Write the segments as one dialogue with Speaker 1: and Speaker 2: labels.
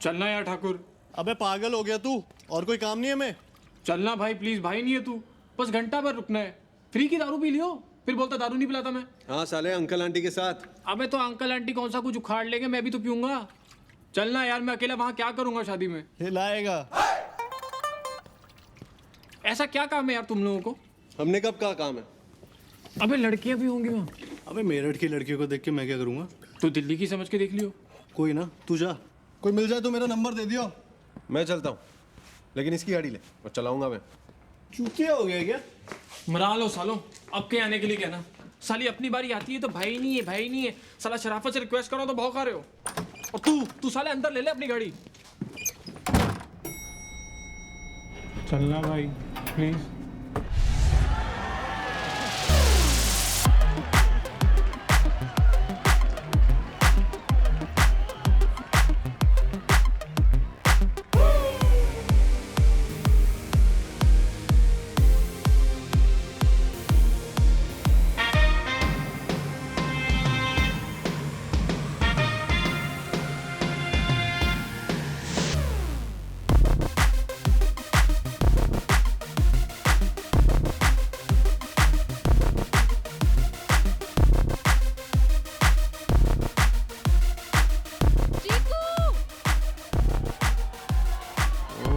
Speaker 1: चलना यार ठाकुर।
Speaker 2: अबे पागल हो गया तू? और कोई काम नहीं है मैं?
Speaker 1: चलना भाई प्लीज, भाई नहीं है तू, बस घंटा भर रुकना है। फ्री की दारू पी लियो, फिर बोलता दारू नहीं पिलाता मैं।
Speaker 3: हाँ साले, अंकल आंटी के साथ।
Speaker 1: अबे तो अंकल आंटी कौन सा कुछ उखाड़ लेंगे, मैं भी तो पीऊंगा। चलना यार, मैं अकेला वहां क्या करूंगा शादी में।
Speaker 2: हिलाएगा।
Speaker 1: ऐसा क्या काम है यार तुम लोगों को?
Speaker 3: हमने कब कहा काम है?
Speaker 1: अबे लड़कियां भी होंगी वहाँ।
Speaker 2: अबे मेरठ की लड़कियों को देख के मैं क्या करूंगा?
Speaker 1: तो दिल्ली की समझ के देख लियो।
Speaker 2: कोई ना, तू जा। कोई मिल जाए तो मेरा नंबर दे दियो।
Speaker 3: मैं चलता हूँ, लेकिन इसकी गाड़ी ले और चलाऊंगा मैं।
Speaker 2: चूतिया हो गया क्या?
Speaker 1: मरा लो सालों, अब के आने के लिए कहना। साली अपनी बारी आती है तो भाई नहीं है, भाई नहीं है। साला शराफत से रिक्वेस्ट करो तो भाव खा रहे हो। और तू साले अंदर ले ले अपनी गाड़ी। चलना भाई प्लीज।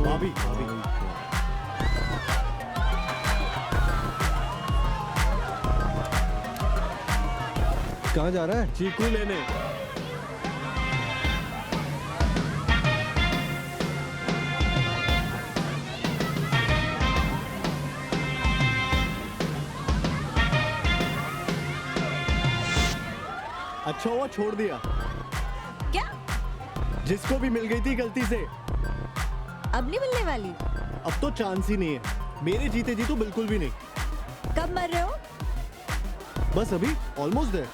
Speaker 2: भाभी भाभी
Speaker 3: कहाँ जा रहा है?
Speaker 2: चीकू लेने। अच्छा हुआ छोड़ दिया।
Speaker 4: क्या?
Speaker 2: जिसको भी मिल गई थी गलती से।
Speaker 4: अब नहीं मिलने वाली?
Speaker 2: अब तो चांस ही नहीं है। मेरे जीते जी तो बिल्कुल भी नहीं।
Speaker 4: कब मर रहे हो?
Speaker 2: बस अभी ऑलमोस्ट देयर।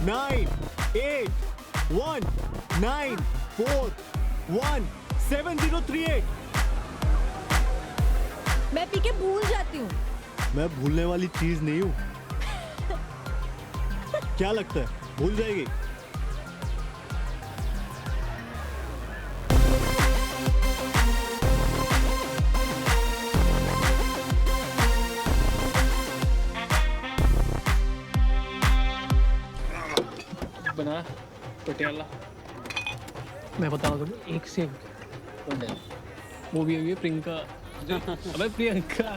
Speaker 2: 9 8 1 9 4 1 7038।
Speaker 4: मैं पी के भूल जाती हूँ।
Speaker 2: मैं भूलने वाली चीज नहीं हूँ। क्या लगता है भूल जाएगी?
Speaker 1: बना पटियाला। मैं बता रहा हूँ एक से वो भी है प्रियंका। अबे प्रियंका।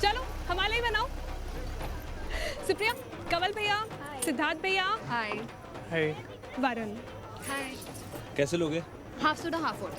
Speaker 5: चलो हमारे ही बनाओ। सुप्रिया, कवल भैया, सिद्धार्थ भैया,
Speaker 6: हाय।
Speaker 1: है
Speaker 5: वरुण।
Speaker 6: हाय।
Speaker 3: कैसे लोगे?
Speaker 6: हाफ सोडा हाफ वोट।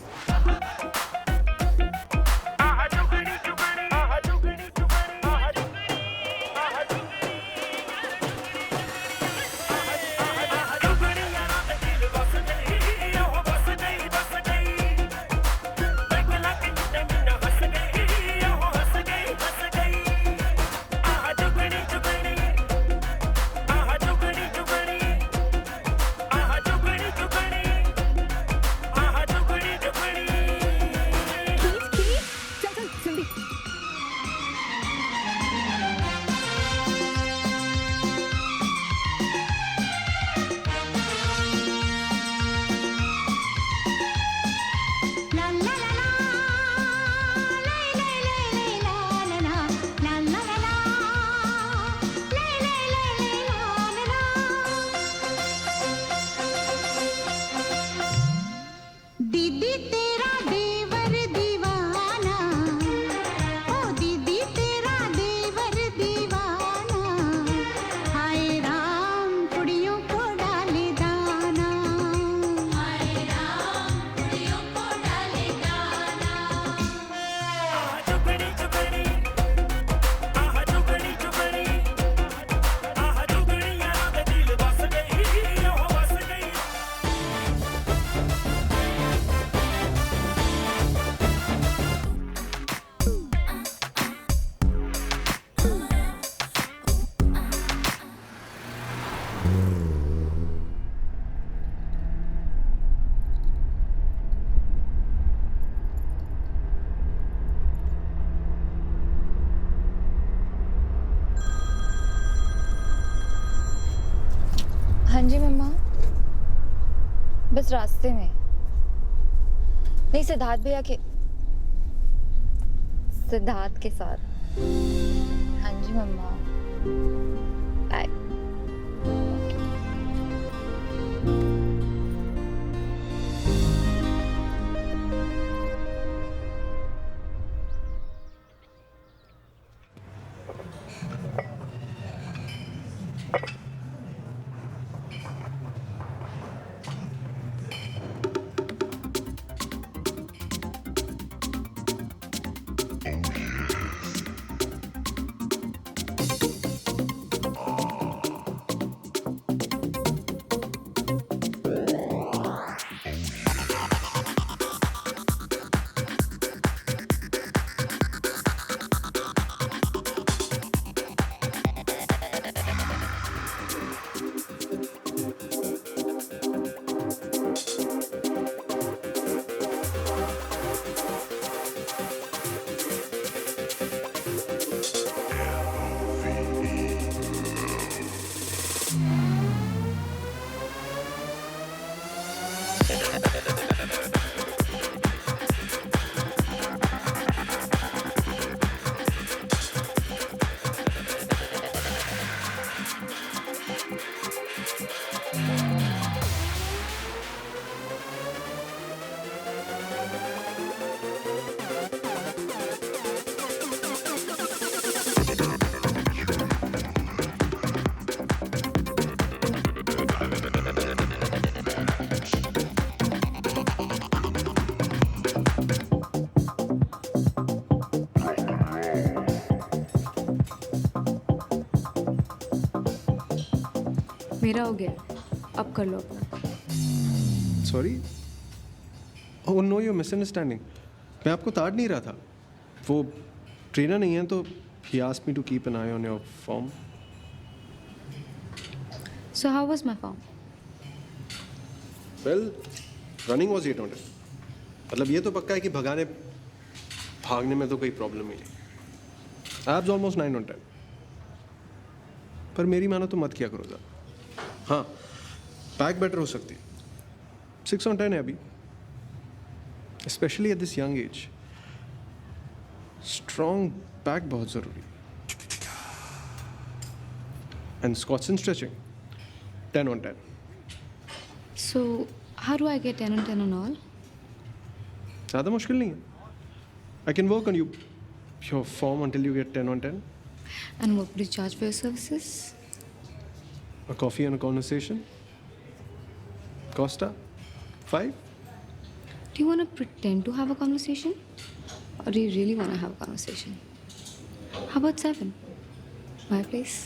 Speaker 6: जी मम्मा, बस रास्ते में। नहीं, सिद्धार्थ भैया के साथ। हाँ जी मम्मा, बाय।
Speaker 7: मेरा हो गया, अब कर लो अपना।
Speaker 3: Sorry, oh no, you misunderstanding. मैं आपको ताड़ नहीं रहा था। वो ट्रेनर नहीं है तो he asked me to keep an eye on your form.
Speaker 7: So how was my form?
Speaker 3: Well, running was 800। मतलब ये तो पक्का है कि भागने में तो कोई प्रॉब्लम ही नहीं। Abs almost 9 on 10। पर मेरी मानो तो मत किया करो ज़्यादा। हाँ, बैक बेटर हो सकती है। 6 on 10 है अभी, specially at this young age. Strong back बहुत ज़रूरी है। And squats and stretching 10 on 10।
Speaker 7: So how do I get 10 on 10 on all?
Speaker 3: ज़्यादा मुश्किल नहीं है। I can work on your form until you get 10 on 10।
Speaker 7: And what would you charge for your services?
Speaker 3: A coffee and a conversation. Costa 5.
Speaker 7: Do you want to pretend to have a conversation? Or do you really want to have a conversation? How about 7? My place?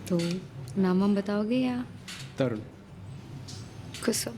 Speaker 7: तो नाम हम बताओगे या
Speaker 3: तरुण।
Speaker 7: कुसुम?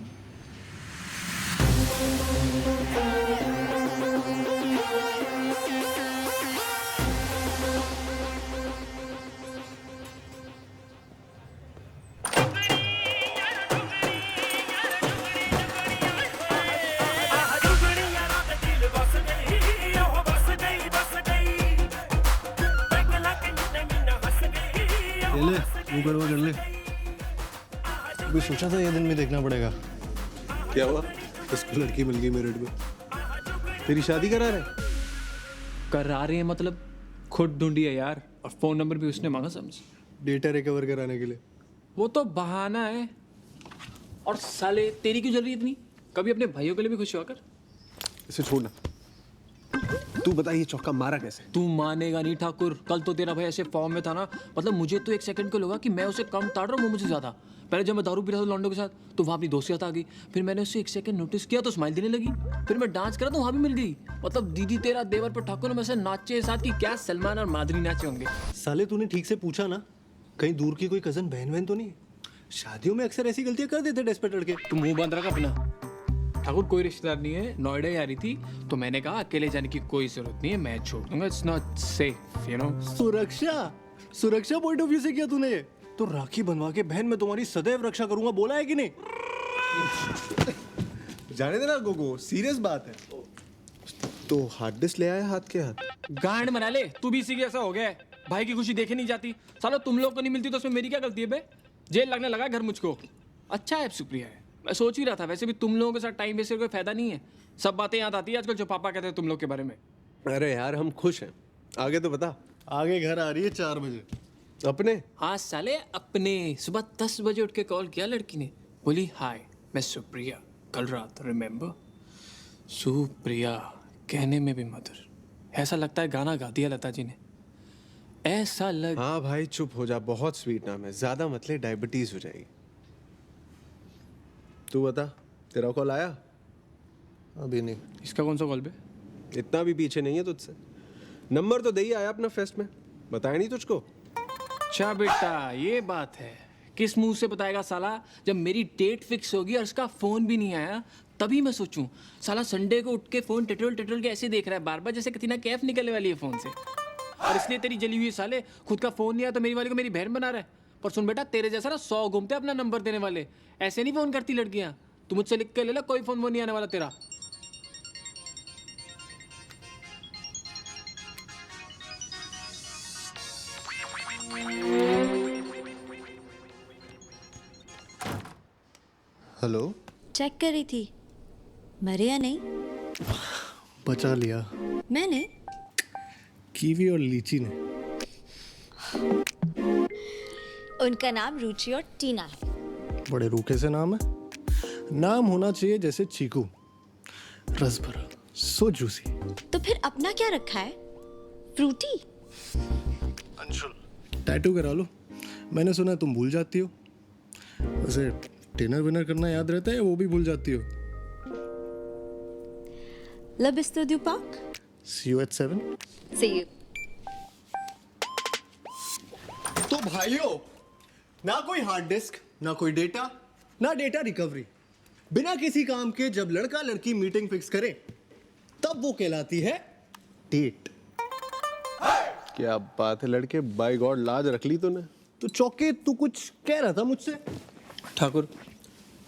Speaker 2: ले मुंह करवा कर ले। अभी सोचा था ये दिन भी देखना पड़ेगा।
Speaker 3: क्या हुआ? इसको लड़की मिल गई मेरिट में। तेरी शादी करा रहे?
Speaker 1: करा रहे हैं मतलब खुद ढूंढी है यार, और फोन नंबर भी उसने मांगा समझ।
Speaker 2: डेटा रिकवर कराने के लिए।
Speaker 1: वो तो बहाना है। और साले तेरी क्यों जल रही है इतनी? कभी अपने भाइयों के लिए भी खुश हुआ कर।
Speaker 3: इसे छोड़ना। तू बता ये चौका मारा कैसे?
Speaker 1: तू मानेगा नहीं ठाकुर, कल तो तेरा भाई ऐसे फॉर्म में था ना, मतलब मुझे तो 1 सेकंड को लगा कि मैं उसे कम ताड़ रहा हूँ, वो मुझे ज्यादा। पहले जब मैं दारू पी रहा था लॉन्डो के साथ तो वहाँ अपनी दोस्तियाँ आ गई, फिर मैंने उससे 1 सेकंड नोटिस किया तो स्माइल देने लगी, फिर मैं डांस करा तो वहाँ भी मिल गई। मतलब दीदी तेरा देवर पर ठाकुर में से नाचे साथ की क्या सलमान और माधुरी नाचे होंगे।
Speaker 2: साले तूने ठीक से पूछा ना, कहीं दूर की कोई कजन बहन तो नहीं? शादियों में अक्सर ऐसी गलतियां कर देते डेस्परेट लड़के।
Speaker 1: तू मुंह बंद रखा अपना। ठाकुर कोई रिश्तेदार नहीं है, नोएडा ही आ रही थी तो मैंने कहा अकेले जाने की कोई जरूरत नहीं है, मैं छोड़ दूंगा, it's not safe you know.
Speaker 2: सुरक्षा पॉइंट ऑफ व्यू से किया तूने ये? तो राखी बनवा के बहन मैं तुम्हारी सदैव रक्षा करूंगा बोला है कि नहीं?
Speaker 3: जाने देना गोगो, सीरियस बात है। तो हार्ड डिस्क ले आया हाथ के हाथ।
Speaker 1: गांड मना ले, तू भी इसी के ऐसा हो गया है। भाई की खुशी देखे नहीं जाती। सालो तुम लोग को नहीं मिलती तो उसमें मेरी क्या गलती है बे? जेल लगने लगा घर मुझको। अच्छा है सुप्रिया है। मैं सोच ही रहा था वैसे भी तुम लोगों के साथ टाइम वेस्ट कोई फायदा नहीं है। सब बातें याद आती है आजकल जो पापा कहते हैं तुम लोग के बारे में।
Speaker 3: अरे यार हम खुश हैं, आगे तो बता।
Speaker 2: आगे घर आ रही है 4 बजे।
Speaker 3: अपने
Speaker 1: हाँ साले अपने। सुबह 10 बजे उठ के कॉल किया लड़की ने, बोली हाय मैं सुप्रिया, कल रात रिमेम्बर। सुप्रिया कहने में भी मधुर, ऐसा लगता है गाना गा दिया लता जी ने। ऐसा लग
Speaker 3: हाँ भाई चुप हो जा, बहुत स्वीट नाम है, ज्यादा मत ले, डायबिटीज हो जाएगी। तू बता, तेरा कॉल आया?
Speaker 2: अभी नहीं।
Speaker 1: इसका कौन सा कॉल पे?
Speaker 3: इतना भी पीछे नहीं है तुझसे। नंबर तो दे ही आया अपना फेस्ट में, बताया नहीं तुझको?
Speaker 1: अच्छा बेटा ये बात है। किस मुंह से बताएगा साला? जब मेरी डेट फिक्स होगी और उसका फोन भी नहीं आया तभी मैं सोचूं। साला संडे को उठ के फोन टटोल के ऐसे देख रहा है बार बार जैसे कतीना कैफ निकलने वाली है फोन से। और इसलिए तेरी जली हुई साले खुद का फोन नहीं आया तो मेरी वाली को मेरी बहन बना रहा है। पर सुन बेटा, तेरे जैसा ना 100 घूमते अपना नंबर देने वाले, ऐसे नहीं फोन करती लड़कियां। तू मुझसे लिख के ले ला, कोई फोन वो नहीं आने वाला तेरा।
Speaker 2: हेलो।
Speaker 4: चेक कर रही थी, मरे या नहीं।
Speaker 2: बचा लिया
Speaker 4: मैंने
Speaker 2: कीवी और लीची ने।
Speaker 4: उनका नाम रुचि और टीना है।
Speaker 2: बड़े रूखे से नाम है। नाम होना चाहिए जैसे चीकू, रस भरा, सो जूसी।
Speaker 4: तो फिर अपना क्या रखा है? फ्रूटी।
Speaker 2: अंशुल, टैटू करा लो। मैंने सुना तुम भूल जाती हो। वैसे डिनर विनर करना याद रहता है, वो भी भूल जाती हो।
Speaker 4: लबिस्तो द्यूपाक।
Speaker 2: See you at 7।
Speaker 4: See you।
Speaker 2: तो भाइयों, ना कोई हार्ड डिस्क, ना कोई डेटा, ना डेटा रिकवरी। बिना किसी काम के जब लड़का लड़की मीटिंग फिक्स करे तब वो कहलाती है डेट।
Speaker 3: क्या बात है लड़के, बाय गॉड लाज रख ली तूने।
Speaker 2: तो चौके तू कुछ कह रहा था मुझसे।
Speaker 1: ठाकुर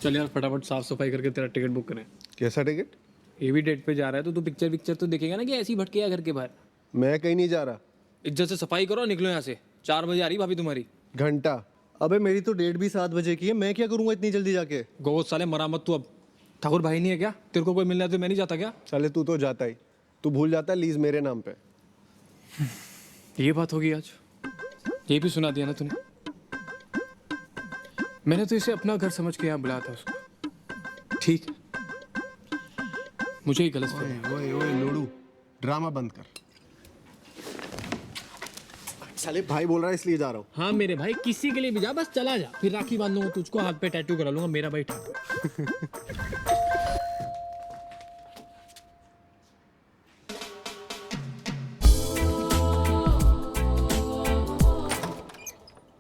Speaker 1: चल यार फटाफट साफ सफाई करके तेरा टिकट बुक करें।
Speaker 3: कैसा टिकट?
Speaker 1: ये भी डेट पे जा रहा है तो तू पिक्चर तो देखेगा ना कि ऐसे ही भटकेगा घर के बाहर।
Speaker 3: मैं कहीं नहीं जा रहा।
Speaker 1: इज्जत से सफाई करो, निकलो यहाँ से। 4 बजे आ रही भाभी तुम्हारी।
Speaker 3: घंटा।
Speaker 2: अबे मेरी तो डेट भी 7 बजे की है, मैं क्या करूंगा इतनी जल्दी जाके।
Speaker 1: गोद साले मरामत तू अब। ठाकुर भाई नहीं है क्या? तेरे को कोई मिलना है तो मैं नहीं जाता क्या?
Speaker 3: साले तू तो जाता ही, तू भूल जाता है लीज मेरे नाम पे।
Speaker 1: ये बात होगी आज, ये भी सुना दिया ना तूने। मैंने तो इसे अपना घर समझ के यहाँ बुलाया था उसको। ठीक है, मुझे ही गलत फहमी।
Speaker 3: ओए ओए लोड़ू, ड्रामा बंद कर।
Speaker 2: साले भाई बोल रहा है इसलिए जा रहा हूँ।
Speaker 1: हाँ मेरे भाई, किसी के लिए भी जा, बस चला जा। फिर राखी बांध लूंगा तुझको, हाथ पे टैटू करा लूंगा मेरा भाई ठाकुर।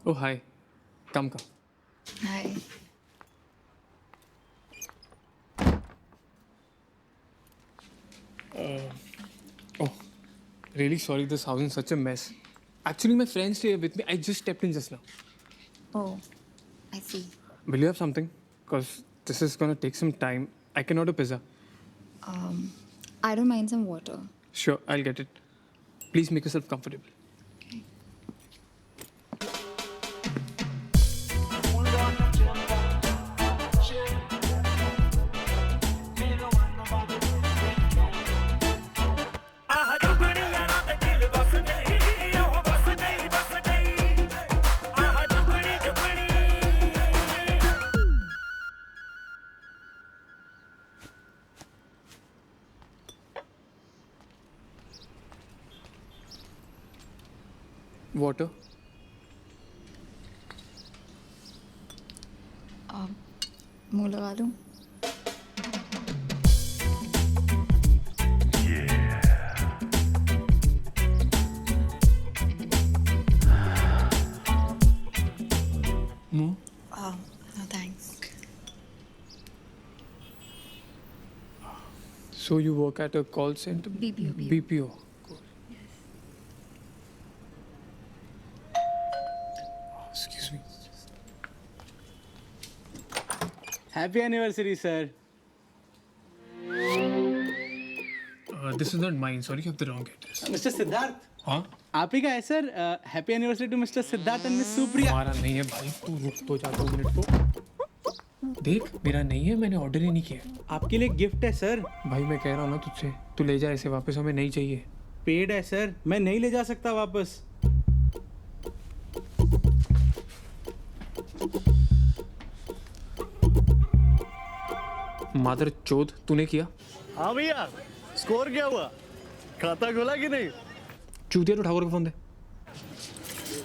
Speaker 1: ओ हाय, कम कम।
Speaker 6: Hi.
Speaker 1: Oh, really sorry, this house is such a mess. Actually, my friends stay with me. I just stepped in just now.
Speaker 6: Oh, I see.
Speaker 1: Will you have something? Because this is gonna take some time. I can order pizza.
Speaker 6: I don't mind some water.
Speaker 1: Sure, I'll get it. Please make yourself comfortable. Water.
Speaker 6: मुंह लगा लूं?
Speaker 1: No.
Speaker 6: No thanks.
Speaker 1: So you work at a call center?
Speaker 6: BPO.
Speaker 1: BPO. Excuse me.
Speaker 8: Happy anniversary sir.
Speaker 1: This is not mine, sorry, you have the wrong address.
Speaker 8: Mister Siddharth,
Speaker 1: हाँ,
Speaker 8: आप ही का है sir. Happy anniversary to mister Siddharth and miss Supriya.
Speaker 1: हमारा नहीं है भाई, तू रुक तो जा 2 मिनट को। देख, मेरा नहीं है, मैंने ऑर्डर ही नहीं किया।
Speaker 8: आपके लिए गिफ्ट है सर।
Speaker 1: भाई मैं कह रहा हूँ ना तुझसे, तू ले जा इसे वापस, हमें नहीं चाहिए।
Speaker 8: पेड है सर, मैं नहीं ले जा सकता वापस।
Speaker 1: मादर चोद, तूने किया?
Speaker 2: हाँ भैया, स्कोर क्या हुआ? खाता खोला कि नहीं?
Speaker 1: चूतिया, तो ठाकुर को फोन दे।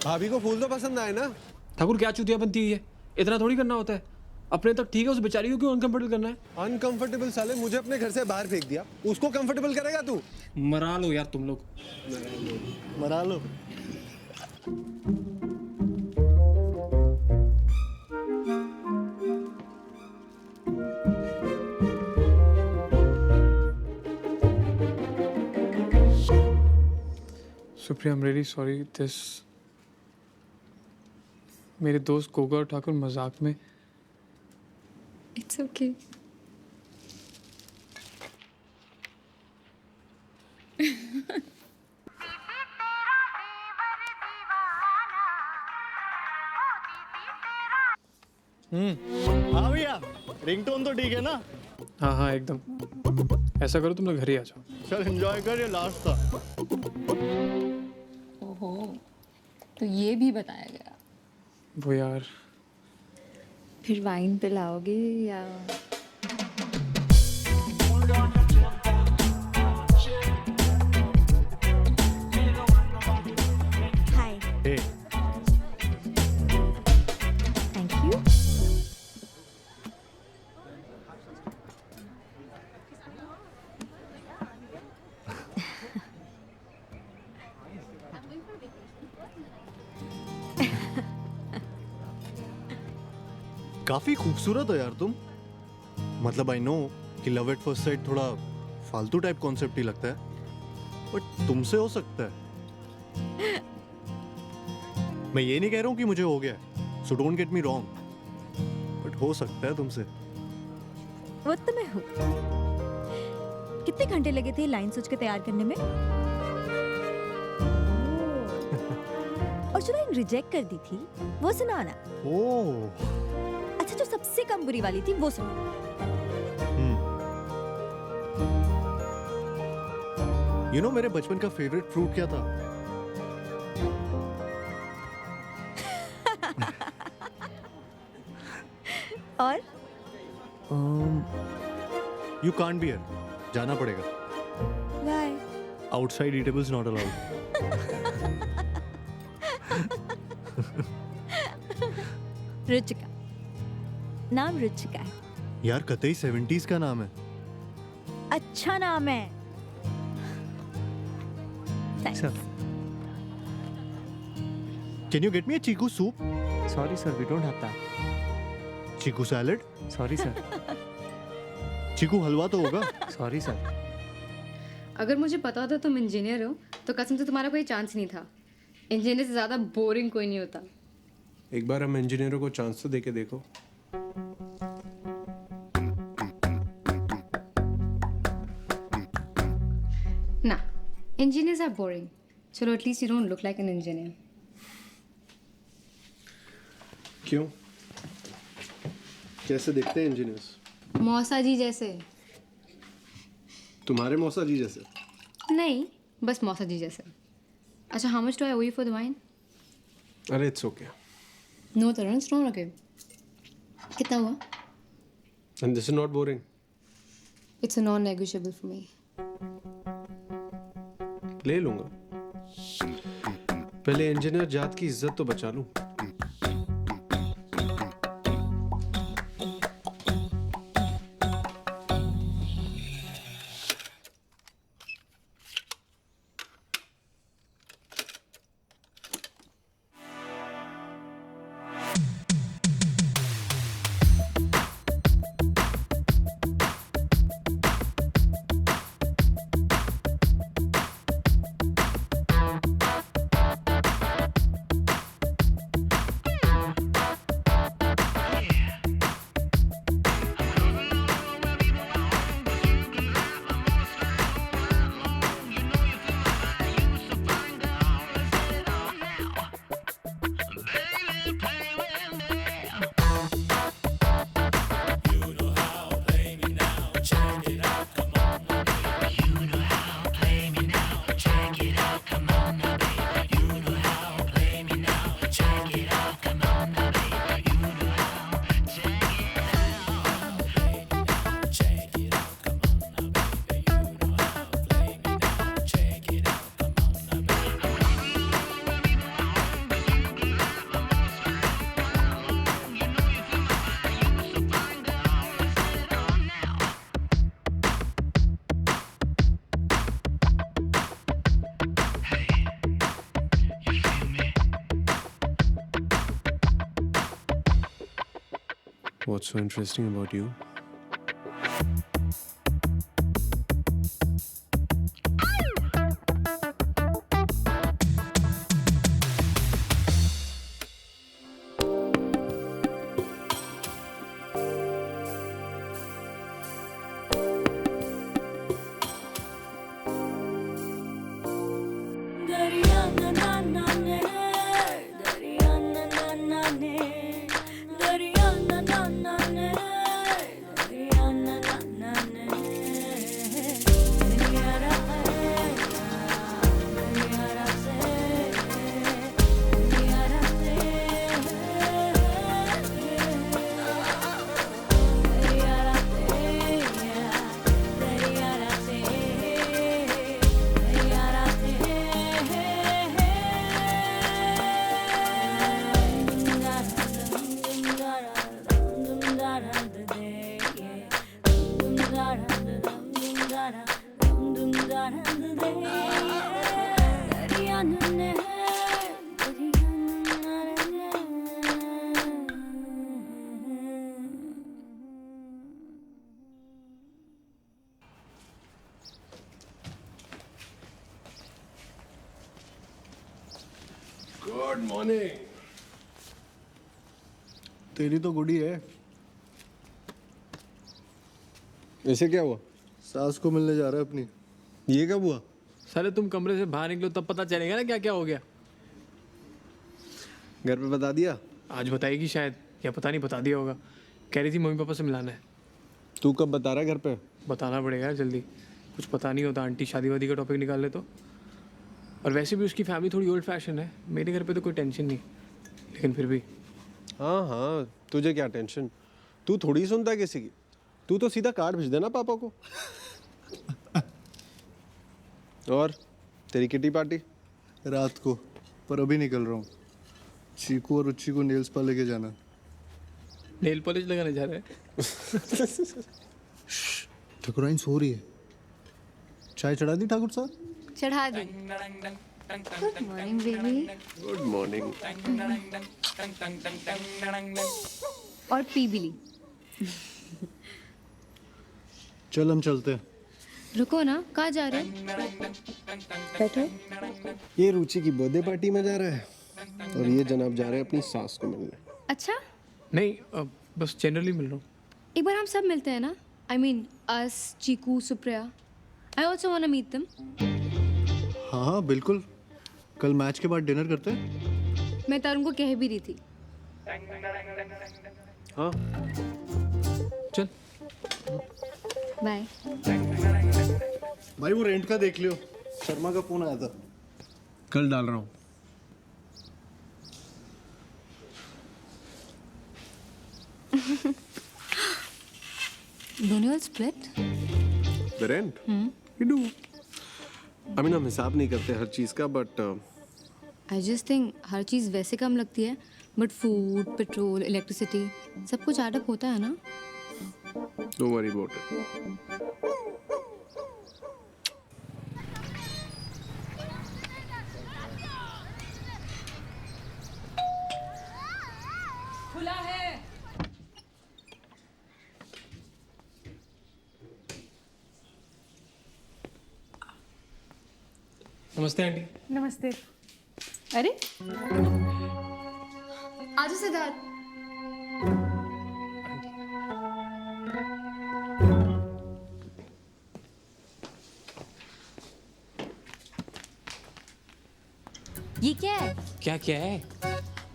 Speaker 3: भाभी को फूल तो पसंद आए ना?
Speaker 1: ठाकुर क्या चूतिया बनती है, इतना थोड़ी करना होता है। अपने तक ठीक है, उस बेचारी को क्यों अनकंफर्टेबल करना है?
Speaker 3: अनकंफर्टेबल साले, मुझे अपने घर से बाहर फेंक दिया, उसको कंफर्टेबल करेगा तू?
Speaker 1: मरा लो यार तुम लोग।
Speaker 2: मरा लो।
Speaker 1: Supriya, I am really sorry this. मेरे दोस्त गोगा और ठाकुर मजाक में।
Speaker 7: It's okay.
Speaker 2: हाँ भैया, रिंगटोन तो ठीक है ना?
Speaker 1: हाँ हाँ एकदम। ऐसा करो, तुम लोग घर ही आ जाओ।
Speaker 2: चल एंजॉय कर, ये लास्ट था।
Speaker 6: ओहो, तो ये भी बताया गया।
Speaker 1: वो यार,
Speaker 7: फिर वाइन पिलाओगे या
Speaker 4: हाय,
Speaker 2: हे,
Speaker 4: थैंक यू।
Speaker 2: काफी खूबसूरत हो यार तुम। मतलब आई नो कि लव एट फर्स्ट साइट थोड़ा फालतू टाइप कॉन्सेप्ट ही लगता है, बट तुमसे हो सकता है। मैं ये नहीं कह रहा हूँ कि मुझे हो गया, so don't get me wrong, but हो सकता है तुमसे।
Speaker 4: वो तो मैं हूँ। कितने घंटे लगे थे लाइन सोच के तैयार करने में? और जो लाइन रिजेक्ट कर दी थी वो सुनाओ ना।
Speaker 2: ओह,
Speaker 4: अच्छा, जो सबसे कम बुरी वाली थी वो सुनाओ।
Speaker 2: यू नो मेरे बचपन का फेवरेट फ्रूट क्या था?
Speaker 4: और
Speaker 2: यू कांट बियर, जाना पड़ेगा।
Speaker 4: Bye.
Speaker 2: Outside eatables not allowed.
Speaker 4: Ruchika, नाम रुचिका है।
Speaker 2: यार कतई 70s का नाम है।
Speaker 4: अच्छा नाम है। Thanks.
Speaker 2: Can you get me a chikoo soup?
Speaker 8: Sorry sir, we don't have that.
Speaker 2: Chikoo salad?
Speaker 8: Sorry sir.
Speaker 2: Chikoo halwa तो होगा।
Speaker 8: Sorry sir.
Speaker 7: अगर मुझे पता होता तुम इंजीनियर हो तो कसम से तुम्हारा कोई चांस नहीं था। इंजीनियर से ज़्यादा बोरिंग कोई नहीं होता।
Speaker 3: एक बार हम इंजीनियरों को चांस तो देके देखो।
Speaker 7: ना, engineers are boring. चलो at least you don't look like an engineer.
Speaker 3: क्यों? कैसे दिखते हैं इंजीनियर्स?
Speaker 7: मौसा जी जैसे।
Speaker 3: तुम्हारे मौसा जी जैसे?
Speaker 7: नहीं, बस मौसा जी जैसे। अच्छा, how much do I owe you for the wine?
Speaker 3: अरे it's okay.
Speaker 7: No Tarun, no okay. कितना हुआ?
Speaker 3: And this is not boring.
Speaker 7: It's a non-negotiable for me.
Speaker 3: ले लूंगा, पहले इंजीनियर जात की इज्जत तो बचा लूं। What's so interesting about you?
Speaker 2: Good morning. तेरी तो गुडी है।
Speaker 3: ऐसे क्या हुआ?
Speaker 2: सास को मिलने जा रहा है अपनी।
Speaker 3: ये कब हुआ?
Speaker 1: साले तुम कमरे से बाहर निकलो तब पता चलेगा ना क्या क्या हो गया।
Speaker 3: घर पे बता दिया?
Speaker 1: आज बताएगी शायद, या पता नहीं बता दिया होगा। कह रही थी मम्मी पापा से मिलाना है।
Speaker 3: तू कब बता रहा है घर पे?
Speaker 1: बताना पड़ेगा यार जल्दी, कुछ पता नहीं होता आंटी शादी वादी का टॉपिक निकाल ले तो। और वैसे भी उसकी फैमिली थोड़ी ओल्ड फैशन है, मेरे घर पे तो कोई टेंशन नहीं, लेकिन फिर भी।
Speaker 3: हाँ हाँ, तुझे क्या टेंशन? तू थोड़ी सुनता है किसी की। तू तो सीधा कार्ड भेज देना पापा को। और तेरी किटी पार्टी?
Speaker 2: रात को, पर अभी निकल रहा हूँ। चीकू और रुचि को नेल्स पर लेके जाना।
Speaker 1: नेल पॉलिश लगाने जा रहा है।
Speaker 2: ठकुराइन सो रही है। चाय चढ़ा दी ठाकुर साहब?
Speaker 7: चढ़ा दी। Good morning baby.
Speaker 3: Good morning.
Speaker 7: और पी भी ली।
Speaker 2: चल हम चलते हैं।
Speaker 7: रुको ना, कहाँ जा रहे हो? बैठो।
Speaker 3: ये रुचि की बर्थडे पार्टी में जा रहा है और ये जनाब जा रहे हैं अपनी सास को मिलने।
Speaker 7: अच्छा,
Speaker 1: नहीं बस जनरली मिल रहा हूँ।
Speaker 7: एक बार हम सब मिलते हैं ना। I mean us, Chiku, Supriya. I also want to meet them.
Speaker 2: हाँ हाँ बिल्कुल, कल मैच के बाद डिनर करते हैं।
Speaker 7: मैं तरुण को कह भी रही थी।
Speaker 3: हाँ
Speaker 1: चल
Speaker 7: बाय।
Speaker 2: भाई वो रेंट का देख लियो, शर्मा का फोन आया था।
Speaker 3: कल डाल रहा हूँ।
Speaker 7: Don't you all split?
Speaker 3: The rent? We do. I mean हम हिसाब नहीं करते हर चीज़ का, but
Speaker 7: I just think हर चीज़ वैसे कम लगती है, but food, petrol, electricity सब कुछ add up होता है ना।
Speaker 3: don't worry about it.
Speaker 5: खुला है।
Speaker 1: नमस्ते आंटी।
Speaker 5: नमस्ते। अरे
Speaker 7: आजा सिद्धार्थ।
Speaker 4: ये क्या है?
Speaker 1: क्या क्या है?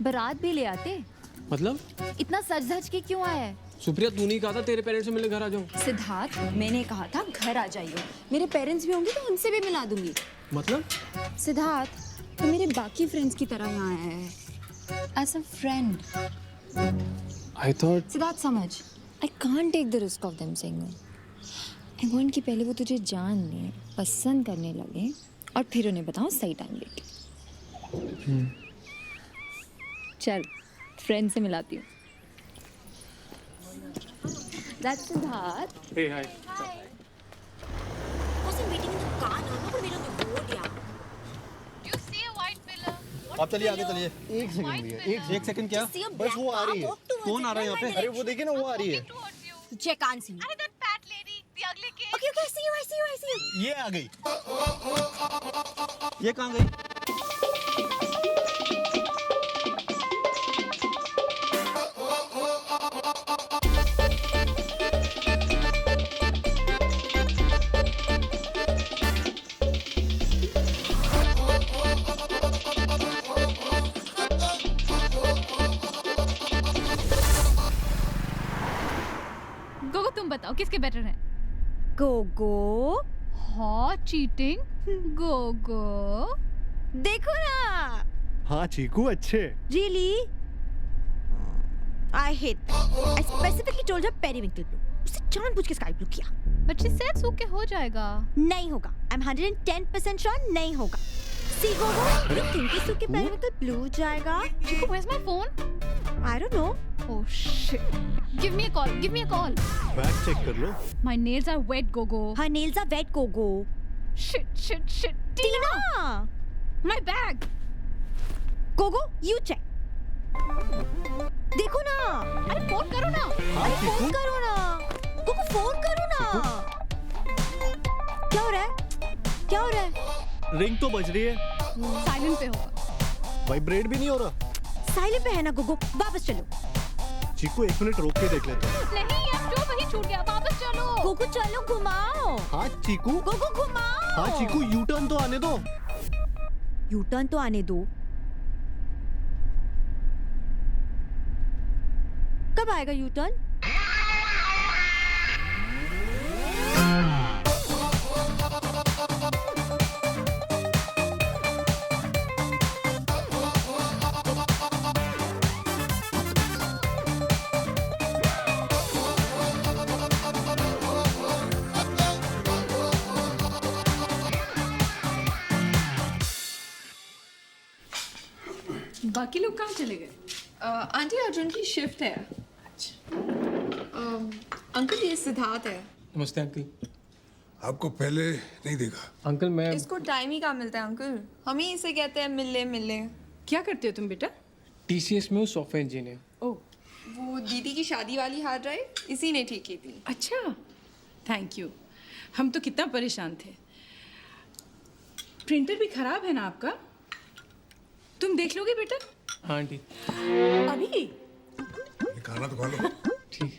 Speaker 4: बारात भी ले आते।
Speaker 1: मतलब
Speaker 4: इतना सज धज के क्यों आया है?
Speaker 1: सुप्रिया तू नहीं कहा था तेरे पेरेंट्स से मिलने घर आ जाऊँ?
Speaker 4: सिद्धार्थ, मैंने कहा था घर आ जाइए। मेरे पेरेंट्स भी होंगे तो उनसे भी मिला दूंगी।
Speaker 1: मतलब
Speaker 4: सिद्धार्थ, तो मेरे बाकी फ्रेंड्स की तरह यहाँ आया है as a friend.
Speaker 1: I thought.
Speaker 4: Siddharth समझ, I can't take the risk of them saying no. I want कि पहले वो तुझे जान लें, पसंद करने लगे और फिर उन्हें बताओ सही टाइम लेके। चल फ्रेंड से मिलाती हूँ। That's Siddharth.
Speaker 1: Hey hi.
Speaker 9: wasn't waiting in the car now, but we don't go, yeah.
Speaker 10: Do you see a white pillar?
Speaker 2: आप चलिए आगे चलिए। एक सेकंड भैया, एक सेकंड क्या? बस वो आ रही है। कौन आ रहा है यहाँ पे? अरे वो देखिए ना, वो आ रही है।
Speaker 6: Check can't see.
Speaker 9: Aren't that fat lady, the ugly kid?
Speaker 6: Okay, okay, I see you, I see you, I see you.
Speaker 2: ये आ गई। ये कहाँ गई?
Speaker 9: गोगो तुम बताओ किसके बेटर हैं?
Speaker 6: Gogo,
Speaker 9: hot cheating Gogo.
Speaker 6: देखो ना।
Speaker 2: हाँ चीकू अच्छे।
Speaker 6: Really? I hate that. I specifically told her periwinkle blue. उसे जानबूझ के स्काई ब्लू किया।
Speaker 9: But she said सूखे हो जाएगा।
Speaker 6: नहीं होगा। I'm 110% sure नहीं होगा। See गोगो, you think कि सूखे periwinkle blue हो जाएगा?
Speaker 9: Chico, where's my phone?
Speaker 6: I don't know.
Speaker 9: Oh shit. Give me a call. Give me a call.
Speaker 2: Bag check कर लो।
Speaker 9: My nails are wet, Gogo.
Speaker 6: Her nails are wet, Gogo.
Speaker 9: Shit.
Speaker 6: Tina!
Speaker 9: My bag.
Speaker 6: Gogo, you check. देखो ना।
Speaker 9: अरे phone करो ना।
Speaker 6: अरे phone करो ना। गोगो फोन करो ना। क्या हो रहा है? क्या हो रहा है?
Speaker 2: रिंग तो बज रही है।
Speaker 9: साइलेंट पे होगा।
Speaker 2: वाइब्रेट भी नहीं हो रहा।
Speaker 6: साइलेंट पे है ना गोगो, वापस चलो।
Speaker 2: चीकू 1 मिनट रोक के देख लेते हैं।
Speaker 9: नहीं यार, जो वही छूट गया, वापस चलो।
Speaker 6: गोगो चलो घुमाओ।
Speaker 2: हाँ चीकू।
Speaker 6: गोगो घुमाओ।
Speaker 2: हाँ चीकू, यू टर्न तो आने दो।
Speaker 6: यू टर्न तो आने दो। कब आएगा यू टर्न?
Speaker 5: बाकी लोग कहाँ चले गए?
Speaker 7: आंटी अर्जुन की शिफ्ट है। अंकल ये सिद्धार्थ है।
Speaker 1: नमस्ते अंकल।
Speaker 10: आपको पहले नहीं देखा।
Speaker 1: अंकल मैं
Speaker 7: इसको टाइम ही कहाँ मिलता है अंकल, हम ही इसे कहते हैं मिलने।
Speaker 5: क्या करते हो तुम बेटा?
Speaker 1: TCS में हूँ, सॉफ्टवेयर इंजीनियर।
Speaker 5: ओह,
Speaker 7: वो दीदी की शादी वाली हार्ड ड्राइव इसी ने ठीक की थी।
Speaker 5: अच्छा, थैंक यू। हम तो कितना परेशान थे। प्रिंटर भी खराब है ना आपका? तुम देख लोगे बेटा?
Speaker 1: हाँ आंटी।
Speaker 5: अभी?
Speaker 10: ये खाना तो खा लो।
Speaker 1: ठीक।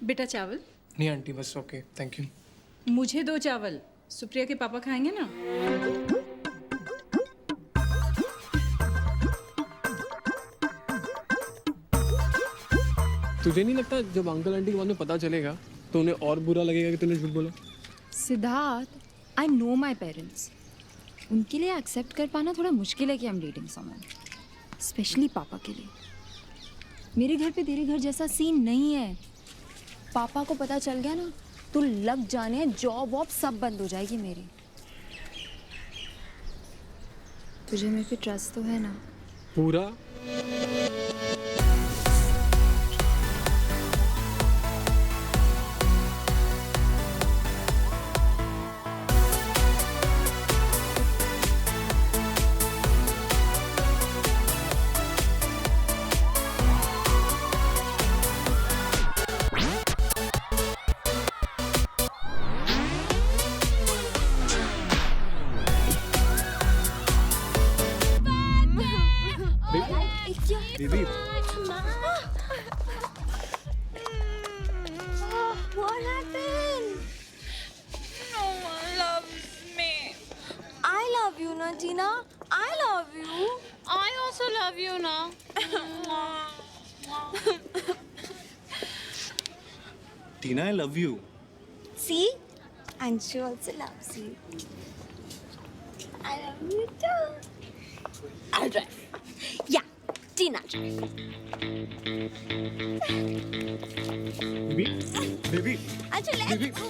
Speaker 5: बेटा चावल?
Speaker 1: नहीं आंटी, बस ओके, थैंक यू।
Speaker 5: मुझे 2 चावल, सुप्रिया के पापा खाएंगे ना?
Speaker 1: तुझे नहीं लगता जब अंकल आंटी के बाद में पता चलेगा तो उन्हें और बुरा लगेगा कि तूने झूठ बोला?
Speaker 4: Siddharth, I know my parents. उनके लिए एक्सेप्ट कर पाना थोड़ा मुश्किल है कि I am dating someone, specially पापा के लिए। मेरे घर पे तेरे घर जैसा सीन नहीं है। पापा को पता चल गया ना तो लग जाने जॉब वॉब सब बंद हो जाएगी मेरी। तुझे मेरे पे ट्रस्ट तो है ना?
Speaker 1: पूरा।
Speaker 2: Baby,
Speaker 6: What happened?
Speaker 9: No one loves me.
Speaker 6: I love you, na Tina. I love you.
Speaker 9: I also love you now.
Speaker 2: Tina, I love you.
Speaker 6: See? And she also loves you. I love you too. I'll drive. Yeah, Tina drive.
Speaker 2: Baby,
Speaker 6: Achoo, let's
Speaker 2: Baby.
Speaker 6: go.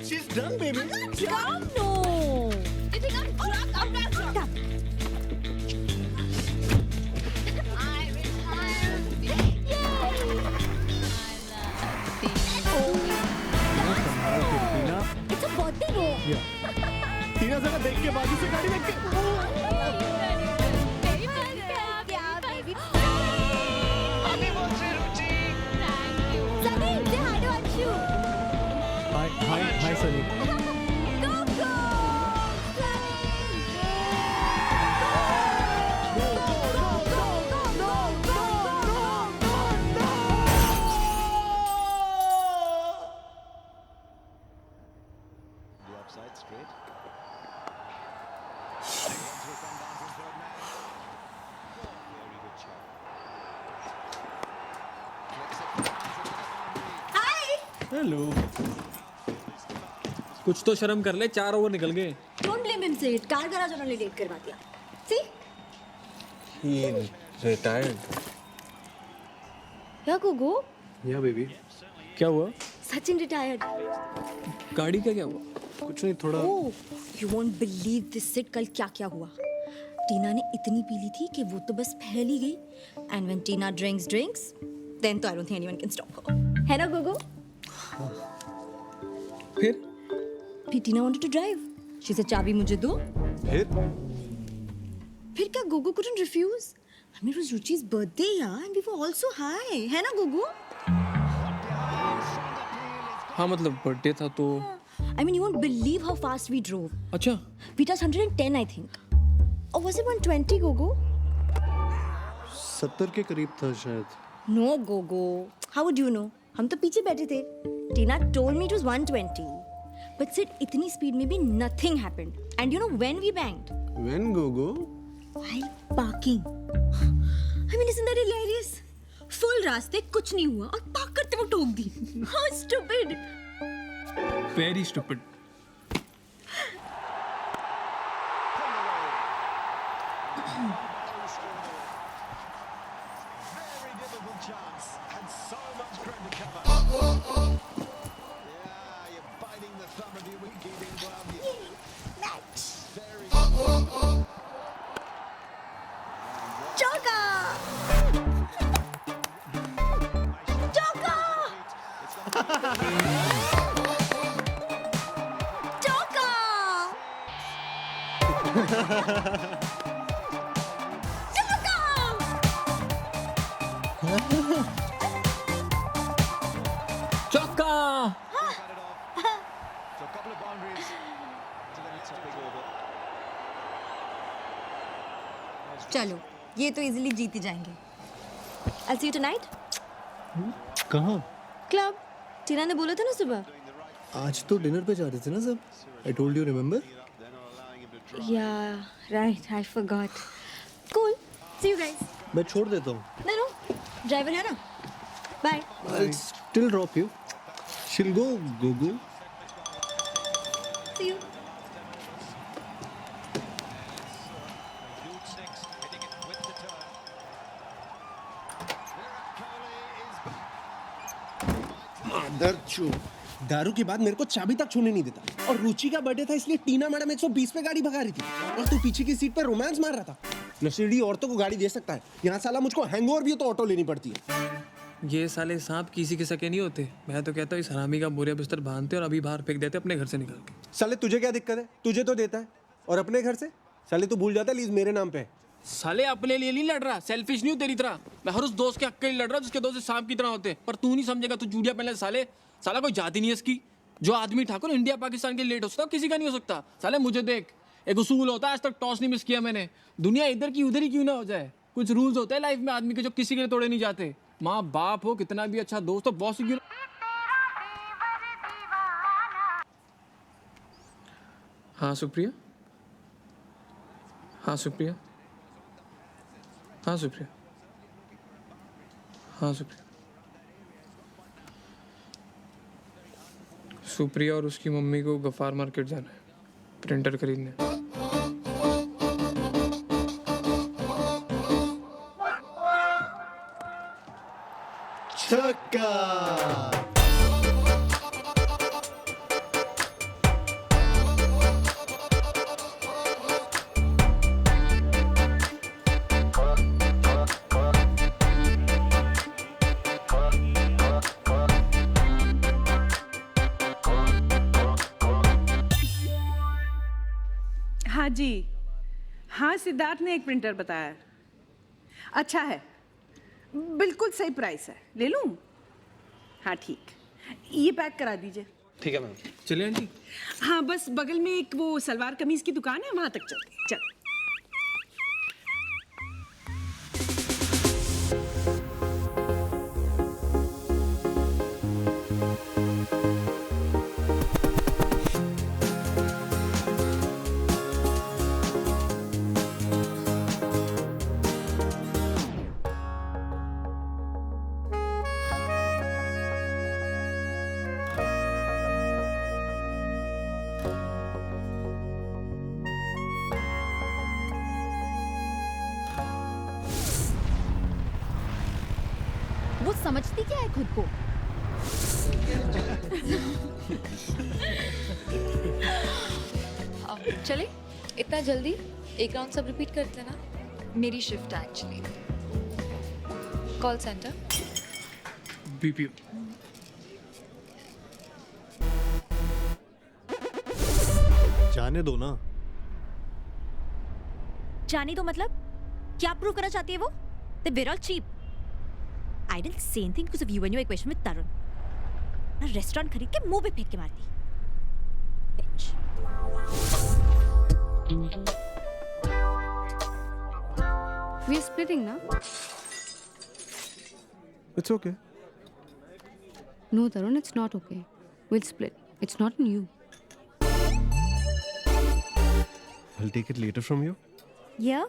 Speaker 2: she's done, baby.
Speaker 6: Drunk, no.
Speaker 9: You think I'm drunk? I'm not drunk.
Speaker 6: Come.
Speaker 9: I retire.
Speaker 2: Tina,
Speaker 6: It's a birthday, no?
Speaker 2: टीना जरा देख के बाजू से गाड़ी देख के हाय Sunny hello
Speaker 1: कुछ तो शर्म कर ले, 4 ओवर निकल गए।
Speaker 6: Don't blame him, Sid. Car garage उन्होंने लेट करवा दिया। See?
Speaker 3: He retired.
Speaker 6: या गोगो?
Speaker 3: Yeah, baby.
Speaker 1: क्या हुआ?
Speaker 6: सचिन retired.
Speaker 1: गाड़ी का क्या हुआ?
Speaker 3: कुछ नहीं, थोड़ा
Speaker 6: Oh, you won't believe this, Sid. कल क्या हुआ? टीना ने इतनी पी ली थी कि वो तो बस फैल ही गई। And when Tina drinks, then तो I don't think anyone can stop her. है ना गोगो?
Speaker 1: फिर
Speaker 6: टीना wanted to drive. She said चाबी मुझे दो। फिर क्या Gogo couldn't refuse? I mean, it was Ruchi's birthday, yeah, and we were all so high. है ना गोगो?
Speaker 1: हाँ मतलब बर्थडे था तो।
Speaker 6: I mean, you won't believe how fast we drove.
Speaker 1: अच्छा
Speaker 6: We touched 110, I think. Or was it 120, Gogo?
Speaker 2: 70 के करीब था शायद।
Speaker 6: No, Gogo. How would you know? हम तो पीछे बैठे थे. Tina told me it was 120. But Sid, इतनी speed में भी nothing happened. And you know when we banged?
Speaker 3: When go?
Speaker 6: While parking. I mean, isn't that hilarious? Full रास्ते कुछ नहीं हुआ और पार्क करते वक्त ठोक दी. How stupid!
Speaker 1: Very stupid. चौका।
Speaker 6: चलो, ये तो इजीली जीत ही जाएंगे. I'll see you tonight.
Speaker 2: कहाँ?
Speaker 6: Club. टीना ने बोला था ना सुबह.
Speaker 2: आज तो डिनर पे जा रहे थे ना सब. I told you, remember?
Speaker 6: Yeah, right. I forgot. Cool. See you guys.
Speaker 2: मैं छोड़ देता हूँ.
Speaker 6: No. Driver है ना. Bye.
Speaker 2: I'll still drop you. She'll go.
Speaker 6: See you.
Speaker 3: दारू के बाद मेरे को चाबी तक छूने नहीं देता और रुचि का बर्थडे था इसलिए टीना मैडम 120 पे गाड़ी भगा रही थी और तू पीछे की सीट पे रोमांस मार रहा था. नशेड़ी औरतों को गाड़ी दे सकता है, यहाँ साला मुझको हैंगओवर भी हो तो ऑटो लेनी पड़ती है.
Speaker 1: ये साले सांप किसी के सके नहीं होते. मैं तो कहता हूँ इस हरामी का बोरिया बिस्तर बांधते और अभी बाहर फेंक देते अपने घर से निकाल के.
Speaker 3: साले तुझे क्या दिक्कत है? तुझे तो देता है और अपने घर से साले तू भूल जाता है लीज मेरे नाम पे है.
Speaker 1: साले अपने लिए नहीं लड़ रहा, सेल्फिश नहीं हूँ तेरी तरह. मैं हर उस दोस्त के हक के लिए लड़ रहा जिसके दोस्त सांप की तरह होते. पर तू नहीं समझेगा, तू जूड़िया पहले साले. साला कोई जाति नहीं है इसकी. जो आदमी ठाकुर इंडिया पाकिस्तान के लेट हो सकता किसी का नहीं हो सकता. साले मुझे देख, एक उसूल होता है, आज तक टॉस नहीं मिस किया मैंने. दुनिया इधर की उधर ही क्यों ना हो जाए. कुछ रूल्स होते हैं लाइफ में आदमी के जो किसी के लिए तोड़े नहीं जाते. माँ बाप हो, कितना भी अच्छा दोस्त हो, बॉस क्यों. हाँ सुप्रिया. हाँ सुप्रिया. हाँ सुप्रिया. हाँ सुप्रिया. सुप्रिया और उसकी मम्मी को गफ्फार मार्केट जाना है प्रिंटर खरीदने.
Speaker 2: छक्का.
Speaker 5: हाँ जी, हाँ सिद्धार्थ ने एक प्रिंटर बताया है। अच्छा है, बिल्कुल सही प्राइस है, ले लूँ? हाँ ठीक, ये पैक करा दीजिए।
Speaker 3: ठीक है मैम।
Speaker 1: चलिए आंटी।
Speaker 5: हाँ बस बगल में एक वो सलवार कमीज की दुकान है, वहाँ तक चलते हैं। चल।
Speaker 6: वो समझती क्या है खुद को?
Speaker 7: चले इतना जल्दी एक राउंड सब रिपीट करते हैं ना।
Speaker 4: मेरी शिफ्ट है एक्चुअली।
Speaker 7: Call centre.
Speaker 1: बीपीओ।
Speaker 2: जाने दो ना।
Speaker 6: जाने दो मतलब क्या प्रूव करना चाहती है वो? They're very cheap. I didn't say anything because of you and your equation with Tarun. ना रेस्टोरेंट खरीद के मुंह पे फेंक के मारती। Bitch.
Speaker 7: We are splitting now.
Speaker 3: It's okay.
Speaker 7: No, Tarun, it's not okay. We'll split. It's not in you.
Speaker 3: I'll take it later from you.
Speaker 6: Yeah?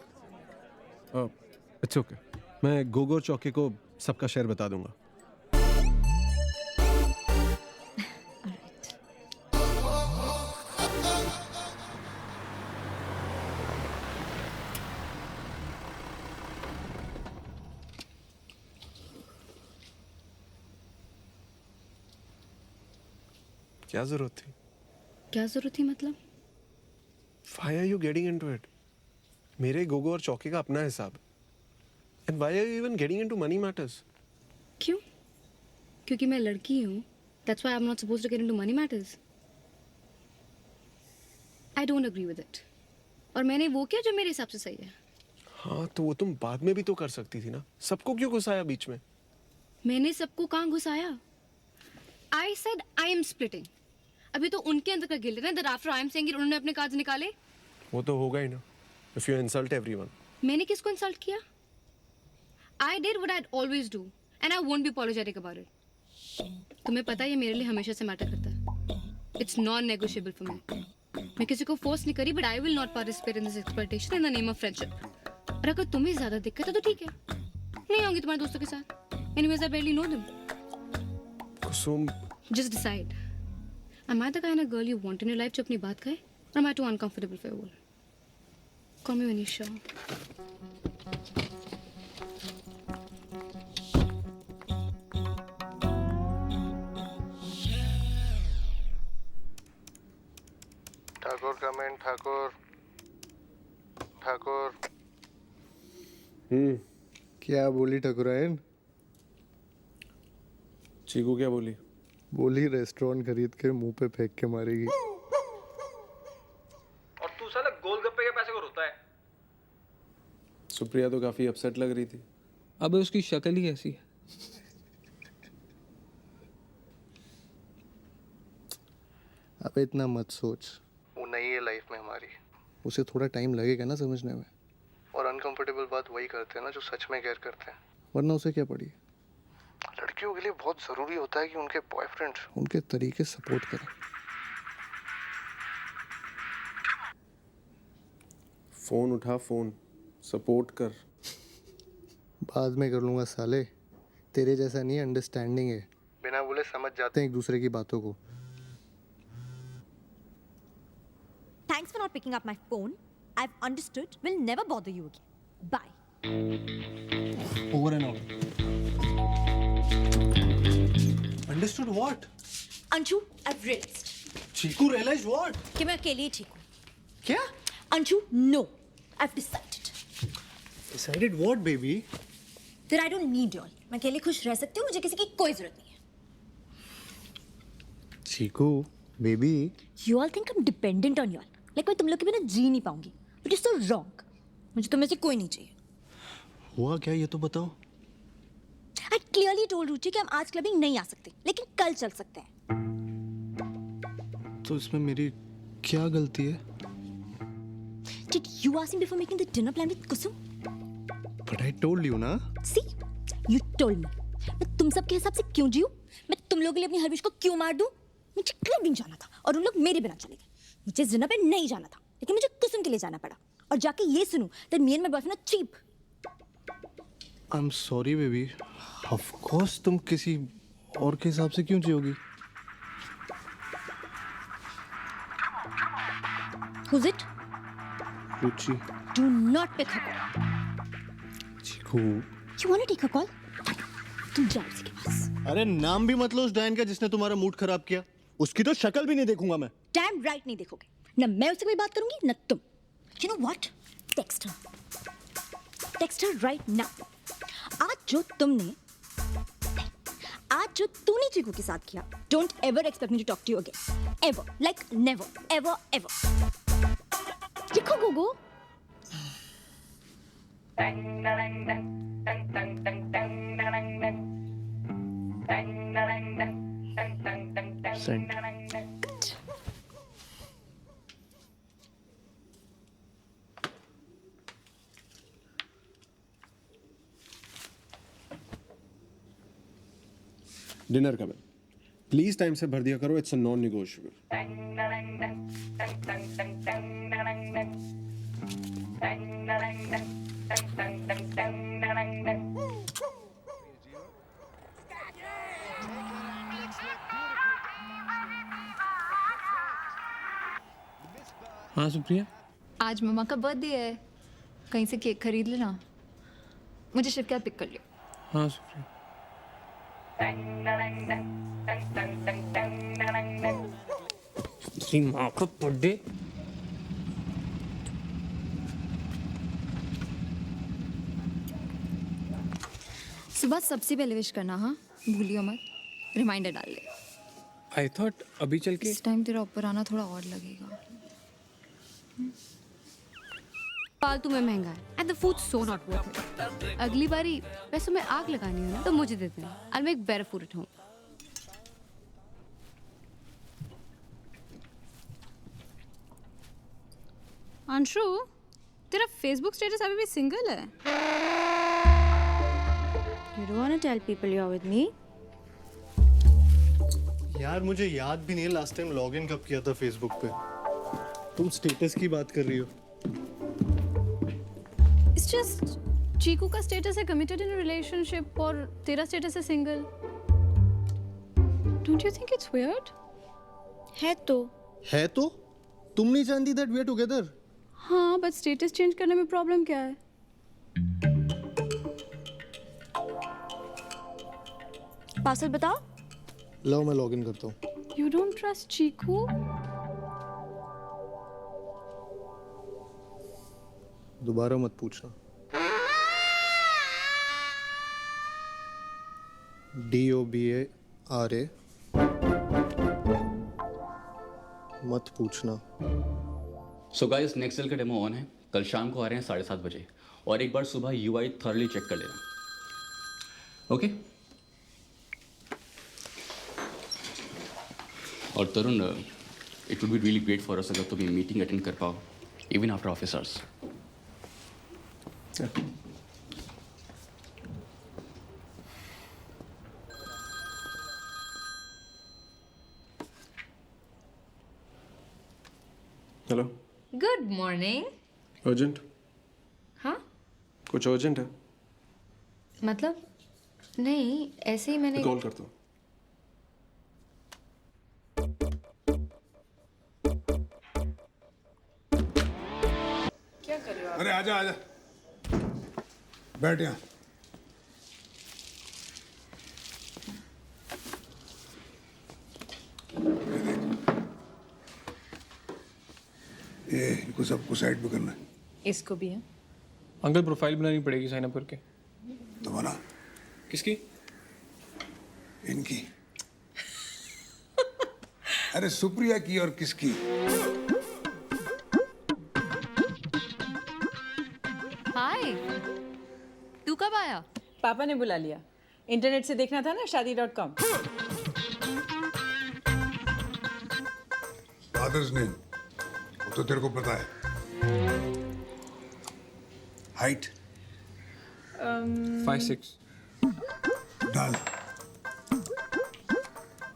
Speaker 3: It's okay. मैं गोगो और चौके को सबका शेयर बता दूंगा। क्या जरूरत थी?
Speaker 7: क्या जरूरत थी मतलब?
Speaker 3: Why are you getting into it? मेरे गोगो और चौके का अपना हिसाब। And why are you even getting into money matters?
Speaker 7: क्यों? क्योंकि मैं लड़की हूँ। That's why I'm not supposed to get into money matters. I don't agree with it. और मैंने वो किया जो मेरे हिसाब से सही है।
Speaker 3: हाँ तो वो तुम बाद में भी तो कर सकती थी ना। सबको क्यों घुसाया बीच में?
Speaker 7: मैंने सबको कहाँ घुसाया? I said I am splitting. अभी तो उनके अंदर का गिल्ट है ना, that after I am saying it, उन्होंने अपने कार्ड्स निकाले।
Speaker 3: वो तो होगा ही ना। If you insult everyone.
Speaker 7: मैंने किसको इंसल्ट किया? I did what I'd always do, and I won't be apologetic about it. तुम्हें पता है ये मेरे लिए हमेशा से मैटर करता है. It's non-negotiable for me. मैं किसी को फोर्स नहीं करी, but I will not participate in this exploitation in the name of friendship. और अगर तुम्हें ज्यादा दिक्कत है तो ठीक है, नहीं आऊंगी तुम्हारे दोस्तों के साथ. Anyways, I barely know them.
Speaker 3: Kusum.
Speaker 7: Just decide. Am I the kind of girl you want in your life जो अपनी बात कहे, or am I too uncomfortable for your world? Call me when you're sure.
Speaker 3: Thakur comment Thakur. Thakur.
Speaker 2: क्या बोली ठकुराइन?
Speaker 3: चीकू क्या बोली?
Speaker 2: बोली रेस्टोरेंट खरीद के मुंह पे फेंक के मारेगी.
Speaker 1: और तू साला गोलगप्पे के पैसे को रोता है.
Speaker 3: सुप्रिया तो काफी अपसेट लग रही थी.
Speaker 1: अबे उसकी शक्ल ही ऐसी है.
Speaker 2: अब इतना मत सोच. वो नई है लाइफ में हमारी. उसे थोड़ा टाइम लगेगा ना समझने में. और अनकंफर्टेबल बात वही करते हैं ना जो सच में केयर करते हैं. वरना उसे क्या पड़ी. लड़कियों के लिए बहुत जरूरी होता है कि उनके बॉयफ्रेंड उनके तरीके सपोर्ट करें.
Speaker 3: फोन उठा फोन. सपोर्ट कर.
Speaker 2: बाद में कर लूंगा साले. तेरे जैसा नहीं अंडरस्टैंडिंग है. बिना बोले समझ जाते हैं एक दूसरे की बातों को.
Speaker 6: Thanks for not picking up my phone. I've understood. Will never bother you again. Bye.
Speaker 2: Over and out. Understood what?
Speaker 6: Anshu, I've realized.
Speaker 2: Chiku realized what?
Speaker 6: कि मैं अकेली ही ठीक हूँ.
Speaker 2: क्या?
Speaker 6: Anshu, no. I've decided.
Speaker 2: Decided what, baby?
Speaker 6: That I don't need y'all. मैं अकेले खुश रह सकती हूँ. मुझे किसी की कोई जरूरत नहीं है.
Speaker 2: Chiku, baby.
Speaker 6: You all think I'm dependent on y'all. Like मैं तुम लोग के बिना जी नहीं पाऊंगी. But you're so wrong. मुझे तुम में से कोई नहीं चाहिए.
Speaker 2: हुआ क्या ये तो बताओ.
Speaker 6: I clearly told रुचि कि हम आज क्लबिंग नहीं आ सकते, लेकिन कल चल सकते हैं.
Speaker 2: तो इसमें मेरी क्या गलती है?
Speaker 6: Did you ask me before making the dinner plan with Kusum?
Speaker 2: But I told you ना.
Speaker 6: See, you told me. मैं तुम सब के हिसाब से क्यों जीऊं? मैं तुम लोगों के लिए अपनी हर विश को क्यों मार दूं? मुझे क्लबिंग जाना था और उन लोग मेरे बिना चले गए. मुझे जिना पे नहीं जाना था, लेकिन मुझे कुसुम के लिए जाना पड़ा. और जाके ये सुनूं that me and my boyfriend are cheap.
Speaker 2: I'm sorry baby. Of course तुम किसी और के हिसाब से क्यों जियोगी?
Speaker 6: Who's it?
Speaker 2: Ruchi.
Speaker 6: Do not pick her call.
Speaker 2: Chiku.
Speaker 6: You want to take her call? तुम जाओ उसके पास.
Speaker 2: अरे नाम भी मत लो उस डैन का जिसने तुम्हारा मूड खराब किया. उसकी तो शक्ल भी नहीं देखूंगा मैं.
Speaker 6: Damn right नहीं देखोगे. न मैं उससे कोई बात करूंगी न तुम. You know what? Text her. Text her right now. आज जो तूने चीकू के साथ किया, don't ever expect me to talk to you again. Ever. Like never. Ever. Ever. Chikku Gugu.
Speaker 2: Send.
Speaker 3: Dinner का बिल प्लीज टाइम से भर दिया करो. It's a non negotiable.
Speaker 1: हाँ सुप्रिया.
Speaker 4: आज मम्मा का बर्थडे है, कहीं से केक खरीद लेना. मुझे शिव के साथ पिक कर लियो.
Speaker 1: हाँ सुप्रिया. तेरी माँ का बर्थडे.
Speaker 4: सुबह सबसे पहले विश करना. हाँ भूलियो मत. रिमाइंडर डाल ले.
Speaker 1: आई थॉट अभी चल के.
Speaker 4: इस टाइम तेरा ऊपर आना थोड़ा और लगेगा.
Speaker 7: फालतू में महंगा है and the food so not worth it. अगली बारी पैसों में आग लगानी हो ना तो मुझे देते हैं. I make better food at home. Anshu, तेरा फेसबुक स्टेटस अभी भी सिंगल है.
Speaker 6: You don't want to tell people you're with me?
Speaker 2: यार मुझे याद भी नहीं है लास्ट टाइम लॉगिन कब किया था फेसबुक पे. तुम स्टेटस की बात कर रही हो.
Speaker 7: इट्स जस्ट चीकू का स्टेटस है कमिटेड इन अ रिलेशनशिप और तेरा स्टेटस है single. Don't you think it's weird?
Speaker 6: है तो.
Speaker 2: है तो तुम नहीं जानती दैट वी आर टुगेदर.
Speaker 7: हाँ, बट स्टेटस चेंज करने में प्रॉब्लम क्या है?
Speaker 6: पासवर्ड बताओ.
Speaker 2: लो मैं लॉगिन करता हूँ.
Speaker 7: यू डोंट ट्रस्ट चीकू?
Speaker 2: दोबारा मत पूछना. DOBARA मत पूछना.
Speaker 11: सो गाइस नेक्स्ट सेल का डेमो ऑन है. कल शाम को आ रहे हैं 7:30 बजे और एक बार सुबह UI थॉरली चेक कर लेना. ओके और Tarun it would be really great for us अगर तुम ये मीटिंग अटेंड कर पाओ even after office hours.
Speaker 3: Hello.
Speaker 4: Good morning.
Speaker 3: Urgent?
Speaker 4: हाँ
Speaker 3: कुछ अर्जेंट है?
Speaker 4: मतलब नहीं, ऐसे ही मैंने.
Speaker 3: कॉल करता हूँ.
Speaker 5: क्या कर रहे हो आप?
Speaker 10: अरे आजा आजा बैठ यहाँ. ये इनको सबको साइड पे करना है.
Speaker 5: इसको भी है.
Speaker 1: अंकल प्रोफाइल बनानी पड़ेगी साइन अप करके.
Speaker 10: तो बना
Speaker 1: किसकी?
Speaker 10: इनकी. अरे सुप्रिया की और किसकी.
Speaker 6: बुलाया?
Speaker 5: पापा ने बुला लिया। इंटरनेट से देखना था ना शादी.com।
Speaker 10: फादर्स नेम वो तो तेरे को पता है। हाइट
Speaker 1: 5'6".
Speaker 10: डाल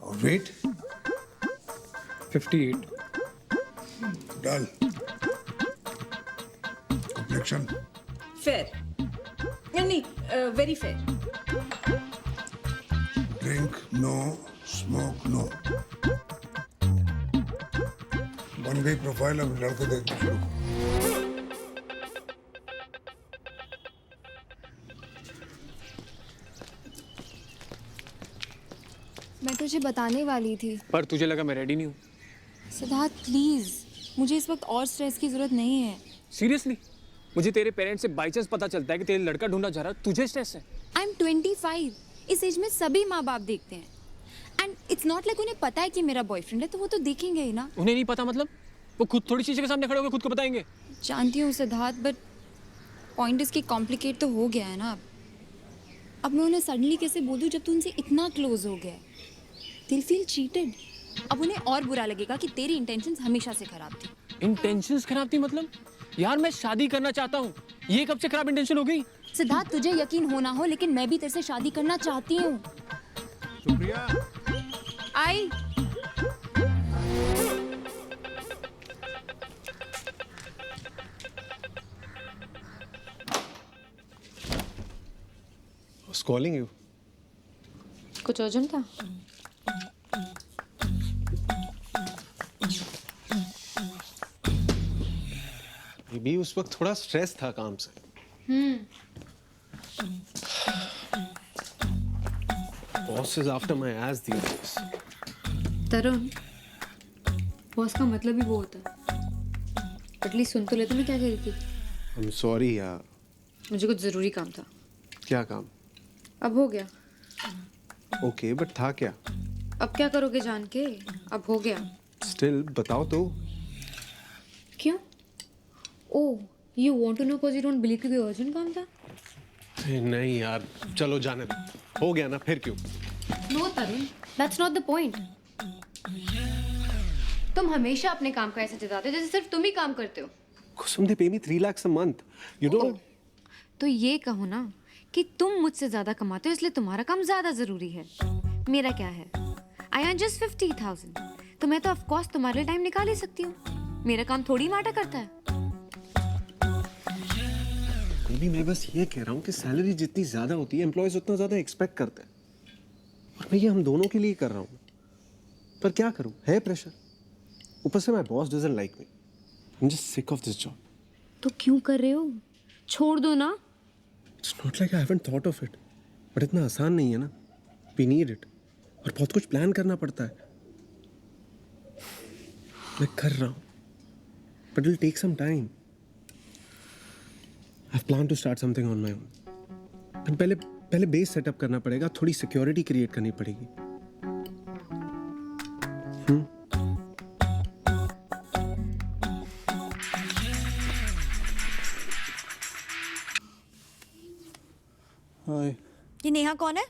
Speaker 10: और वेट
Speaker 1: 58।
Speaker 10: डाल कॉम्प्लेक्शन
Speaker 5: फेयर नहीं, very fair.
Speaker 10: Drink no, smoke no. बन गई प्रोफाइल, अब लड़के देखना शुरू करो।
Speaker 4: मैं तुझे बताने वाली थी।
Speaker 1: पर तुझे लगा मैं रेडी नहीं हूँ?
Speaker 4: सिद्धार्थ प्लीज, मुझे इस वक्त और स्ट्रेस की जरूरत नहीं है।
Speaker 1: सीरियसली? मुझे तेरे पेरेंट्स से बाई चांस पता चलता है कि तेरे लड़का ढूंढा जा रहा है, तुझे स्ट्रेस है?
Speaker 4: I M 25। इस एज में सभी माँ बाप देखते हैं। एंड इट्स नॉट लाइक उन्हें पता है कि मेरा बॉयफ्रेंड है, तो वो तो देखेंगे ही ना।
Speaker 1: उन्हें नहीं पता मतलब? वो खुद थोड़ी शीशे के सामने खड़े होकर खुद को बताएंगे?
Speaker 4: जानती हूँ सिद्धार्थ, बट पॉइंट इसकी कॉम्प्लिकेट तो हो गया है ना। अब मैं उन्हें सडनली कैसे बोल दूँ जब तू उनसे इतना क्लोज हो गया है? दिल फील चीटेड। अब उन्हें और बुरा लगेगा कि तेरी इंटेंशंस हमेशा से खराब थी।
Speaker 1: इंटेंशंस खराब थी मतलब? यार मैं शादी करना चाहता हूँ, ये कब से खराब इंटेंशन हो गई?
Speaker 4: सिद्धार्थ तुझे यकीन हो ना हो, लेकिन मैं भी तेरे से शादी करना चाहती हूँ।
Speaker 10: सुप्रिया
Speaker 4: आई
Speaker 3: was calling you.
Speaker 7: कुछ अर्जेंट था?
Speaker 3: भी उस वक्त थोड़ा स्ट्रेस था काम से। Boss is after my S these days.
Speaker 7: Tarun, boss का मतलब ही वो होता है। एटलीस्ट सुन तो लेते मैं क्या कह रही थी।
Speaker 3: I'm sorry यार।
Speaker 7: मुझे कुछ जरूरी काम था।
Speaker 3: क्या काम?
Speaker 7: अब हो गया।
Speaker 3: ओके बट था क्या?
Speaker 7: अब क्या करोगे जान के? अब हो गया।
Speaker 3: स्टिल बताओ तो।
Speaker 7: क्यों? Oh, you want to know because you don't believe कि कोई अर्जेंट काम था?
Speaker 3: नहीं यार, चलो जाने दो। हो गया ना, फिर क्यों?
Speaker 7: No Tarun, that's not the point. तुम हमेशा अपने काम का ऐसे जताते हो जैसे सिर्फ तुम ही काम करते हो।
Speaker 3: कुसुम, they pay me 3 lakhs a month. You don't.
Speaker 7: तो ये कहो ना कि तुम मुझसे ज्यादा कमाते हो इसलिए तुम्हारा काम ज्यादा जरूरी है। मेरा क्या है? I earn just 50,000। तो मैं तो ऑफ कोर्स तुम्हारे लिए टाइम निकाल ही सकती हूँ। मेरा काम थोड़ी मैटर करता है।
Speaker 3: अभी मैं बस ये कह रहा हूँ कि सैलरी जितनी ज्यादा होती है, एम्प्लॉयज उतना ज्यादा एक्सपेक्ट करते हैं। और मैं ये हम दोनों के लिए कर रहा हूँ। पर क्या करूँ, है प्रेशर। ऊपर से my boss doesn't like me. I am just sick of this job.
Speaker 7: तो क्यों कर रहे हो? छोड़ दो ना।
Speaker 3: It's not like I haven't thought of it, but इतना आसान नहीं है ना। वी नीड इट, और बहुत कुछ प्लान करना पड़ता है। मैं कर रहा हूँ, but it will take some time. I have plan to start something on my own. पहले बेस सेटअप करना पड़ेगा, थोड़ी सिक्योरिटी क्रिएट करनी पड़ेगी। हाय।
Speaker 6: ये नेहा कौन है?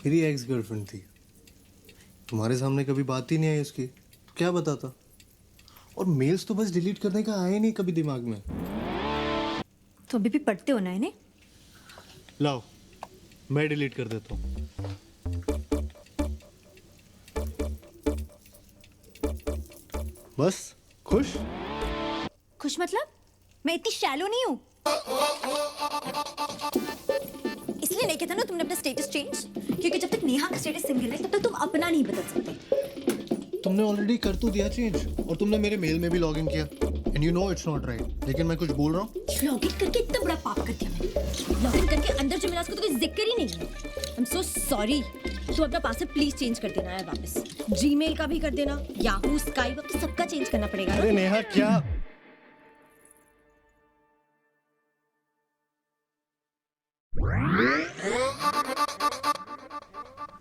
Speaker 2: मेरी एक्स गर्लफ्रेंड थी। तुम्हारे सामने कभी बात ही नहीं आई उसकी, तो क्या बताता। और मेल्स तो बस डिलीट करने का आया ही नहीं कभी दिमाग में।
Speaker 6: तो अभी भी पढ़ते हो ना इन्हें?
Speaker 2: लाओ, मैं डिलीट कर देता हूँ। बस खुश?
Speaker 6: खुश मतलब? मैं इतनी शैलो नहीं हूँ। इसलिए नहीं कहता ना तुमने अपना स्टेटस चेंज, क्योंकि जब तक नेहा का स्टेटस सिंगल है तब तक तुम अपना नहीं बदल सकते।
Speaker 2: तुमने ऑलरेडी कर तो दिया चेंज, और तुमने मेरे मेल में भी लॉग इन किया। And you know it's not right, लेकिन मैं कुछ बोल रहा हूँ।
Speaker 6: लॉग इन करके इतना बड़ा पाप कर दिया मैंने। लॉग इन करके अंदर जो मिला उसको तो कोई जिक्र ही नहीं है। I am so sorry. तू अपना पासवर्ड प्लीज चेंज कर देना यार वापस। जीमेल का भी कर देना, याहू, स्काइप, अब तो सबका चेंज करना पड़ेगा ना।
Speaker 2: अरे नेहा क्या?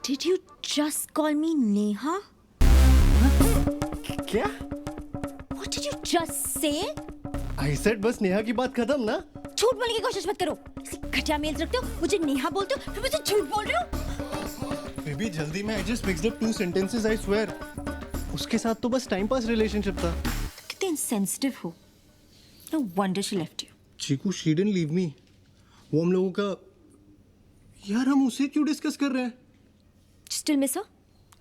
Speaker 6: Did you just call me Neha?
Speaker 2: क्या?
Speaker 6: What did you just say?
Speaker 2: I said बस नेहा की बात खत्म ना.
Speaker 6: झूठ बोलने की कोशिश मत करो. ऐसे घटिया मेल्स रखते हो, मुझे नेहा बोलते हो, फिर मुझे झूठ बोल रहे हो.
Speaker 2: बेबी जल्दी में I just mixed up 2 sentences I swear. उसके साथ तो बस टाइम पास रिलेशनशिप था.
Speaker 6: कितने insensitive हो. No wonder she left you.
Speaker 2: Chiku she didn't leave me. वो हम लोगों का यार हम उसे क्यों डिस्कस कर रहे हैं?
Speaker 6: Still miss her?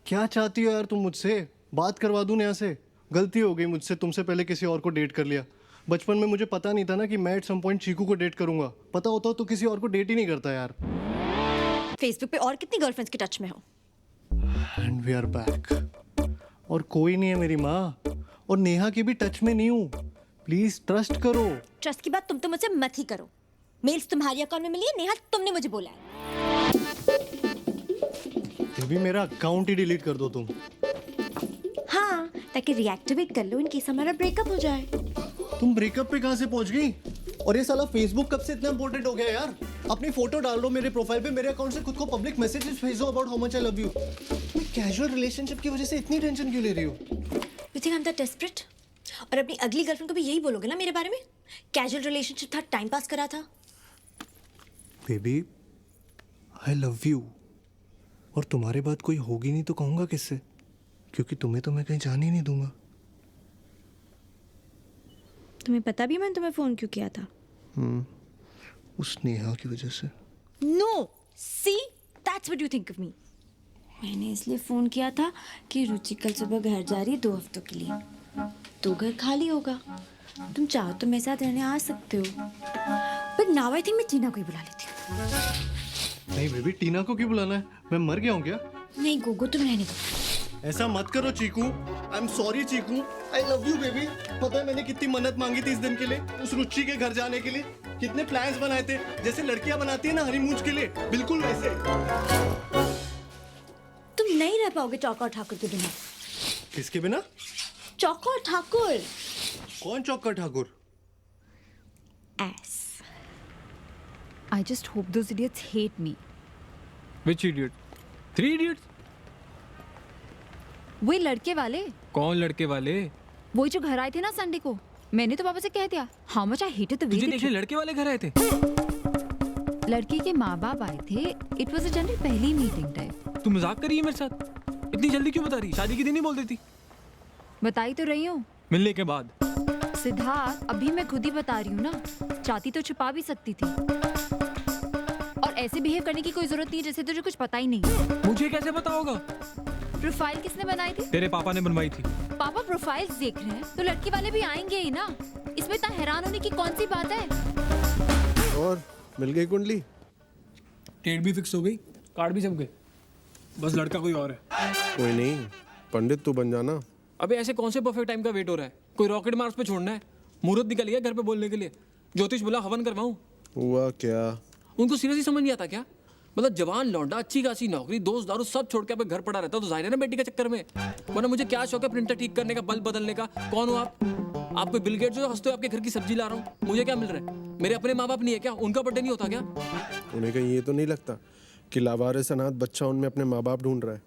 Speaker 2: क्या चाहती हो यार तुम मुझसे? बात करवा दूं नेहा से. गलती हो गई मुझसे, तुमसे पहले किसी और को डेट कर लिया. बचपन में मुझे पता नहीं था ना कि मैं एट सम पॉइंट चीकू को डेट करूंगा. पता होता तो किसी और को डेट ही नहीं करता यार.
Speaker 6: फेसबुक पे और कितनी गर्लफ्रेंड्स के टच में हो?
Speaker 2: And we are back. और कोई नहीं है मेरी माँ. और नेहा की भी टच में नहीं हूँ. प्लीज ट्रस्ट करो.
Speaker 6: ट्रस्ट की बात तुम तो मुझसे मत ही करो. मेल्स तुम्हारी अकाउंट में मिली है, नेहा तुमने मुझे बोला है.
Speaker 2: बेबी मेरा अकाउंट ही डिलीट कर दो तुम.
Speaker 6: हाँ, ताकि रिएक्टिवेट कर लो इन केस हमारा ब्रेकअप हो जाए.
Speaker 2: तुम ब्रेकअप पे कहाँ से पहुंच गई? और ये साला फेसबुक कब से इतना इंपॉर्टेंट हो गया यार? अपनी फोटो डाल दो मेरे प्रोफाइल पे, मेरे अकाउंट से खुद को पब्लिक मैसेजेस भेजो about how much I love you. तुम कैजुअल रिलेशनशिप की वजह से इतनी टेंशन क्यों ले रही हो?
Speaker 6: You think I am that desperate? और अपनी अगली गर्लफ्रेंड को भी यही बोलोगे ना मेरे बारे में? कैजुअल रिलेशनशिप था, टाइम पास करा था.
Speaker 2: Baby I love you. और तुम्हारे बाद कोई होगी नहीं तो कहूंगा किससे? क्योंकि तुम्हें तो मैं कहीं जाने ही नहीं दूंगा.
Speaker 6: तुम्हें पता भी मैंने तुम्हें फोन क्यों किया था?
Speaker 2: उस नेहा की वजह से.
Speaker 6: No, see that's what you think of me. मैंने इसलिए फोन किया था कि रुचि कल सुबह घर जा रही है 2 हफ्तों के लिए. तो घर खाली होगा, तुम चाहो तो मेरे साथ रहने आ सकते हो. बट नाउ आई थिंक मैं टीना को ही बुला लेती हूँ.
Speaker 2: नहीं बेबी, टीना को क्यों बुलाना है? मैं मर गया हूँ क्या?
Speaker 6: नहीं गोगो, तुम रहने दो.
Speaker 2: ऐसा मत करो Chikoo. I am sorry Chikoo. I love you baby. पता है मैंने कितनी मन्नत मांगी थी इस दिन के लिए, उस रुचि के घर जाने के लिए. कितने प्लान्स बनाए थे, जैसे लड़कियां बनाती है ना हनीमून के लिए, बिल्कुल वैसे.
Speaker 6: तुम नहीं रह पाओगे चौका और ठाकुर के बिना.
Speaker 2: किसके बिना?
Speaker 6: चौका और ठाकुर.
Speaker 2: कौन चौका Thakur?
Speaker 6: S.
Speaker 4: I just hope those idiots hate me.
Speaker 1: Which idiot? 3 idiots?
Speaker 4: वही लड़के वाले.
Speaker 1: कौन लड़के वाले?
Speaker 4: वही जो घर आए थे ना संडे को. मैंने तो पापा से कह दिया how much I hated the way
Speaker 1: तुझे
Speaker 4: they
Speaker 1: देखने लड़के वाले घर आए थे?
Speaker 4: लड़की के माँ बाप आए थे. It was a general पहली मीटिंग टाइप.
Speaker 1: तू मजाक कर रही है मेरे साथ? इतनी जल्दी क्यों बता रही? शादी के दिन ही बोल देती.
Speaker 4: बताई तो रही हूँ.
Speaker 1: मिलने के बाद.
Speaker 4: सिद्धार्थ, अभी मैं खुद ही बता रही हूँ ना. चाहती तो छुपा भी सकती थी. और ऐसे बिहेव करने की कोई जरूरत नहीं है जैसे तुझे कुछ पता ही नहीं.
Speaker 1: मुझे कैसे पता होगा?
Speaker 4: प्रोफाइल किसने बनाई थी?
Speaker 1: तेरे पापा ने बनवाई थी.
Speaker 4: पापा प्रोफाइल्स देख रहे हैं तो लड़की वाले भी आएंगे ही ना. इसमें इतना हैरान होने की कौन सी बात है?
Speaker 3: और मिल गई कुंडली?
Speaker 1: डेट भी फिक्स हो गई, कार्ड भी जम गए. बस लड़का कोई और है.
Speaker 3: कोई नहीं, पंडित तू बन जाना.
Speaker 1: अबे ऐसे कौन से परफेक्ट टाइम का वेट हो रहा है? कोई रॉकेट मार्स पे छोड़ना है? मुहूर्त निकल गया घर पे बोलने के लिए. ज्योतिष बोला हवन करवाऊं.
Speaker 3: हुआ क्या?
Speaker 1: उनको सीरियसली समझ नहीं आता क्या? मतलब जवान लौंडा, अच्छी खासी नौकरी, दोस्त दारू सब छोड़ के अपने घर पड़ा रहता, तो जाहिर है ना बेटी के चक्कर में. वरना मुझे क्या शौक है प्रिंटर ठीक करने का, बल्ब बदलने का? कौन हो आप? आप कोई बिल गेट्स जो हंसते हो आपके घर की सब्जी ला रहा हूँ? मुझे क्या मिल रहा है? मेरे अपने माँ बाप नहीं है क्या? उनका बर्थडे नहीं होता क्या?
Speaker 3: उन्हें कहीं ये तो नहीं लगता कि लावारिस अनाथ बच्चा उनमें अपने माँ बाप ढूंढ रहा है?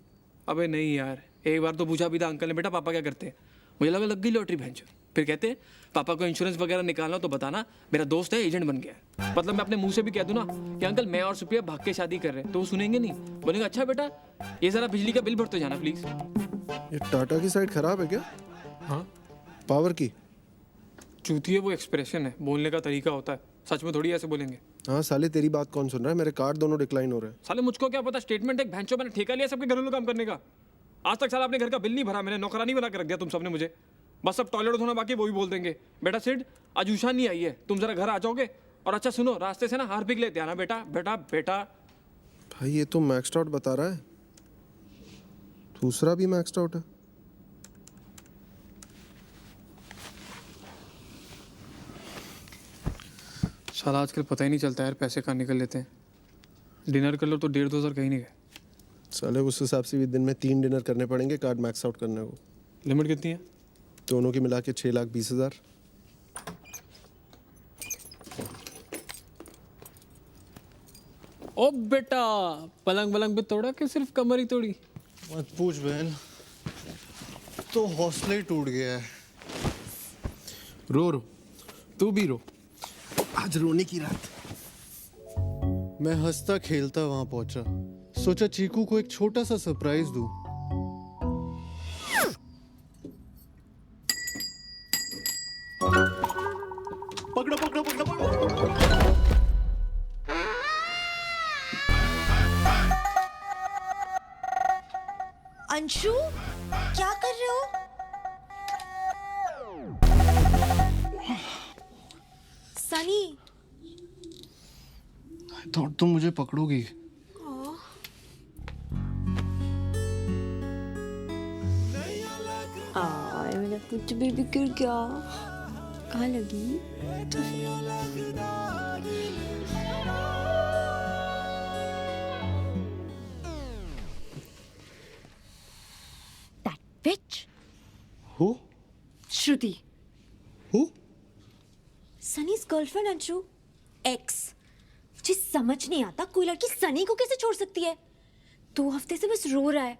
Speaker 1: अबे नहीं यार, एक बार तो पूछा भी था अंकल ने, बेटा पापा क्या करते हैं? मुझे लगा लग गई लॉटरी भैंचो. फिर कहते हैं पापा को इंश्योरेंस वगैरह निकालना तो बताना, मेरा दोस्त है एजेंट बन गया है. मतलब मैं अपने मुंह से भी कह दूं ना कि अंकल मैं और सुप्रिया भाग के शादी कर रहे हैं, तो वो सुनेंगे नहीं. बोलेंगे अच्छा बेटा ये जरा बिजली का बिल भरते जाना प्लीज.
Speaker 3: ये टाटा की साइड खराब है क्या?
Speaker 1: हाँ
Speaker 3: पावर की?
Speaker 1: चूतिए वो एक्सप्रेशन है, बोलने का तरीका होता है. सच में थोड़ी ऐसे बोलेंगे.
Speaker 3: हाँ साले तेरी बात कौन सुन रहा है? मेरे कार्ड दोनों डिक्लाइन हो रहे हैं.
Speaker 1: साले मुझको क्या पता, स्टेटमेंट एक भैंचो मैंने ठेका लिया सबके घरेलू काम करने का. आज तक साला अपने घर का बिल नहीं भरा मैंने, नौकरानी बना के रख दिया तुम सबने मुझे. बस अब टॉयलेट धोना बाकी, वो भी बोल देंगे बेटा सिड आज उषा नहीं आई है, तुम जरा घर आ जाओगे. और अच्छा सुनो, रास्ते से ना हार्पिक लेते आना बेटा. बेटा बेटा
Speaker 3: भाई ये तो मैक्सड आउट बता रहा है. दूसरा भी मैक्सड आउट है.
Speaker 1: साला आजकल पता ही नहीं चलता यार, पैसे कहाँ निकल लेते हैं. डिनर कर लो तो 1,500-2,000 कहीं नहीं गए.
Speaker 3: साले उस हिसाब से भी दिन में 3 डिनर करने पड़ेंगे कार्ड मैक्स आउट करने को.
Speaker 1: लिमिट कितनी है?
Speaker 3: दोनों की मिला के 6,20,000.
Speaker 1: ओ बेटा पलंग वलंग पे तोड़ा कि सिर्फ कमर ही तोड़ी?
Speaker 2: मत पूछ बहन. तो हौसला ही टूट गया है।
Speaker 3: रो रो, तू भी रो, आज रोने की रात।
Speaker 2: मैं हंसता खेलता वहां पहुंचा, सोचा चीकू को एक छोटा सा सरप्राइज दूं। पकड़ो पकड़ो पकड़ो पकड़ो।
Speaker 6: अंशु, क्या कर रहे हो? सनी,
Speaker 2: थॉट तुम मुझे पकड़ोगी।
Speaker 4: मेरा कुछ बेबी गिर गया, कहाँ लगी?
Speaker 6: That bitch.
Speaker 2: Who?
Speaker 6: Shruti,
Speaker 2: Who?
Speaker 6: Sunny's girlfriend Anshu, ex. मुझे समझ नहीं आता कोई लड़की सनी को कैसे छोड़ सकती है। 2 हफ्ते से बस रो रहा है।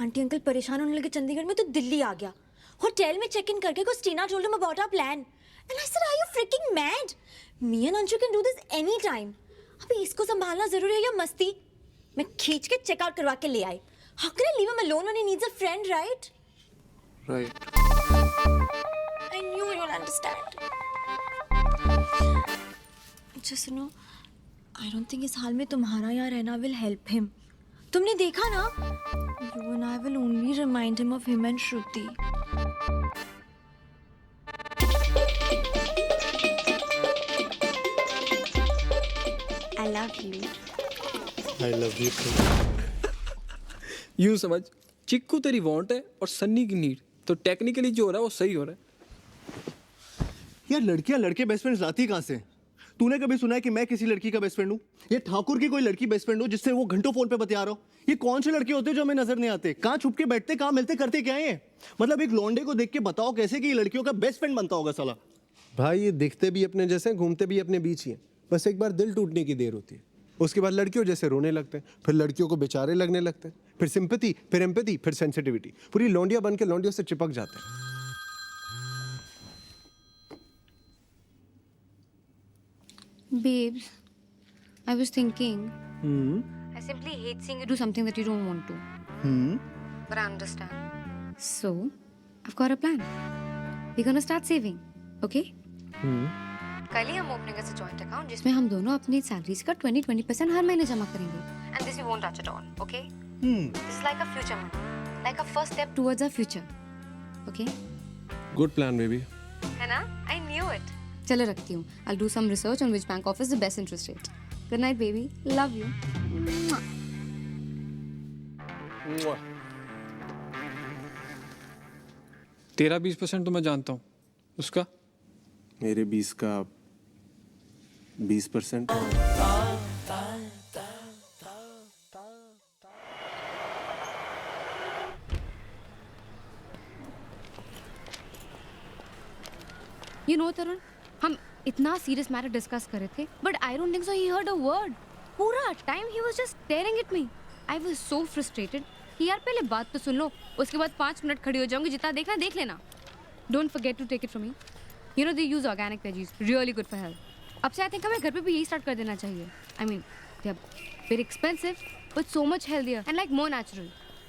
Speaker 6: आंटी अंकल परेशान होने लगे चंडीगढ़ में तो दिल्ली आ गया। होटल में चेक इन करके Christina told him about our plan. And I said, are you freaking mad? Me and Anshu can do this anytime. अभी इसको संभालना जरूरी है या मस्ती? मैं खींच के चेकआउट करवा के ले आई। How can I leave him alone when he needs a friend, right?
Speaker 2: Right.
Speaker 6: I knew you would understand. Just you know, I don't think इस हाल में तुम्हारा यहाँ रहना will help him. तुमने देखा ना? You and I will only remind him of him and Shruti. I love you.
Speaker 2: I love you too.
Speaker 1: यूं समझ, चिक्कू तेरी वांट है और सन्नी की नीड, तो टेक्निकली जो हो रहा है वो सही हो रहा है।
Speaker 2: यार लड़कियां लड़के बेस्ट फ्रेंड्स लाती कहाँ से? तूने कभी सुना है कि मैं किसी लड़की का बेस्ट फ्रेंड हूँ? ये ठाकुर की कोई लड़की बेस्ट फ्रेंड हो जिससे वो घंटों फोन पे बतिया रहा हो? ये कौन से लड़के होते हैं जो हमें नजर नहीं आते? कहाँ छुप के बैठते, कहाँ मिलते, करते क्या है? मतलब एक लौंडे को देख के बताओ कैसे कि ये लड़कियों का बेस्ट फ्रेंड बनता होगा साला।
Speaker 3: भाई ये दिखते भी अपने जैसे, घूमते भी अपने बीच ही हैं। बस एक बार दिल टूटने की देर होती है, उसके बाद लड़कियों जैसे रोने लगते हैं, फिर लड़कियों को बेचारे लगने लगते हैं, फिर सिंपैथी, फिर एम्पैथी, फिर सेंसिटिविटी, पूरी लौंडिया बन के लौंडियों से चिपक जाते हैं।
Speaker 7: Babes, I was thinking. I simply hate seeing you do something that you don't want to. But I understand. So, I've got a plan. We're gonna start saving, okay? कल ही हम ओपनिंग ऐसे जॉइंट अकाउंट जिसमें हम दोनों अपनी salaries का 20% हर महीने जमा करेंगे. And this we won't touch at all, okay? This is like a future money, like a first step towards our future, okay?
Speaker 3: Good plan baby.
Speaker 7: है ना? I knew it. चलो रखती हूँ. I'll do some research on which bank offers the best interest rate. Good night, baby. Love you.
Speaker 1: तेरा 20% तो मैं जानता हूँ, उसका?
Speaker 3: मेरे 20 का 20%।
Speaker 7: You know, Tarun, हम इतना सीरियस मैटर डिस्कस कर रहे थे, but I don't think so he heard a word. पूरा time he was just staring at me. I was so frustrated. कि यार पहले बात तो सुन लो, उसके बाद 5 मिनट खड़ी हो जाऊंगी, जितना देखना देख लेना. Don't forget to take it from me. You know they use organic veggies, really good for health. अब से I think हमें घर पे भी यही स्टार्ट कर देना चाहिए. I mean, they're very expensive, but so much healthier and like more natural.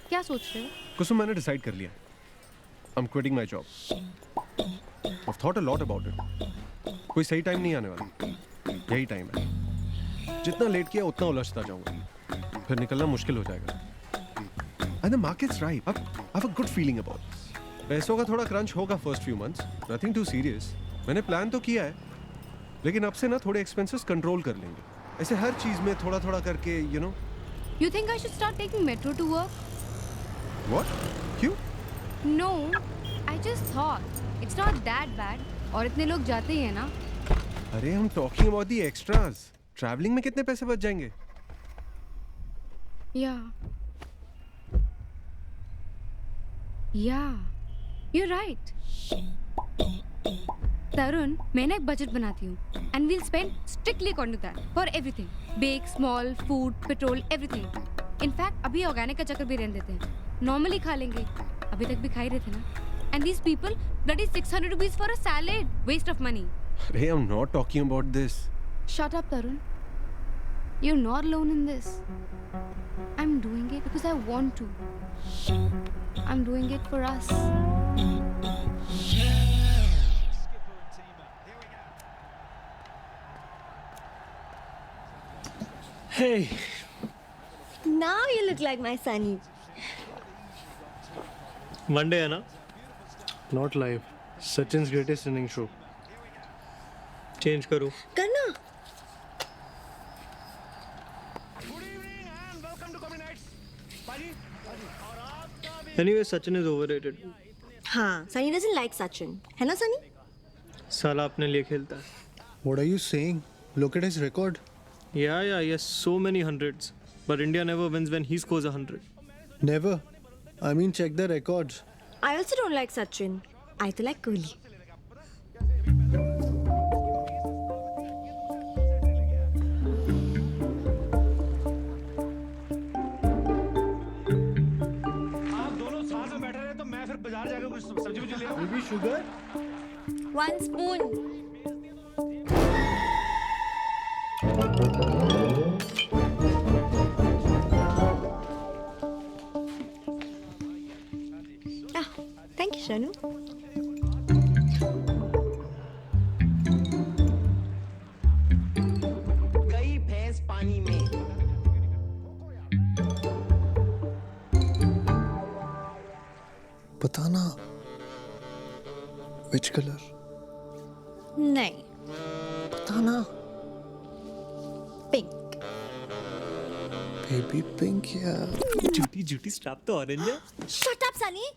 Speaker 7: क्या सोच रहे हो?
Speaker 3: कुसुम मैंने डिसाइड कर लिया। I'm quitting my job. I've thought a lot about it. कोई सही टाइम नहीं आने वाला, यही टाइम है। जितना लेट किया उतना उलझता जाऊंगा, फिर निकलना मुश्किल हो जाएगा। And the market's right. I have a good feeling about this. पैसों का थोड़ा क्रंच होगा first few months. Nothing too serious. मैंने प्लान तो किया है, लेकिन अब से ना थोड़े expenses कंट्रोल कर लेंगे। ऐसे हर चीज में थोड़ा-थोड़ा करके, you know.
Speaker 7: You think I should start taking metro to work?
Speaker 3: What? क्यों?
Speaker 7: No, I just thought it's not that bad. और इतने लोग जाते ही हैं ना.
Speaker 3: अरे हम talking about the extras. Traveling में कितने पैसे बच जाएंगे?
Speaker 7: Yeah, you're right. तरुण, मैंने एक बजट बनाती हूँ, and we'll spend strictly according to that for everything. Big, small, food, petrol, everything. In fact, अभी ऑर्गेनिक का चक्कर भी रहने देते हैं. Normally खा लेंगे. अभी तक भी खा ही रहे थे ना. And these people, bloody 600 rupees for a salad. Waste of money.
Speaker 3: Hey, I'm not talking about this.
Speaker 7: Shut up, Tarun. You're not alone in this. I'm doing it because I want to. I'm doing it for us.
Speaker 2: Hey.
Speaker 6: Now you look like my Sunny.
Speaker 2: Monday है ना? Not live. Sachin's greatest inning show. Change करो.
Speaker 6: करना.
Speaker 2: Anyway, Sachin is overrated.
Speaker 6: हाँ, Sunny doesn't like Sachin. है ना Sunny?
Speaker 2: साला अपने लिए खेलता है. What are you saying? Look at his record. Yeah, he has so many hundreds. But India never wins when he scores 100. Never. I mean, check the records.
Speaker 6: I also don't like Sachin. I to like Kohli.
Speaker 10: आप दोनों साथ में बैठे रहे तो मैं फिर बाजार जाकर कुछ सब्जी ले आऊं.
Speaker 2: Maybe sugar?
Speaker 6: 1 spoon. Thank you, Shanu.
Speaker 3: गई भैंस पानी में.
Speaker 2: बताना. Which color?
Speaker 6: नहीं.
Speaker 2: बताना.
Speaker 6: Pink.
Speaker 2: Baby pink या झूठी स्ट्रैप तो ऑरेंज है.
Speaker 6: Shut up, Sunny.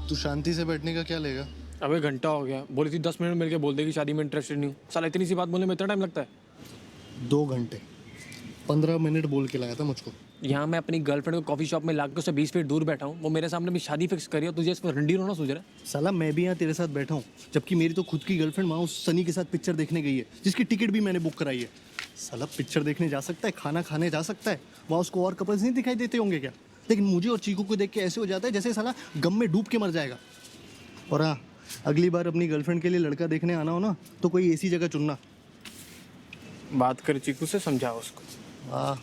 Speaker 2: तू शांति से बैठने का क्या लेगा?
Speaker 1: अबे घंटा हो गया. बोली थी 10 मिनट मिलके बोल देगी शादी में इंटरेस्टेड नहीं हूँ. साला इतनी सी बात बोलने में इतना टाइम लगता है.
Speaker 2: 2 घंटे 15 मिनट बोल के लाया था मुझको.
Speaker 1: यहाँ मैं अपनी गर्लफ्रेंड को कॉफी शॉप में लाकर उससे 20 फीट दूर बैठा हूँ. वो मेरे सामने भी शादी फिक्स करी और तुझे इस पर रंडी रोना सूझ रहा है.
Speaker 2: साला मैं भी यहाँ तेरे साथ बैठा हूँ जबकि मेरी तो खुद की गर्लफ्रेंड वहाँ उस सनी के साथ पिक्चर देखने गई है जिसकी टिकट भी मैंने बुक कराई है. साला पिक्चर देखने जा सकता है, खाना खाने जा सकता है, वहाँ उसको और कपल्स नहीं दिखाई देते होंगे क्या? लेकिन मुझे और चीकू को देख के ऐसे हो जाता है जैसे साला गम में डूब के मर जाएगा. और हाँ, अगली बार अपनी गर्लफ्रेंड के लिए लड़का देखने आना हो ना तो कोई ऐसी जगह चुनना.
Speaker 1: बात कर चीकू से, समझाओ उसको.
Speaker 2: वाह,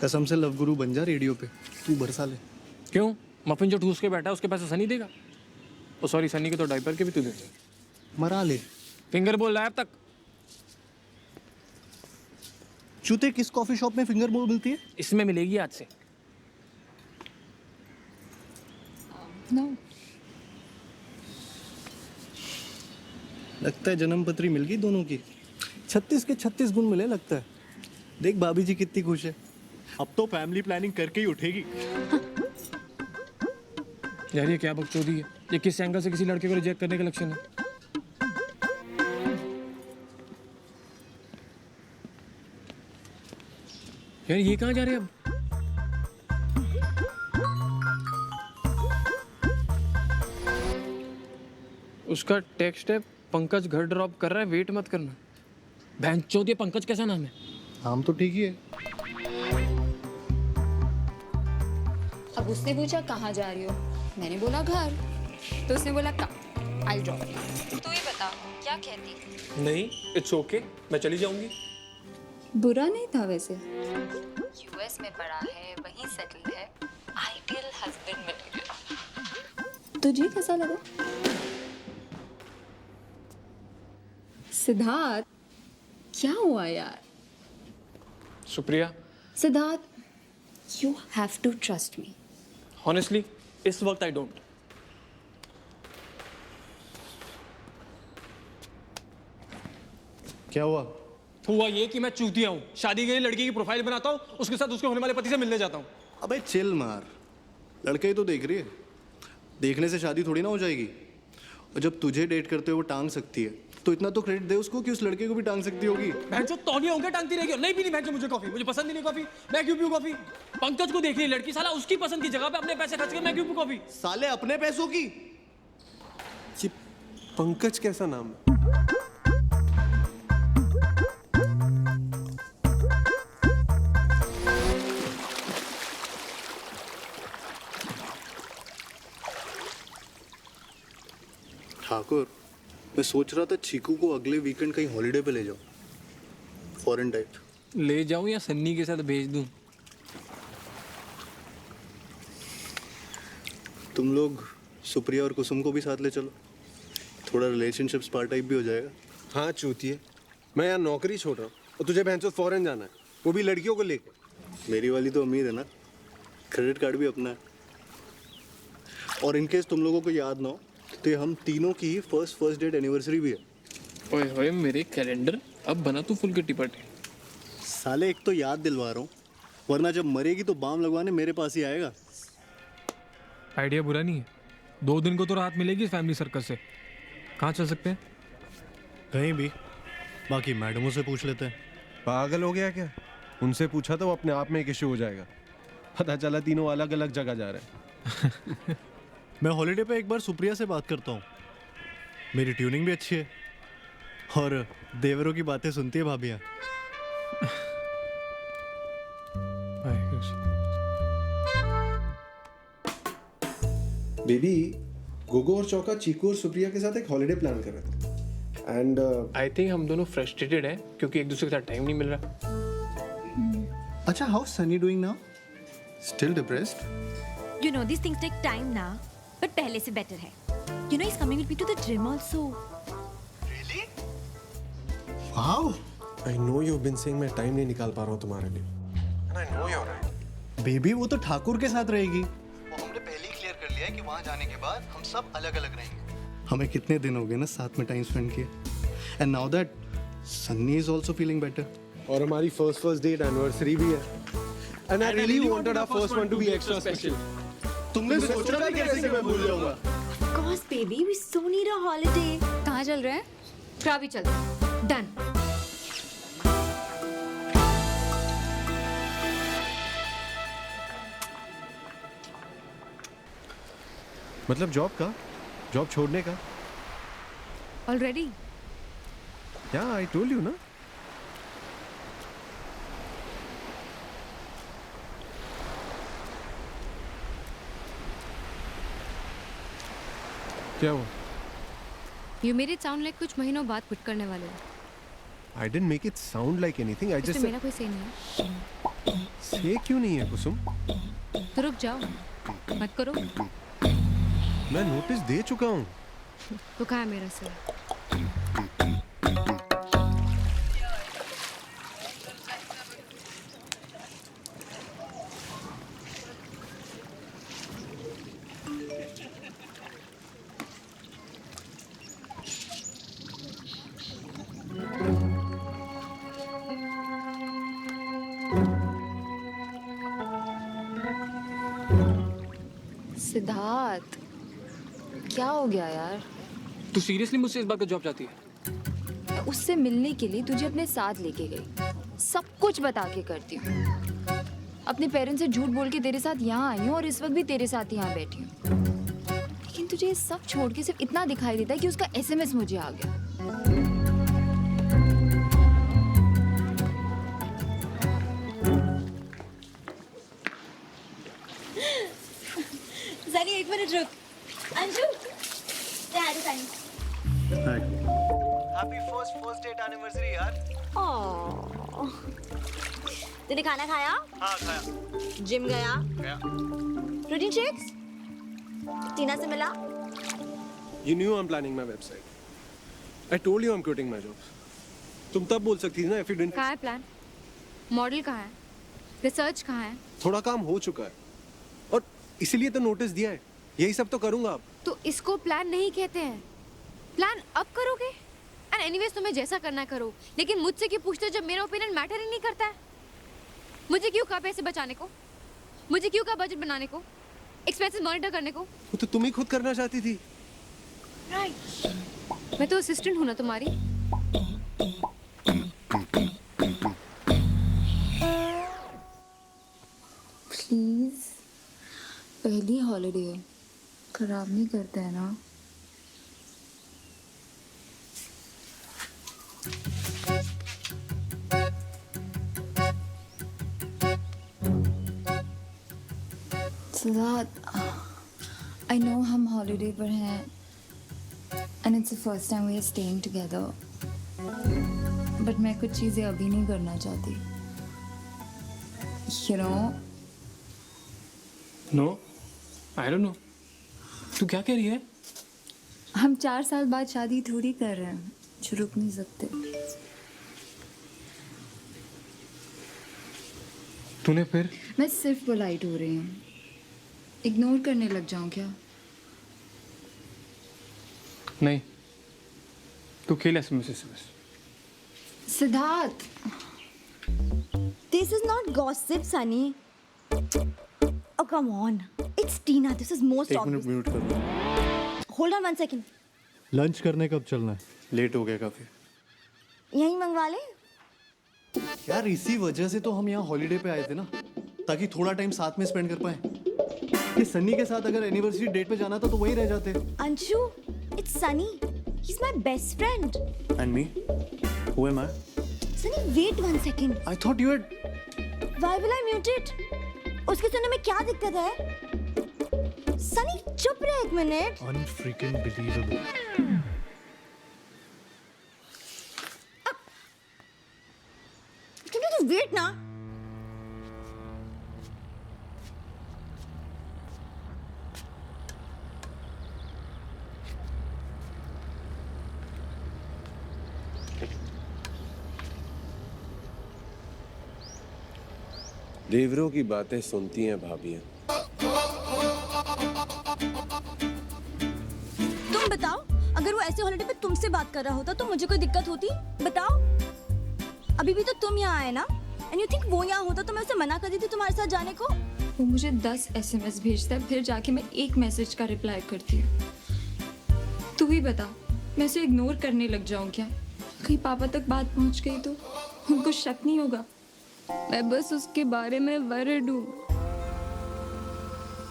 Speaker 2: कसम से लव गुरु बन जा रेडियो पे. तू बरसा ले.
Speaker 1: क्यों? मफिन जो ठूस के बैठा है उसके पैसे सनी देगा. ओ सॉरी, सनी के तो डायपर के भी तू दे.
Speaker 2: मरा ले.
Speaker 1: फिंगर बोल रहा है अब तक.
Speaker 2: चूते, किस कॉफी शॉप में फिंगर बोल मिलती है?
Speaker 1: इसमें मिलेगी आज से.
Speaker 4: No.
Speaker 2: लगता है जन्म पत्री मिल गई दोनों की. 36 के 36 गुण मिले लगता है. देख भाभी जी कितनी खुश है. अब तो फैमिली प्लानिंग करके ही उठेगी.
Speaker 1: यार ये क्या बकचोदी है? ये किस एंगल से किसी लड़के को रिजेक्ट करने का लक्षण है? यार ये कहाँ जा रहे हैं अब? उसका टेक्स्ट है पंकज घर ड्रॉप कर रहा है, वेट मत करना. भैंचोद, ये पंकज कैसा नाम है?
Speaker 2: नाम तो ठीक ही है.
Speaker 4: अब उसने पूछा कहाँ जा रही हो, मैंने बोला घर, तो उसने बोला कम, आई ड्रॉप. तू ही बता क्या कहती?
Speaker 1: नहीं, इट्स ओके, मैं चली जाऊंगी.
Speaker 4: बुरा नहीं था वैसे. यूएस में पढ़ा है, वहीं सेटल है, आइडियल हस्बैंड मटेरियल. तुझे कैसा लगा? सिद्धार्थ, क्या हुआ यार?
Speaker 1: Supriya,
Speaker 4: Siddharth, you have to trust me.
Speaker 1: Honestly इस वक्त आई डोंट.
Speaker 2: क्या हुआ?
Speaker 1: हुआ ये कि मैं चूतिया हूँ. शादी के लिए लड़की की प्रोफाइल बनाता हूँ, उसके साथ उसके होने वाले पति से मिलने जाता हूँ.
Speaker 2: अबे चिल मार. लड़के ही तो देख रही है. देखने से शादी थोड़ी ना हो जाएगी. और जब तुझे डेट करते हुए वो टांग सकती है तो इतना तो क्रेडिट दे उसको कि उस लड़के को भी टांग सकती होगी.
Speaker 1: भैंचो तौलिया होकर टांगती रहेगी. नहीं पीनी भैंचो मुझे कॉफी, मुझे पसंद ही नहीं कॉफी. मैं क्यों पीऊँ कॉफी? पंकज को देख रही लड़की, साला उसकी पसंद की जगह पे अपने पैसे खर्च के मैं क्यों पीऊँ कॉफी?
Speaker 2: साले अपने पैसों की.
Speaker 3: पंकज कैसा नाम है?
Speaker 2: ठाकुर, मैं सोच रहा था चीकू को अगले वीकेंड कहीं हॉलीडे पे ले जाऊं, फॉरेन टाइप।
Speaker 1: ले जाऊं या सन्नी के साथ भेज दूं?
Speaker 2: तुम लोग सुप्रिया और कुसुम को भी साथ ले चलो, थोड़ा रिलेशनशिप स्पा टाइप भी हो जाएगा।
Speaker 3: हाँ चूतिए, मैं यहाँ नौकरी छोड़ रहा हूँ और तुझे बहनचोद फॉरेन जाना है, वो भी लड़कियों को लेकर।
Speaker 2: मेरी वाली तो उम्मीद है ना, क्रेडिट कार्ड भी अपना है। और इनकेस तुम लोगों को याद ना हो तो ये हम तीनों की फर्स्ट डेट एनिवर्सरी भी है।
Speaker 1: ओए होए मेरे कैलेंडर, अब बना तू फुल किट्टी पार्टी।
Speaker 2: साले एक तो याद दिलवा रहा हूँ, वरना जब मरेगी तो बाम लगवाने मेरे पास ही आएगा।
Speaker 1: आइडिया बुरा नहीं है, 2 दिन को तो राहत मिलेगी फैमिली सर्कस से। कहाँ चल सकते हैं?
Speaker 2: कहीं भी, बाकी मैडमों से पूछ लेते हैं।
Speaker 3: पागल हो गया क्या? उनसे पूछा तो वो अपने आप में एक इशू हो जाएगा। पता चला तीनों अलग अलग जगह जा रहे हैं।
Speaker 2: मैं हॉलीडे पे एक बार सुप्रिया से बात करता हूँ, मेरी ट्यूनिंग भी अच्छी है और देवरों की बातें सुनती है भाभियाँ।
Speaker 3: बेबी, गोगो और चौका चीकू और सुप्रिया के साथ एक हॉलीडे प्लान कर रहे थे एंड
Speaker 1: आई थिंक हम दोनों फ्रस्ट्रेटेड हैं क्योंकि एक दूसरे के साथ टाइम नहीं मिल रहा।
Speaker 2: अच्छा, how Sunny doing now? Still depressed?
Speaker 6: You know these things take time ना, but पहले से better है. You know he's coming with me to the gym also.
Speaker 2: Really? Wow.
Speaker 3: I know you've been saying मैं time नहीं निकाल पा रहा हूँ तुम्हारे लिए. And I know you're right.
Speaker 2: Baby वो तो ठाकुर के साथ रहेगी। वो हमने पहले ही क्लियर कर लिया है कि वहाँ जाने के बाद हम सब अलग अलग रहेंगे। हमें कितने दिन हो गए ना साथ में टाइम स्पेंड किए। And now that Sunny is also feeling better.
Speaker 3: और हमारी फर्स्ट डेट एनिवर्सरी भी है. And I really wanted our first one to be extra special.
Speaker 2: तुमने सोचा था कैसे मैं भूल जाऊंगा?
Speaker 6: Of course, baby, we so need a holiday.
Speaker 7: कहाँ चल रहे हैं? क्राबी चलते हैं। डन।
Speaker 3: मतलब जॉब छोड़ने का?
Speaker 7: Already?
Speaker 3: Yeah, I told you ना. क्या हुआ?
Speaker 7: You made it sound like कुछ महीनों बाद क्विट करने वाले हो।
Speaker 3: I didn't make it sound like anything. I
Speaker 7: इस
Speaker 3: just
Speaker 7: पे
Speaker 3: said.
Speaker 7: मेरा कोई से नहीं है।
Speaker 3: से क्यों नहीं है कुसुम?
Speaker 7: तो रुक जाओ, मत करो।
Speaker 3: मैं नोटिस दे चुका हूँ.
Speaker 7: तो कहाँ है मेरा से?
Speaker 4: सिद्धार्थ, क्या हो गया यार?
Speaker 1: तू सीरियसली मुझसे इस बात का जॉब चाहती है?
Speaker 4: मैं उससे मिलने के लिए तुझे अपने साथ लेके गई, सब कुछ बता के करती हूँ। अपने पेरेंट्स से झूठ बोल के तेरे साथ यहाँ आई हूँ और इस वक्त भी तेरे साथ यहाँ बैठी हूँ। लेकिन तुझे ये सब छोड़ के सिर्फ इतना दिखाई देता है कि उसका SMS मुझे आ गया।
Speaker 6: Sunny, एक मिनट रुक. Anju,
Speaker 2: Happy first date anniversary यार।
Speaker 6: तूने खाना खाया?
Speaker 2: हाँ खाया।
Speaker 6: जिम गया?
Speaker 2: गया।
Speaker 6: Protein shakes? टीना से मिला?
Speaker 3: You knew I'm planning my website. I told you I'm quitting my job. तुम तब बोल सकती थी ना if you didn't.
Speaker 7: कहाँ है प्लान? मॉडल कहाँ है? रिसर्च कहाँ है?
Speaker 3: थोड़ा काम हो चुका है और इसीलिए तो नोटिस दिया है. यही सब तो करूंगा अब.
Speaker 7: तो इसको प्लान नहीं कहते हैं। प्लान अब करोगे? एंड एनीवेज तुम्हें जैसा करना करो, लेकिन मुझसे क्यों पूछते हो जब मेरा ओपिनियन मैटर ही नहीं करता है? मुझे क्यों कहा पैसे बचाने को? मुझे क्यों कहा बजट बनाने को? एक्सपेंसेस मॉनिटर करने को?
Speaker 3: वो तो तुम ही खुद करना चाहती थी.
Speaker 7: राइट। मैं तो असिस्टेंट हूँ ना तुम्हारी।
Speaker 4: प्लीज, पहली हॉलीडे है, खराब नहीं करते हैं ना? सिद्धार्थ, I know हम हॉलीडे पर हैं and it's the first time we are staying together. But मैं कुछ चीज़ें अभी नहीं करना चाहती. You know?
Speaker 1: No, I don't know. तू क्या कह रही है?
Speaker 4: हम 4 साल बाद शादी थोड़ी कर रहे हैं, जो रुक नहीं सकते.
Speaker 1: तूने फिर?
Speaker 4: मैं सिर्फ पोलाइट हो रही हूँ. इग्नोर करने लग जाऊँ क्या?
Speaker 1: नहीं. तू खेल SMS.
Speaker 4: Siddharth,
Speaker 6: This is not gossip, Sunny. Oh, come on. It's Tina. This is most
Speaker 2: एक मिनट
Speaker 6: obvious.
Speaker 2: म्यूट कर दो.
Speaker 6: Hold on 1 second.
Speaker 2: लंच करने कब चलना है? लेट हो गया काफी.
Speaker 6: यहीं मंगवा ले.
Speaker 2: यार इसी वजह से तो हम यहाँ हॉलीडे पे आए थे ना, ताकि थोड़ा टाइम साथ में स्पेंड कर पाए. ये सन्नी के साथ अगर एनिवर्सरी डेट पे जाना था तो वहीं रह जाते.
Speaker 6: Anshu, it's Sunny. He's my best friend.
Speaker 2: And me? Who am I?
Speaker 6: Sunny, wait 1 second.
Speaker 2: I thought you had.
Speaker 6: Why will I mute it? उसके सुनने में क्या दिक्कत है? Sunny, चुप रहे 1 minute.
Speaker 2: Unfreaking believable.
Speaker 6: Can you just wait ना?
Speaker 3: देवरों की बातें सुनती हैं भाभियां.
Speaker 6: तुम बताओ, अगर वो ऐसे हॉलिडे पे तुमसे बात कर रहा होता तो मुझे कोई दिक्कत होती? बताओ. अभी भी तो तुम यहाँ आए ना? एंड यू थिंक वो यहाँ होता तो मैं उसे मना कर देती तुम्हारे साथ जाने को?
Speaker 4: वो मुझे 10 SMS भेजता है, फिर जाके मैं एक मैसेज का रिप्लाई करती हूँ. तू ही बता, मैं उसे इग्नोर करने लग जाऊँ क्या? कहीं पापा तक बात पहुँच गई तो उनको शक नहीं होगा? मैं बस उसके बारे में वरीड हूँ.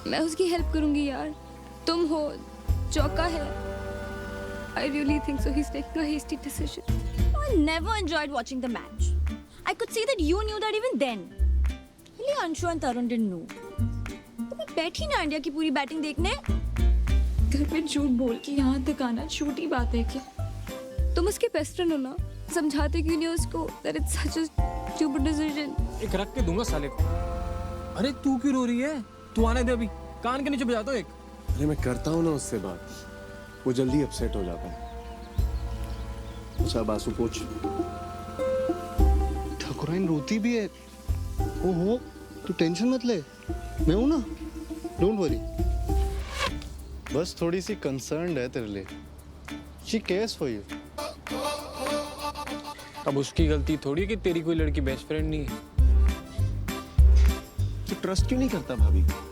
Speaker 4: मैं उसकी हेल्प करूँगी यार. तुम हो, चौका है. I really think so. He's taking a hasty decision.
Speaker 6: I never enjoyed watching the match. I could see that you knew that even then. Really, Anshu and Tarun didn't know. तुम बैठी ना India की पूरी batting देखने.
Speaker 4: घर पे झूठ बोल के यहाँ तक आना छोटी बात है क्या? तुम उसके बेस्ट फ्रेंड हो ना? समझाते क्यों नहीं उसको that it's such a stupid decision?
Speaker 1: एक रख के दूंगा साले को. अरे तू क्यों रो रही है? तू आने दे अभी. कान के नीचे बजा दो एक.
Speaker 3: अरे मैं करता हूँ ना उससे बात, वो जल्दी अपसेट हो जाता है. अच्छा बासु पूछ.
Speaker 2: ठाकुराइन रोती भी है. ओहो, तू टेंशन मत ले, मैं हूं ना. Don't worry. बस थोड़ी सी कंसर्न्ड है तेरे लिए. She cares for you.
Speaker 1: अब उसकी गलती थोड़ी कि तेरी कोई लड़की बेस्ट फ्रेंड नहीं है.
Speaker 3: तू ट्रस्ट क्यों नहीं करता भाभी को?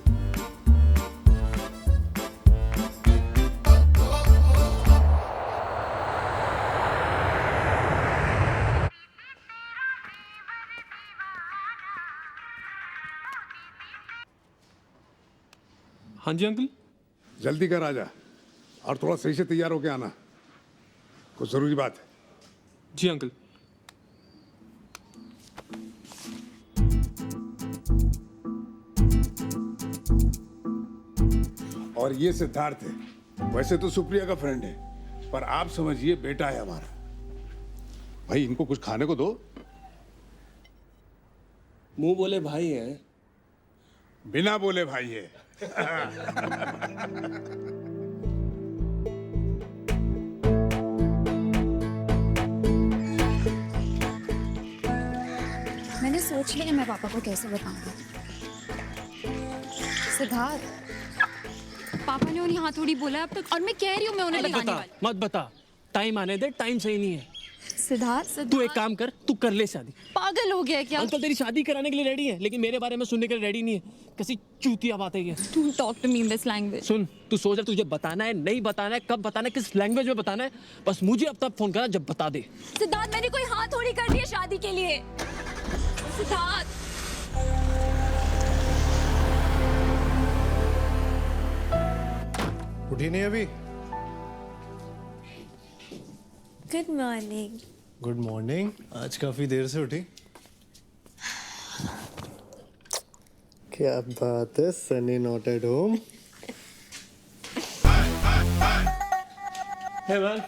Speaker 1: हाँ जी अंकल.
Speaker 10: जल्दी कर आजा और थोड़ा सही से तैयार होके आना, कुछ जरूरी बात है.
Speaker 1: जी अंकल.
Speaker 10: और ये सिद्धार्थ है. वैसे तो सुप्रिया का फ्रेंड है, पर आप समझिए बेटा है हमारा. भाई इनको कुछ खाने को दो.
Speaker 3: मुंह बोले भाई है.
Speaker 10: बिना बोले भाई है.
Speaker 4: मैंने सोच लिया मैं पापा को कैसे बताऊंगा. सिद्धार्थ,
Speaker 7: पापा ने उन्हें हाँ थोड़ी बोला अब तक, और मैं कह रही हूँ मैं उन्हें बताने वाली.
Speaker 1: मत बता. टाइम आने दे. टाइम सही नहीं है.
Speaker 4: सिद्धार्थ,
Speaker 1: तू एक काम कर, तू कर ले शादी.
Speaker 7: पागल हो गया है क्या?
Speaker 1: अंकल तेरी शादी कराने के लिए रेडी है, लेकिन मेरे बारे में सुनने के लिए रेडी नहीं है. कैसी चूतिया बात है ये.
Speaker 7: Don't talk to me in this language.
Speaker 1: सुन, तू सोच रहा तुझे बताना है, नहीं बताना है, कब बताना है, किस लैंग्वेज में बताना है, बस मुझे अब तक फोन करा जब बता दे.
Speaker 4: सिद्धार्थ, मैंने कोई हाँ थोड़ी कर दी है शादी के लिए. सिद्धार्थ,
Speaker 2: उठी नहीं अभी?
Speaker 6: Good morning.
Speaker 2: Good morning. आज काफी देर से उठी. क्या बात है, Sunny not at home.
Speaker 1: Hey man.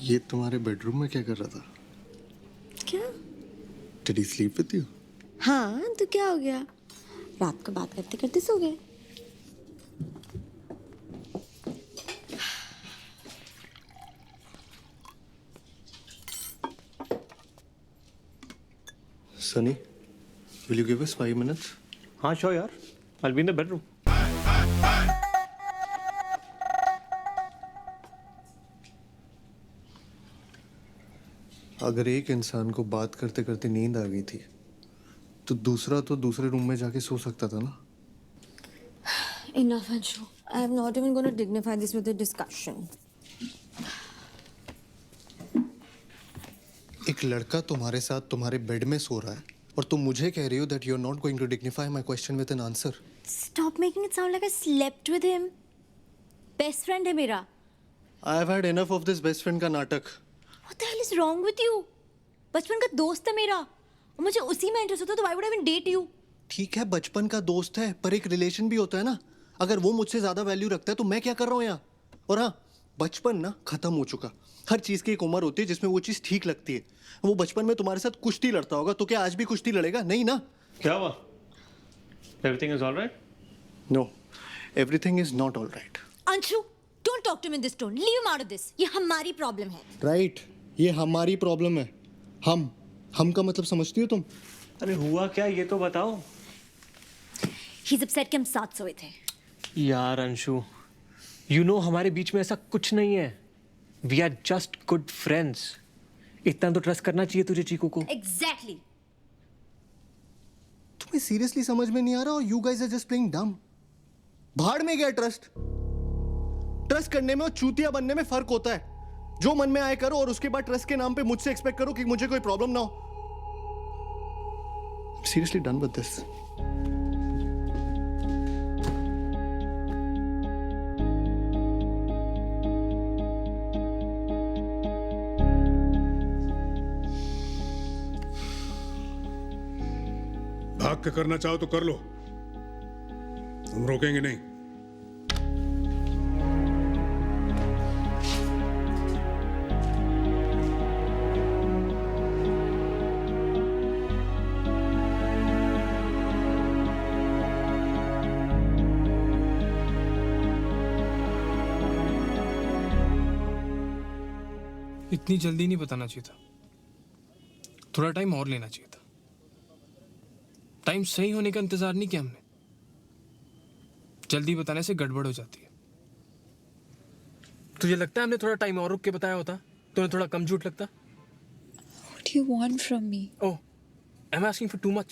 Speaker 2: ये तुम्हारे बेडरूम में क्या कर रहा था?
Speaker 12: क्या?
Speaker 2: Did he sleep with you?
Speaker 12: हाँ, तो क्या हो गया? रात को बात करते करते सो गए।
Speaker 2: Sunny, will you give us 5 minutes?
Speaker 1: हाँ sure यार. I'll be in the bedroom.
Speaker 2: अगर एक इंसान को बात करते करते नींद आ गई थी तो दूसरा तो दूसरे रूम में जाके सो सकता था ना।
Speaker 12: Enough, Anshu. I am not even going to dignify this with a discussion.
Speaker 2: एक लड़का तुम्हारे साथ तुम्हारे बेड में सो रहा है और तुम मुझे कह रही हो that you're not going to dignify my question with an answer.
Speaker 12: Stop making it sound like I slept with him. Best friend है मेरा.
Speaker 2: I've had enough of this best friend का नाटक.
Speaker 12: What the hell is wrong with you? बचपन का दोस्त है मेरा और मुझे उसी में इंटरेस्ट होता तो why would I even date you?
Speaker 2: ठीक है, बचपन का दोस्त है पर एक रिलेशन भी होता है ना। अगर वो मुझसे ज्यादा वैल्यू रखता है तो मैं क्या कर रहा हूँ यहाँ। और हाँ, बचपन ना खत्म हो चुका। हर चीज की एक उम्र होती है जिसमें वो चीज ठीक लगती है। वो बचपन में तुम्हारे साथ कुश्ती लड़ता होगा तो क्या आज भी कुश्ती लड़ेगा? नहीं ना।
Speaker 1: क्या हुआ? Everything is all right?
Speaker 2: No, everything is not all right.
Speaker 12: Anshu, don't talk to me in this tone. Leave him out of this. ये हमारी प्रॉब्लम है.
Speaker 2: Right, ये हमारी प्रॉब्लम है। हम का मतलब समझती हो तुम?
Speaker 1: अरे हुआ क्या ये तो बताओ।
Speaker 12: He's upset कि हम साथ सोए थे.
Speaker 1: यार अंशु, you know हमारे बीच में ऐसा कुछ नहीं है। We are just good friends. इतना तो ट्रस्ट करना चाहिए तुझे चीकू को।
Speaker 12: Exactly.
Speaker 2: तुम्हें सीरियसली समझ में नहीं आ रहा और you guys are just playing dumb. भाड़ में गया ट्रस्ट। ट्रस्ट करने में और चूतिया बनने में फर्क होता है। जो मन में आए करो और उसके बाद ट्रस्ट के नाम पे मुझसे एक्सपेक्ट करो कि मुझे कोई प्रॉब्लम ना हो। Seriously done with this.
Speaker 10: भाग के करना चाहो तो कर लो, हम रोकेंगे नहीं।
Speaker 13: इतनी जल्दी नहीं बताना चाहिए था, थोड़ा टाइम और लेना चाहिए था। टाइम सही होने का इंतजार नहीं किया हमने। जल्दी बताने से गड़बड़ हो जाती है। तुझे लगता है हमने थोड़ा टाइम और रुक के बताया होता तो थोड़ा कम झूठ लगता?
Speaker 4: What do you want from me?
Speaker 13: Oh, am I asking for too much?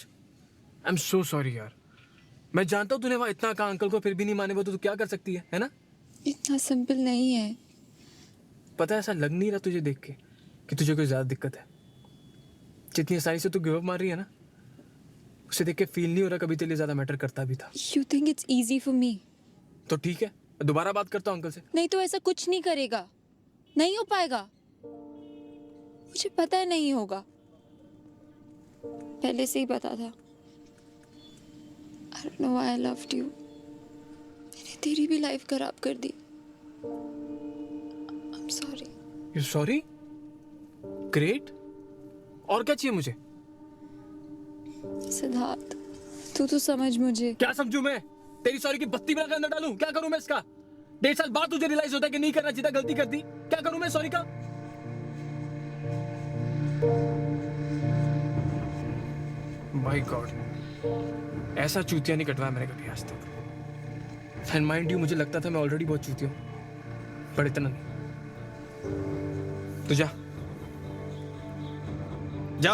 Speaker 13: I'm so sorry यार। मैं जानता हूँ तूने वहाँ इतना कहा अंकल को, फिर भी नहीं माने वो तो तू क्या कर सकती है ना?
Speaker 4: इतना सिंपल नहीं है।
Speaker 13: पता है ऐसा लग नहीं रहा तुझे देख के कि तुझे कोई ज्यादा दिक्कत है। जितनी आसानी से तू गिव अप मार रही है ना, उसे देख के फील नहीं हो रहा कभी तेरे लिए ज्यादा मैटर करता भी था।
Speaker 4: You think it's easy for me?
Speaker 13: तो ठीक है, दोबारा बात करता हूँ अंकल से।
Speaker 4: नहीं तो ऐसा कुछ नहीं करेगा, नहीं हो पाएगा। मुझे पता है नहीं होगा, पहले से ही पता था। I don't know why I loved you. मैंने तेरी भी लाइफ खराब कर दी। I'm sorry.
Speaker 13: You're sorry? Great. और क्या चाहिए मुझे?
Speaker 4: सिद्धार्थ, तू तो समझ मुझे।
Speaker 13: क्या समझूं मैं? तेरी सॉरी की बत्ती बना के अंदर डालूं? क्या करूं मैं इसका? 1.5 साल बाद तुझे रियलाइज होता है कि नहीं करना चाहिए था, गलती कर दी। क्या करूं मैं सॉरी का? माय गॉड, ऐसा चूतिया नहीं कटवाया मैंने कभी आज तक। एंड माइंड यू, मुझे लगता था मैं ऑलरेडी बहुत चूतिया हूं, पर इतना नहीं। तू जा जा।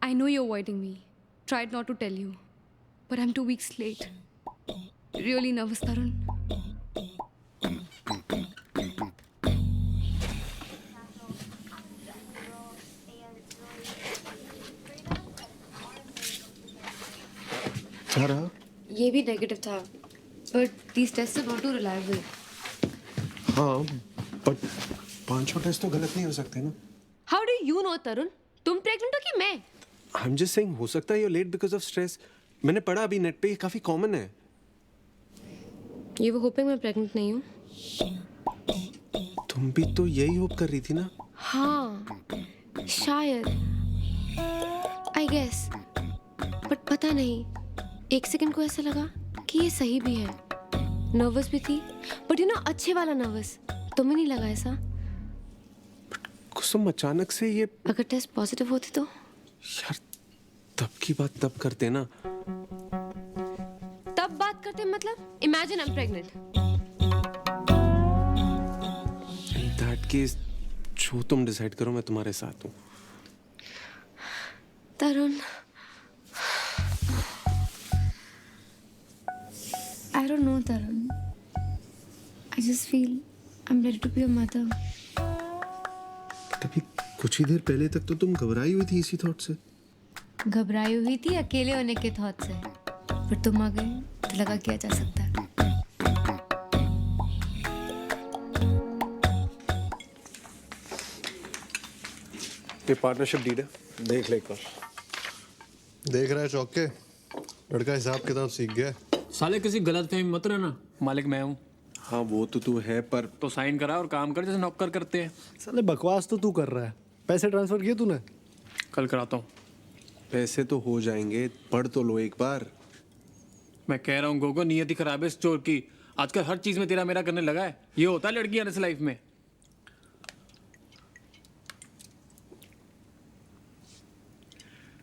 Speaker 7: I know you're avoiding me. Tried not to tell you, but I'm 2 weeks late. Really nervous, Tarun.
Speaker 3: क्या रहा?
Speaker 7: ये भी नेगेटिव था, but these tests are not too reliable.
Speaker 3: हाँ, बट 5 टेस्ट तो गलत नहीं हो सकते ना.
Speaker 7: How do you know, Tarun? तुम प्रेग्नेंट हो कि मैं?
Speaker 3: I'm just saying, हो सकता है you're late because of stress. मैंने पढ़ा अभी नेट पे, ये काफी कॉमन है.
Speaker 7: You were hoping मैं प्रेग्नेंट नहीं हूँ?
Speaker 3: तुम भी तो यही होप कर रही थी ना?
Speaker 7: हाँ, शायद. I guess. But पता नहीं. 1 सेकंड को ऐसा लगा कि ये सही भी है. नर्वस भी थी, बट यू नो अच्छे वाला नर्वस. तुम्हें नहीं लगा ऐसा?
Speaker 3: कुसुम अचानक से ये.
Speaker 7: अगर टेस्ट पॉजिटिव होते तो?
Speaker 3: यार तब की बात तब करते ना.
Speaker 7: तब बात करते मतलब? Imagine I'm pregnant.
Speaker 3: In that case, जो तुम डिसाइड करो मैं तुम्हारे साथ हूँ.
Speaker 7: तरुण, I don't know, Tarun. I just feel I'm ready to be a mother.
Speaker 3: तभी कुछ ही देर पहले तक तो तुम घबराई हुई थी इसी थॉट से.
Speaker 7: घबराई हुई थी अकेले होने के थॉट से, पर तुम आ गए तो लगा किया जा सकता है.
Speaker 2: ये पार्टनरशिप डीड है, देख ले एक बार. देख रहा है चौक के, लड़का हिसाब किताब सीख गया.
Speaker 1: साले किसी गलत फहमी मत रहना, मालिक मैं हूँ.
Speaker 3: हाँ वो तो तू है, पर
Speaker 1: तो साइन करा और काम कर जैसे नौकर करते हैं.
Speaker 2: साले बकवास तो तू कर रहा है. पैसे ट्रांसफर किए तूने?
Speaker 1: कल कराता हूँ.
Speaker 3: पैसे तो हो जाएंगे, पढ़ तो लो एक बार.
Speaker 1: मैं कह रहा हूँ गोगो, नियति खराब है इस चोर की. आजकल हर चीज में तेरा मेरा करने लगा है. ये होता है लड़की आने से लाइफ में.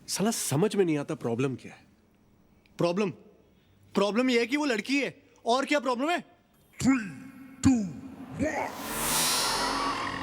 Speaker 3: साला समझ में नहीं आता प्रॉब्लम क्या है.
Speaker 2: प्रॉब्लम ये है कि वो लड़की है. और क्या प्रॉब्लम है? 3, 2, 1.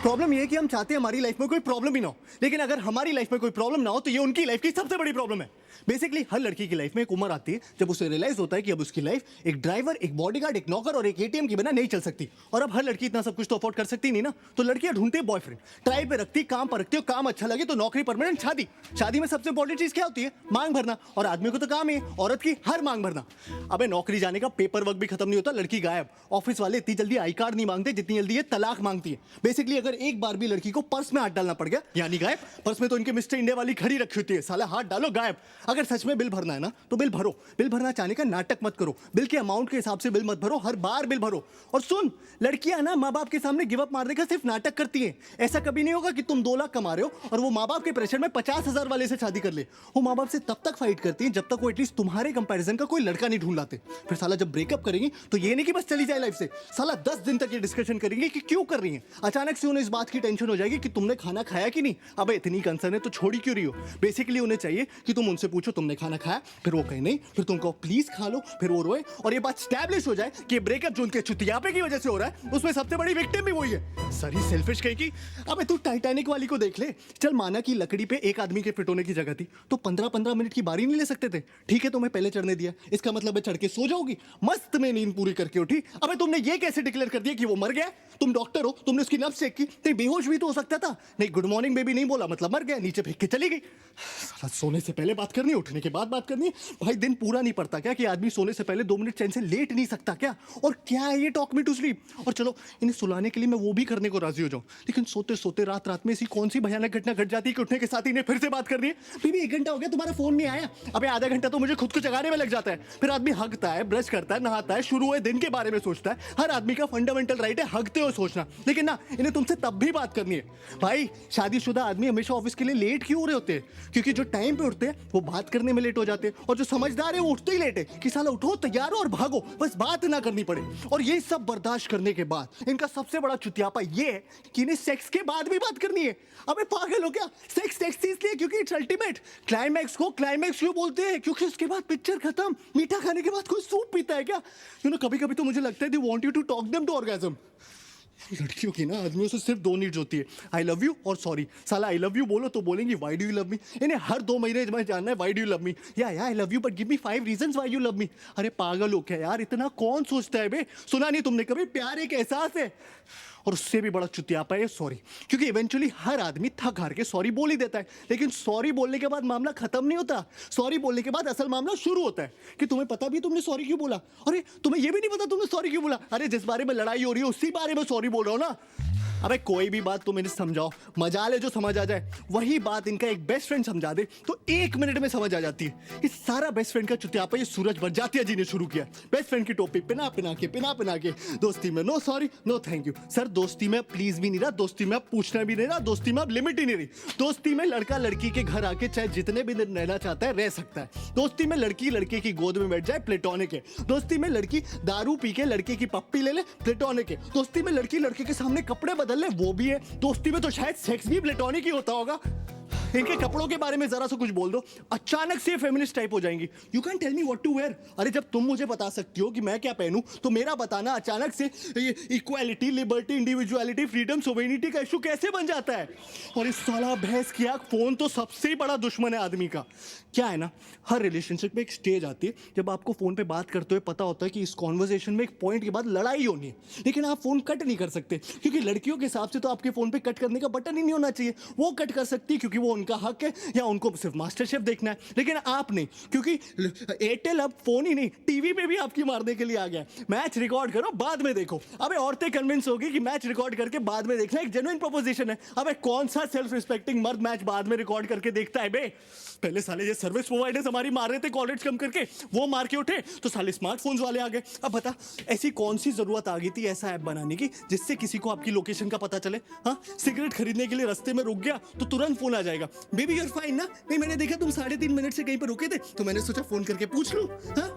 Speaker 2: प्रॉब्लम ये है कि हम चाहते हैं हमारी लाइफ में कोई प्रॉब्लम ही ना हो, लेकिन अगर हमारी लाइफ में कोई प्रॉब्लम ना हो तो ये उनकी लाइफ की सबसे बड़ी प्रॉब्लम है. बेसिकली हर लड़की की लाइफ में एक उम्र आती है जब उसे रियलाइज होता है कि अब उसकी लाइफ एक ड्राइवर, एक बॉडीगार्ड, एक नौकर और एक एटीएम के बिना नहीं चल सकती. और अब हर लड़की इतना सब कुछ तो अफोर्ड कर सकती नहीं ना, तो लड़कियां ढूंढती है बॉयफ्रेंड. ट्रायल पे रखती, काम पर रखती हो, काम अच्छा लगे तो नौकरी, परमानेंट, शादी. शादी में सबसे इंपॉर्टेंट चीज क्या होती है? मांग भरना. और आदमी को तो काम है औरत की हर मांग भरना. अबे नौकरी जाने का पेपर वर्क भी खत्म नहीं होता, लड़की गायब. ऑफिस वाले इतनी जल्दी आई कार्ड नहीं मांगते जितनी जल्दी ये तलाक मांगती है. बेसिकली अगर एक बार भी लड़की को पर्स में हाथ डालना पड़ गया यानी गायब. पर्स में तो इनके मिस्टर इंडिया वाली खड़ी रखी होती है. साला हाथ डालो गायब. अगर सच में बिल भरना है ना तो बिल भरो. बिल भरना चाहने का नाटक मत करो. बिल के अमाउंट के हिसाब से बिल मत भरो, हर बार बिल भरो. और सुन, लड़कियां ना माँ बाप के सामने गिव अप मारने का सिर्फ नाटक करती हैं. ऐसा कभी नहीं होगा कि तुम 2 लाख कमा रहे हो और वो माँ बाप के प्रेशर में 50,000 वाले से शादी कर ले. वो माँ बाप से तब तक फाइट करती हैं जब तक वो एटलीस्ट तुम्हारे कंपैरिजन का कोई लड़का नहीं ढूंढ लाते. फिर साला जब ब्रेकअप करेंगी तो ये नहीं कि बस चली जाए लाइफ से. साला 10 दिन तक ये डिस्कशन करेंगे कि क्यों कर रही है. अचानक से उन्हें इस बात की टेंशन हो जाएगी कि तुमने खाना खाया कि नहीं. अबे इतनी कंसर्न है तो छोड़ी क्यों रही हो? बेसिकली उन्हें चाहिए कि तुम उनसे पूछो तुमने खाना खाया, फिर वो कहे नहीं, फिर तुम कहो प्लीज खा लो, फिर वो रोए और ये बात स्टैब्लिश हो जाए कि ब्रेकअप जो उनके चुतियापे की वजह से हो रहा है उसमें सबसे बड़ी विक्टिम भी वही है. सारी सेल्फिश कहेगी. अबे तू टाइटैनिक वाली को देख ले. चल माना कि लकड़ी पे एक आदमी के फिट होने की जगह थी तो 15-15 मिनट की बारी नहीं ले सकते थे. ठीक है तुम्हें पहले चढ़ने दिया, इसका मतलब है चढ़ के सो जाओगी. मस्त में नींद पूरी करके उठी. अबे तुमने ये कैसे डिक्लेयर कर दिया कि वो मर गया? तुम डॉक्टर हो, तुमने उसकी नब्ज चेक की, नहीं बेहोश भी तो हो सकता था. नहीं गुड मॉर्निंग बेबी नहीं बोला मतलब मर गया, नीचे फेंक के चली गई. साला सोने से पहले बात करनी है, उठने के बाद बात करनी है. भाई दिन पूरा नहीं पड़ता क्या कि आदमी सोने से पहले 2 मिनट चैन से लेट नहीं सकता क्या? और क्या है ये टॉक मी टू स्लीप? और चलो इन्हें सुलाने के लिए मैं वो भी करने को राजी हो जाऊं, लेकिन सोते सोते रात रात में ऐसी कौन सी भयानक घटना घट जाती है कि उठने के साथ इन्हें फिर से बात करनी है. बीबी 1 घंटा हो गया तुम्हारा फोन नहीं आया. अबे आधा घंटा तो मुझे खुद को जगाने में लग जाता है. फिर आदमी हगता है, ब्रश करता है, नहाता है, शुरू हुए दिन के बारे में सोचता है. हर आदमी का फंडामेंटल राइट है हगते हुए सोचना, लेकिन ना इन्हें तुमसे तब भी बात करनी है. भाई शादीशुदा आदमी हमेशा ऑफिस के लिए लेट क्यों हो रहे होते हैं? क्योंकि जो टाइम पे उठते हैं वो बात करने में लेट हो जाते हैं, और जो समझदार है वो उठते ही लेट है कि साला उठो, तैयार हो और भागो, बस बात ना करनी पड़े. और ये सब बर्दाश्त करने के बाद इनका सबसे बड़ा चुतियापा ये है कि इन्हें सेक्स के बाद भी बात करनी है. अबे पागल हो क्या? सेक्स सेक्स इसलिए क्योंकि इट्स अल्टीमेट. क्लाइमैक्स को क्लाइमैक्स क्यों बोलते हैं? क्योंकि उसके बाद पिक्चर खत्म. मीठा खाने के बाद कोई सूप पीता है क्या? कभी कभी तो मुझे लगता है they want you to talk them to orgasm. लड़कियों की ना आदमियों से सिर्फ दो नीड्स होती है, आई लव यू और सॉरी। साला आई लव यू बोलो तो बोलेंगी why do you love me. इन्हें हर 2 महीने में जानना है why do you love me, या I love you but give me 5 reasons why you love me. अरे पागल हो क्या यार, इतना कौन सोचता है बे। सुना नहीं तुमने कभी, प्यार एक एहसास है, और उससे भी बड़ा चुतियापा है सॉरी। क्योंकि इवेंचुअली हर आदमी थक हार के सॉरी बोल ही देता है, लेकिन सॉरी बोलने के बाद मामला खत्म नहीं होता। सॉरी बोलने के बाद असल मामला शुरू होता है कि तुम्हें पता भी तुमने सॉरी क्यों बोला, अरे तुम्हें ये भी नहीं पता तुमने सॉरी क्यों बोला। अरे जिस बारे में लड़ाई हो रही है उसी बारे में सॉरी बोल रहा हो ना। अबे कोई भी बात तुम इन्हें समझाओ, मजाल है जो समझ आ जाए। वही बात इनका एक बेस्ट फ्रेंड समझा दे तो 1 मिनट में समझ आ जाती है। इस सारा बेस्ट फ्रेंड का चुतियापा ये सूरज बरजातिया जी ने शुरू किया। बेस्ट फ्रेंड की टोपी पिना पिना के दोस्ती में no sorry no thank you. Sir दोस्ती में प्लीज भी नहीं रहा, दोस्ती में अब पूछना भी नहीं रहा, दोस्ती में अब लिमिट ही नहीं रही। दोस्ती में लड़का लड़की के घर आके चाहे जितने भी दिन रहना चाहता है रह सकता है। दोस्ती में लड़की लड़के की गोद में बैठ जाए, प्लेटोनिक है। दोस्ती में लड़की दारू पी के लड़के की पप्पी ले ले, प्लेटोनिक है। दोस्ती में लड़की लड़के के सामने कपड़े बदल ले, वो भी है। दोस्ती में तो शायद सेक्स भी प्लेटोनिक ही होता होगा। इनके कपड़ों के बारे में जरा सा कुछ बोल दो, अचानक से फेमिनिस्ट टाइप हो जाएंगी। You can tell me what to wear. अरे जब तुम मुझे बता सकती हो कि मैं क्या पहनूं, तो मेरा बताना अचानक से equality, liberty, individuality, freedom, sovereignty का इशू कैसे बन जाता है। और इस साला भैंस की आंख फोन तो सबसे बड़ा दुश्मन है आदमी का। क्या है ना, हर रिलेशनशिप में एक स्टेज आती है जब आपको फोन पे बात करते हुए पता होता है कि इस कॉन्वर्सेशन में एक पॉइंट के बाद लड़ाई होनी है, लेकिन आप फोन कट नहीं कर सकते क्योंकि लड़कियों के हिसाब से तो आपके फोन पे कट करने का बटन ही नहीं होना चाहिए। वो कट कर सकती है क्योंकि वो उनका हक है, या उनको सिर्फ मास्टर शेफ देखना है, लेकिन आप नहीं, क्योंकि एयरटेल अब फोन ही नहीं टीवी पे भी आपकी मारने के लिए आ गया। मैच रिकॉर्ड करो बाद में देखो। अबे औरतें कन्विंस होगी कि मैच रिकॉर्ड करके बाद में देखना एक जेन्युइन प्रोपोजिशन है। अबे कौन सा सेल्फ रिस्पेक्टिंग मर्द मैच बाद में रिकॉर्ड करके देखता है बे। पहले साले ये सर्विस प्रोवाइडर्स हमारी मार रहे थे कॉलेज कम करके, वो मार के उठे तो साले स्मार्टफोन्स वाले आ गए। अब बता ऐसी कौन सी जरूरत आ गई थी ऐसा ऐप बनाने की जिससे किसी को आपकी लोकेशन का पता चले। हाँ, सिगरेट खरीदने के लिए रास्ते में रुक गया तो तुरंत फोन आ जाएगा, बेबी यू आर फाइन ना। नहीं मैंने देखा तुम 3.5 मिनट से कहीं पर रुके थे तो मैंने सोचा फोन करके पूछ लूं। हाँ?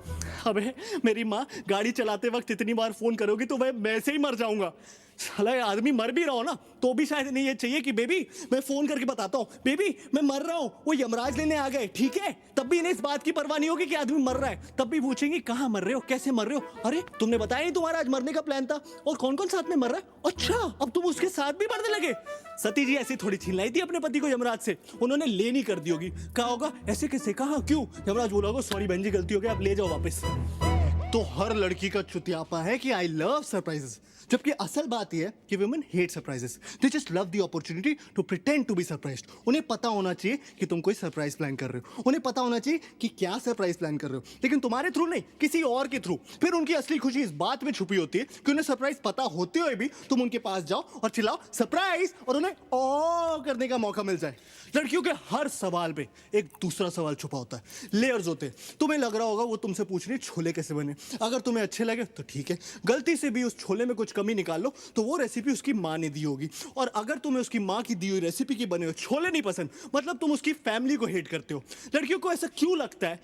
Speaker 2: अबे मेरी माँ गाड़ी चलाते वक्त इतनी बार फोन करोगी तो मैं से ही मर जाऊंगा। साला आदमी मर भी रहा हो ना तो भी शायद नहीं ये चाहिए कि बेबी मैं फोन करके बताता हूँ, बेबी मैं मर रहा हूँ, वो यमराज लेने आ गए, ठीक है। तब भी इन्हें इस बात की परवाह नहीं होगी कि आदमी मर रहा है। तब भी पूछेंगे कहाँ मर रहे हो, कैसे मर रहे हो। अरे तुमने बताया नहीं तुम्हारा आज मरने का प्लान था, और कौन कौन साथ में मर रहा है। अच्छा अब तुम उसके साथ भी मरने लगे। सती जी ऐसी थोड़ी छीन लाई थी अपने पति को यमराज से, उन्होंने ले नहीं कर दी होगी। कहा होगा ऐसे कैसे, कहा क्यों। यमराज बोला होगा सॉरी बहन जी गलती हो गई, आप ले जाओ वापस। तो हर लड़की का चुतियापा है कि आई लव सरप्राइजेस, जबकि असल बात यह है कि women hate surprises. They just love the opportunity to pretend to be surprised. उन्हें पता होना चाहिए कि तुम कोई सरप्राइज प्लान कर रहे हो, उन्हें पता होना चाहिए कि क्या सरप्राइज प्लान कर रहे हो, लेकिन तुम्हारे थ्रू नहीं, किसी और के थ्रू। फिर उनकी असली खुशी इस बात में छुपी होती है कि उन्हें सरप्राइज पता होते हुए भी तुम उनके पास जाओ और चिल्लाओ सरप्राइज, और उन्हें ओ करने का मौका मिल जाए। लड़कियों के हर सवाल पे एक दूसरा सवाल छुपा होता है, लेयर्स होते हैं। तुम्हें लग रहा होगा वो तुमसे पूछ रही छोले कैसे बने, अगर तुम्हें अच्छे लगे तो ठीक है, गलती से भी उस छोले में कुछ कमी निकाल लो तो वो रेसिपी उसकी माँ ने दी होगी। और अगर तुम्हें उसकी माँ की दी हुई रेसिपी की बने हुए छोले नहीं पसंद, मतलब तुम उसकी फैमिली को हेट करते हो। लड़कियों को ऐसा क्यों लगता है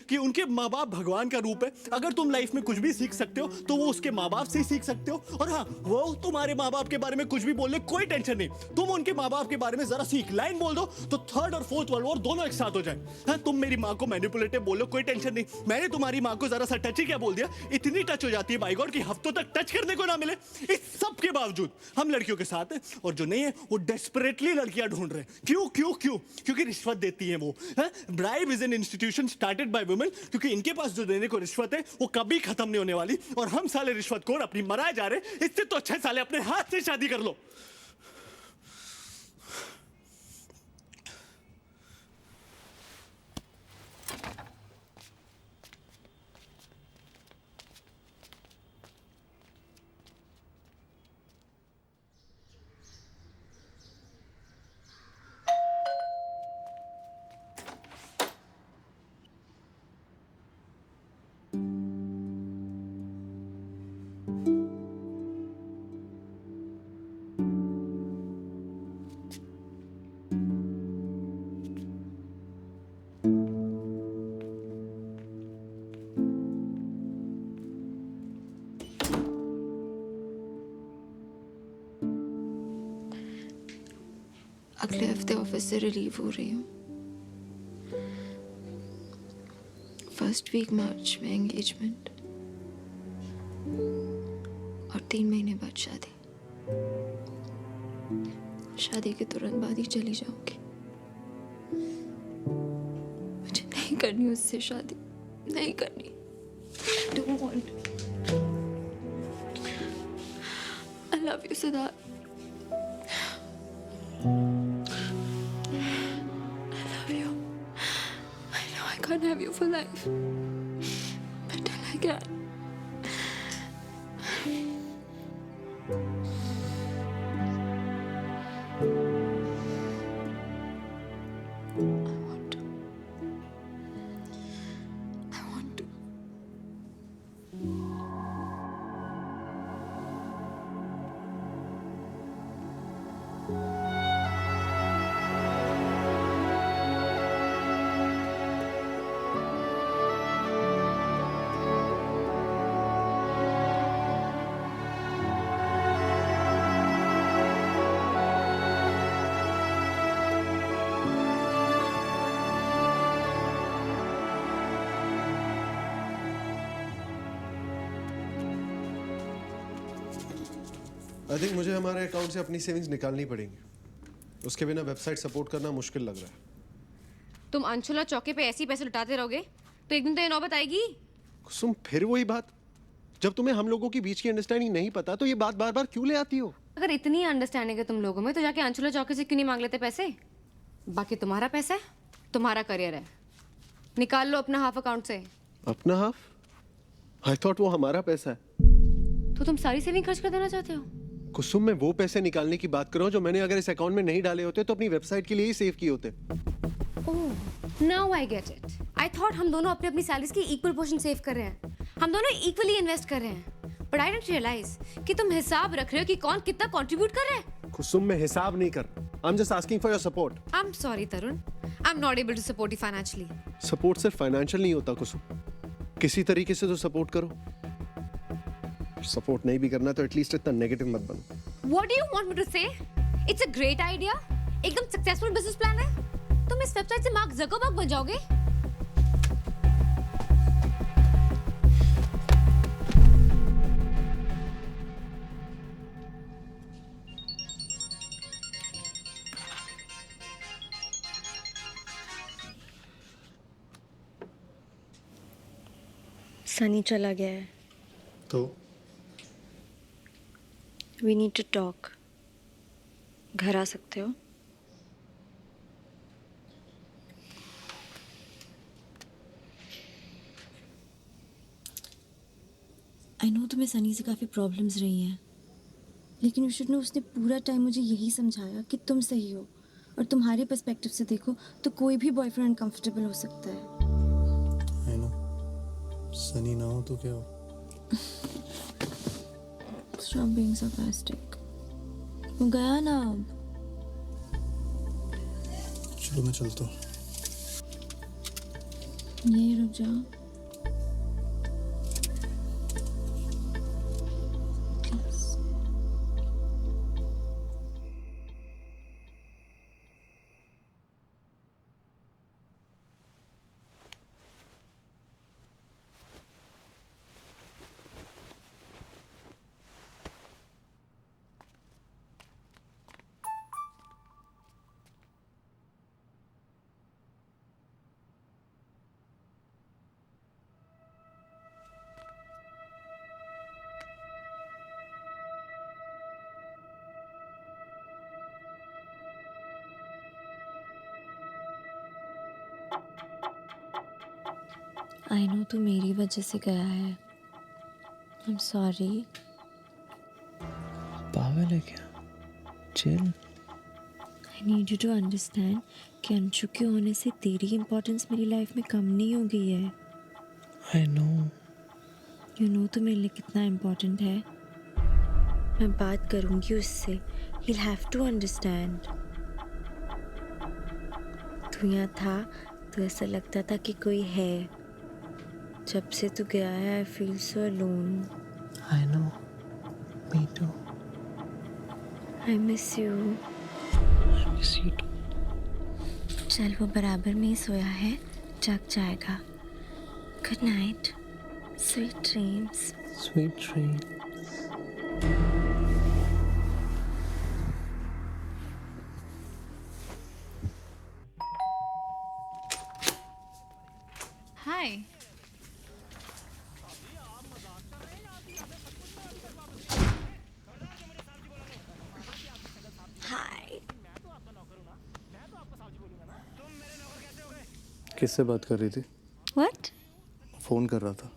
Speaker 2: कि उनके माँ बाप भगवान का रूप है। अगर तुम लाइफ में कुछ भी सीख सकते हो तो वो उसके माँ बाप से ही सीख सकते हो। और हाँ, वो तुम्हारे माँ बाप के बारे में कुछ भी बोलने कोई टेंशन नहीं, तुम उनके माँ बाप के बारे में जरा सीख लाइन बोल दो तो 3rd और 4th वर्ल्ड वॉर दोनों एक साथ हो जाए। हाँ, तुम मेरी माँ को मैनिपुलेटिव बोलो कोई टेंशन नहीं, मैंने तुम्हारी माँ को जरा सा टच ही क्या बोल दिया, इतनी टच हो जाती है बाय गॉड कि हफ्तों तक टच करने को ना मिले। इस सब के बावजूद हम लड़कियों के साथ हैं, और जो नहीं है वो डेस्परेटली लड़कियां ढूंढ रहे हैं। क्यों क्यों क्यों? क्योंकि रिश्वत देती हैं वो। Bribe is an institution started by women, क्योंकि इनके पास जो देने को रिश्वत है वो कभी खत्म नहीं होने वाली, और हम साले रिश्वतखोर अपनी मराए जा रहे। इससे तो अच्छे साले अपने हाथ से शादी कर लो।
Speaker 4: अगले हफ्ते ऑफिस से रिलीव हो रही हूँ। 1st वीक मार्च में एंगेजमेंट और 3 महीने बाद शादी। शादी के तुरंत बाद ही चली जाऊंगी। मुझे नहीं करनी उससे शादी, नहीं करनी। I don't want it. I love you, Siddharth. I love you. I know I can't have you for life, but till I can.
Speaker 3: I think मुझे हमारे अकाउंट से अपनी सेविंग्स निकालनी पड़ेंगी। उसके बिना वेबसाइट सपोर्ट करना मुश्किल लग रहा है।
Speaker 7: तुम अंशुला चौके पे ऐसे ही पैसे लुटाते रहोगे तो एक दिन तो ये नौबत आएगी।
Speaker 3: कुसुम, फिर वही बात। जब तुम्हें हम लोगों के बीच की अंडरस्टैंडिंग नहीं पता तो ये बात बार बार क्यों ले आती हो?
Speaker 7: अगर इतनी अंडरस्टैंडिंग है तुम लोगों में तो जाके अंशुला चौके से क्यों नहीं मांग लेते पैसे? बाकी तुम्हारा पैसा है, तुम्हारा करियर है, निकाल लो अपना हाफ अकाउंट से।
Speaker 3: अपना हाफ? आई थॉट वो हमारा पैसा है।
Speaker 7: तो तुम सारी सेविंग खर्च कर देना चाहते हो?
Speaker 3: कुसुम, मैं वो पैसे निकालने की बात कर रहा हूँ जो मैंने अगर इस अकाउंट में नहीं डाले होते तो अपनी वेबसाइट के लिए ही सेव किए होते।
Speaker 7: Oh, now I get it. I thought हम दोनों अपनी अपनी सैलरीज की इक्वल पोर्शन सेव कर रहे हैं, हम दोनों इक्वली इन्वेस्ट कर रहे हैं। बट आई डिडंट रियलाइज कि तुम हिसाब रख रहे हो कि कौन कितना कंट्रीब्यूट कर रहा है।
Speaker 3: कुसुम, मैं हिसाब नहीं कर, I am just asking for your support.
Speaker 7: I am sorry Tarun, I am not able to support you financially.
Speaker 3: Support सिर्फ फाइनेंशियल नहीं होता कुसुम, किसी तरीके से तो सपोर्ट करो। सपोर्ट नहीं भी करना तो एटलीस्ट इतना नेगेटिव मत बनो।
Speaker 7: What do you want me to say? It's a great idea. एकदम सक्सेसफुल बिजनेस प्लान है। तुम इस वेबसाइट से मार्क जकरबर्ग बन जाओगे।
Speaker 12: सनी चला गया है।
Speaker 2: तो
Speaker 12: We need to talk. घर आ सकते हो?
Speaker 14: आई नो तुम्हें सनी से काफ़ी प्रॉब्लम्स रही हैं, लेकिन यू शुड नो उसने पूरा टाइम मुझे यही समझाया कि तुम सही हो और तुम्हारे पर्सपेक्टिव से देखो तो कोई भी बॉयफ्रेंड अनकंफर्टेबल हो सकता है।
Speaker 2: आई नो, सनी ना हो तो क्या हो?
Speaker 14: Stop being sarcastic. वो गया ना अब।
Speaker 2: चलो मैं चलता हूँ।
Speaker 14: यहीं रुक जा। आई नो तू मेरी वजह से गया है। I am sorry.
Speaker 13: पागल है क्या? Chill.
Speaker 14: I need you to understand कि अंशु के होने से तेरी इम्पोर्टेंस मेरी लाइफ में कम नहीं हो गई है।
Speaker 13: I know.
Speaker 14: यू नो तो मेरे लिए कितना इम्पोर्टेंट है। मैं बात करूँगी उससे, he will have to understand. तू यहाँ था तो ऐसा लगता था कि कोई है। जब से तू गया है I feel so alone.
Speaker 13: I know, me too.
Speaker 14: I miss you.
Speaker 13: I miss you too.
Speaker 14: चल वो बराबर में ही सोया है, जग जाएगा। Good night, sweet dreams.
Speaker 13: Sweet dream.
Speaker 7: Hi.
Speaker 12: Hi.
Speaker 2: किससे बात कर रही थी?
Speaker 12: व्हाट?
Speaker 2: फोन कर रहा था,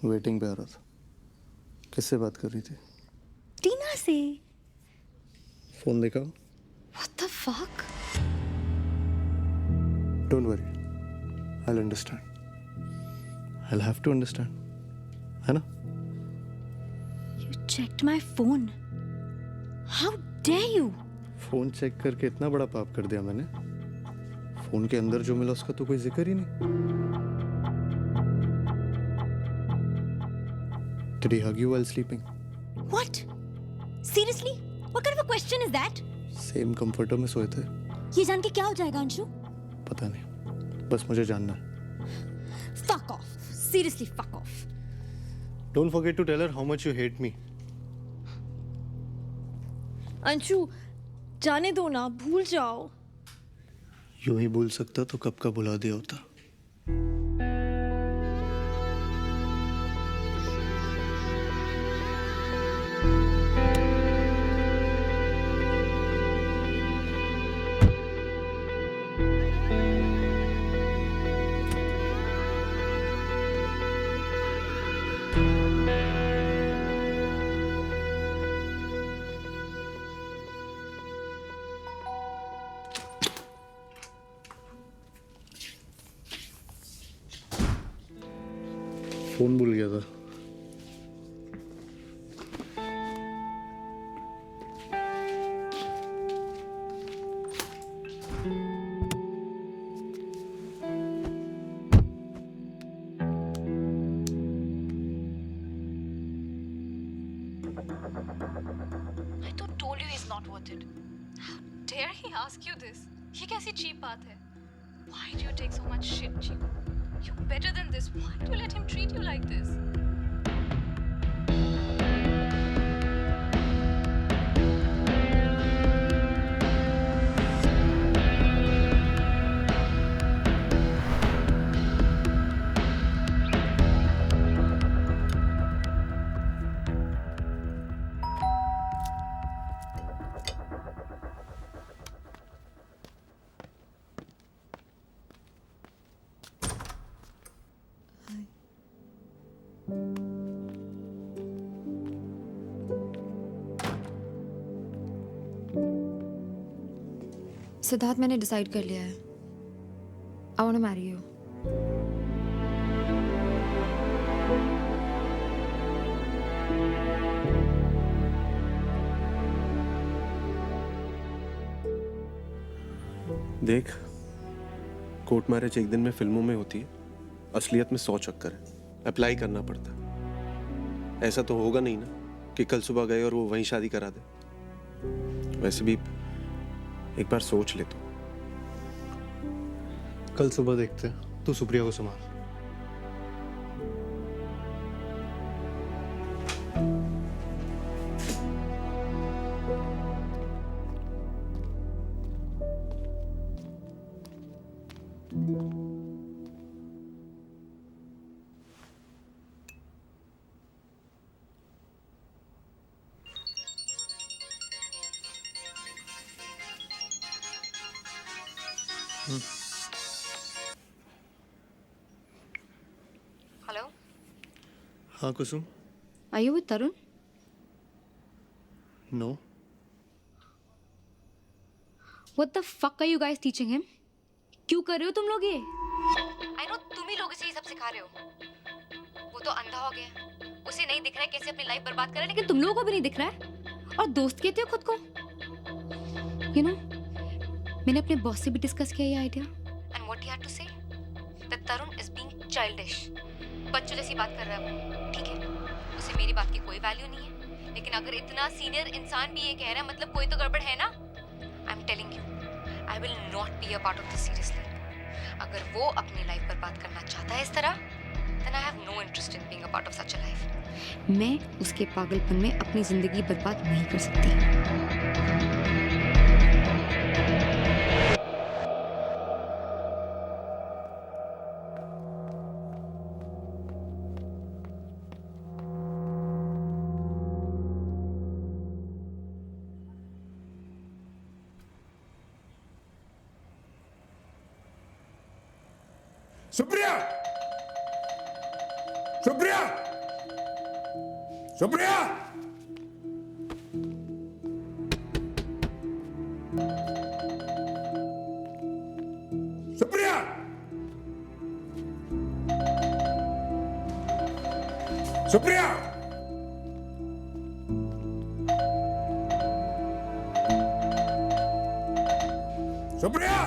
Speaker 2: वेटिंग पे आ रहा था। किससे बात कर रही थी?
Speaker 12: टीना से।
Speaker 2: फोन देखा?
Speaker 12: What the fuck?
Speaker 2: Don't worry, I will understand. I have to understand, है ना?
Speaker 12: You checked my phone. How dare you?
Speaker 2: Phone check करके इतना बड़ा पाप कर दिया मैंने। फोन के अंदर जो मिला उसका तो कोई जिक्र ही नहीं। Did he hug you while sleeping?
Speaker 12: What? Seriously? What kind of a question is that?
Speaker 2: Same comforter में सोए थे।
Speaker 12: ये जान के क्या हो जाएगा अंशु?
Speaker 2: पता नहीं, बस मुझे जानना है।
Speaker 12: Fuck off. Seriously, fuck off.
Speaker 2: Don't forget to tell her how much you hate me.
Speaker 12: Anshu, जाने दो ना, भूल जाओ।
Speaker 2: यूं ही भूल सकता तो कब का भुला दिया होता। फोन भूल गया था।
Speaker 7: I तो told you he's not worth it. How dare he ask you this? ये कैसी cheap बात है? Why do you take so much shit, cheap? You're better than this. Why do you let him treat you like this?
Speaker 4: Siddharth, मैंने decide कर लिया है। I want to marry you.
Speaker 3: देख, court marriage एक दिन में फिल्मों में होती है, असलियत में 100 चक्कर है। अप्लाई करना पड़ता है। ऐसा तो होगा नहीं ना कि कल सुबह गए और वो वहीं शादी करा दे। वैसे भी एक बार सोच ले तो।
Speaker 2: कल सुबह देखते हैं। तू सुप्रिया को संभाल।
Speaker 7: Hello?
Speaker 2: हाँ Kusum.
Speaker 7: Are you with Tarun?
Speaker 2: No.
Speaker 7: What the fuck are you guys teaching him? क्यों कर रहे हो तुम लोग ये? I know तुम ही लोग इसे ये सब सिखा रहे हो। वो तो अंधा हो गया, उसे नहीं दिख रहा है कैसे अपनी लाइफ बर्बाद कर रहा है, लेकिन तुम लोगों को भी नहीं दिख रहा है। और दोस्त कहते हो खुद को? You know, मैंने अपने बॉस से भी डिस्कस किया ये idea. And what he had to say? That Tarun is being childish. बच्चों जैसी बात कर रहा है वो, ठीक है? उसे मेरी बात की कोई वैल्यू नहीं है, लेकिन अगर इतना सीनियर इंसान भी ये कह रहा है, मतलब कोई तो गड़बड़ है ना? I'm telling you, I will not be a part of this seriously. अगर वो अपनी लाइफ बर्बाद करना चाहता है इस तरह, then I have no interest in being a part of such a life. मैं उसके पागलपन में अपनी जिंदगी बर्बाद नहीं कर सकती।
Speaker 10: सुप्रिया, सुप्रिया, सुप्रिया, सुप्रिया, सुप्रिया, सुप्रिया।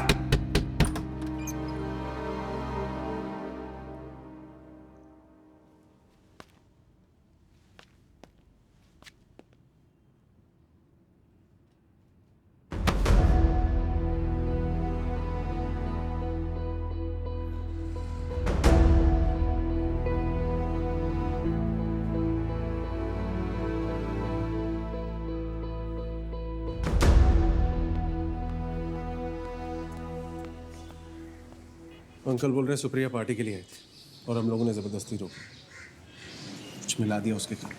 Speaker 3: अंकल बोल रहे हैं सुप्रिया पार्टी के लिए आई थी और हम लोगों ने जबरदस्ती रोकी, कुछ मिला दिया उसके कारण।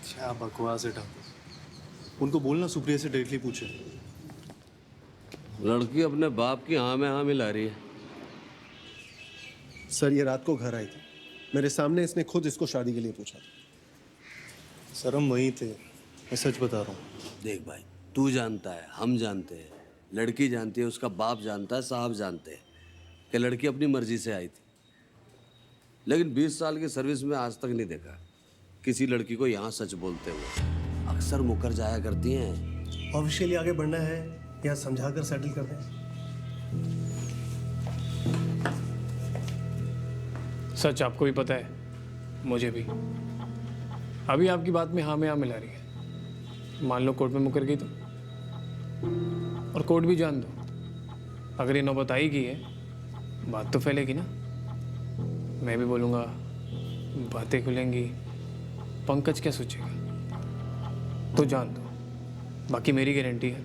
Speaker 2: क्या बकवास है ठाकुर, उनको बोलना सुप्रिया से डायरेक्टली पूछे।
Speaker 15: लड़की अपने बाप की हाँ में हाँ मिला रही है।
Speaker 3: सर ये रात को घर आई थी, मेरे सामने इसने खुद इसको शादी के लिए पूछा था।
Speaker 2: सर हम वहीं थे, मैं सच बता रहा हूँ।
Speaker 15: देख भाई, तू जानता है, हम जानते हैं, लड़की जानती है, उसका बाप जानता है, साहब जानते हैं कि लड़की अपनी मर्जी से आई थी। लेकिन 20 साल की सर्विस में आज तक नहीं देखा किसी लड़की को यहाँ सच बोलते हुए। अक्सर मुकर जाया करती हैं।
Speaker 2: ऑफिशियली आगे बढ़ना है या समझा कर सेटल कर दें?
Speaker 13: सच आपको भी पता है, मुझे भी। अभी आपकी बात में हाँ मिला रही है। मान लो कोर्ट में मुकर गई तो, और कोर्ट भी जान दो, अगर ये नौबत आई गई है, बात तो फैलेगी ना। मैं भी बोलूँगा, बातें खुलेंगी, पंकज क्या सोचेगा, तो जान दो। बाकी मेरी गारंटी है,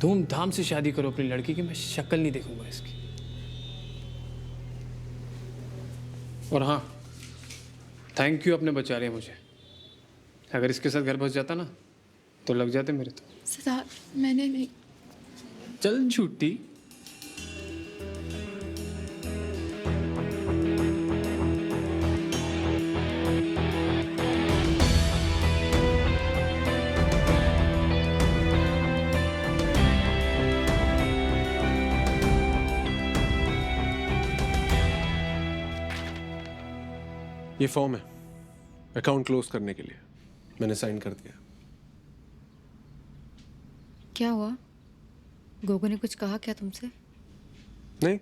Speaker 13: धूमधाम से शादी करो अपनी लड़की की, मैं शक्ल नहीं देखूंगा इसकी। और हाँ, थैंक यू, अपने बचा रहे हैं मुझे। अगर इसके साथ घर बस जाता ना तो लग जाते मेरे तो।
Speaker 9: सिद्धार्थ, मैंने नहीं।
Speaker 13: चल झूठी।
Speaker 3: ये फॉर्म है अकाउंट क्लोज करने के लिए, मैंने साइन कर दिया।
Speaker 7: क्या हुआ? गोगो ने कुछ कहा क्या तुमसे?
Speaker 3: नहीं,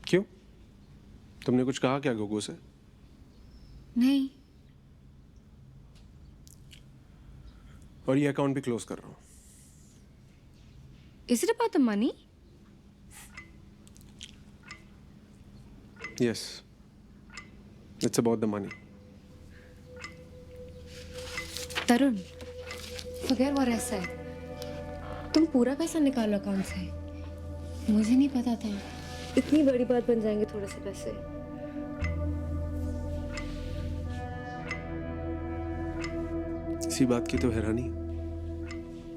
Speaker 3: क्यों? तुमने कुछ कहा क्या गोगो से?
Speaker 7: नहीं।
Speaker 3: और ये अकाउंट भी क्लोज कर रहा हूँ।
Speaker 7: Is it about the money?
Speaker 3: Yes, it's about the money.
Speaker 7: Tarun, forget what I said. तुम पूरा पैसा निकालो अकाउंट से। मुझे नहीं पता था।
Speaker 14: इतनी बड़ी बात बन जाएंगे थोड़े से पैसे।
Speaker 3: इसी बात की तो हैरानी,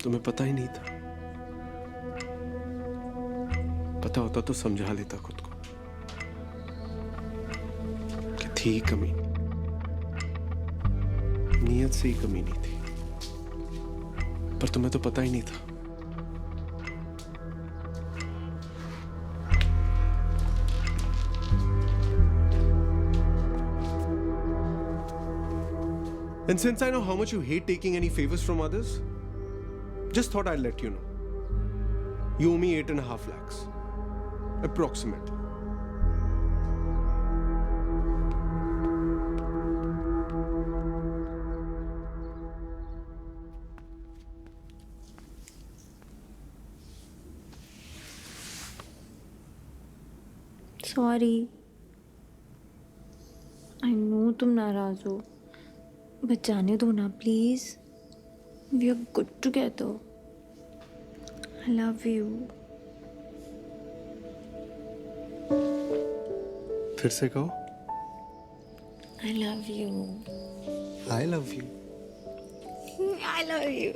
Speaker 3: तुम्हें पता ही नहीं था। पता होता तो समझा लेता खुद को कि थी ही कमी, नीयत से ही कमी नहीं थी, पर तुम्हें तो पता ही नहीं था। And since I know how much you hate taking any favors from others, just thought I'd let you know. You owe me 8.5 lakhs. Approximately.
Speaker 14: Sorry, I know तुम नाराज हो, बट जाने दो ना please. We are good together. I love you.
Speaker 2: फिर से कहो।
Speaker 14: I love you.
Speaker 2: I love you.
Speaker 14: I love you.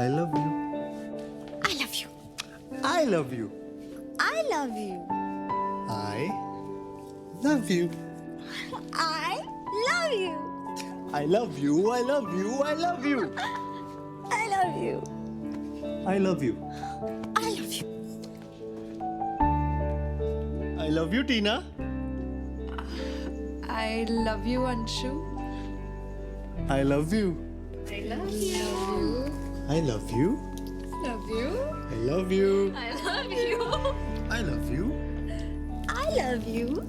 Speaker 2: I love you.
Speaker 14: I love you.
Speaker 2: I love you.
Speaker 14: I love you.
Speaker 2: I Love you.
Speaker 12: I love you.
Speaker 2: I love you. I love you. I love you.
Speaker 12: I love you.
Speaker 2: I love you.
Speaker 12: I love you.
Speaker 2: I love you, Tina.
Speaker 4: I love you, Anshu.
Speaker 2: I love you.
Speaker 4: I love you.
Speaker 2: I love you.
Speaker 4: Love you.
Speaker 2: I love you.
Speaker 12: I love you.
Speaker 2: I love you.
Speaker 12: I love you.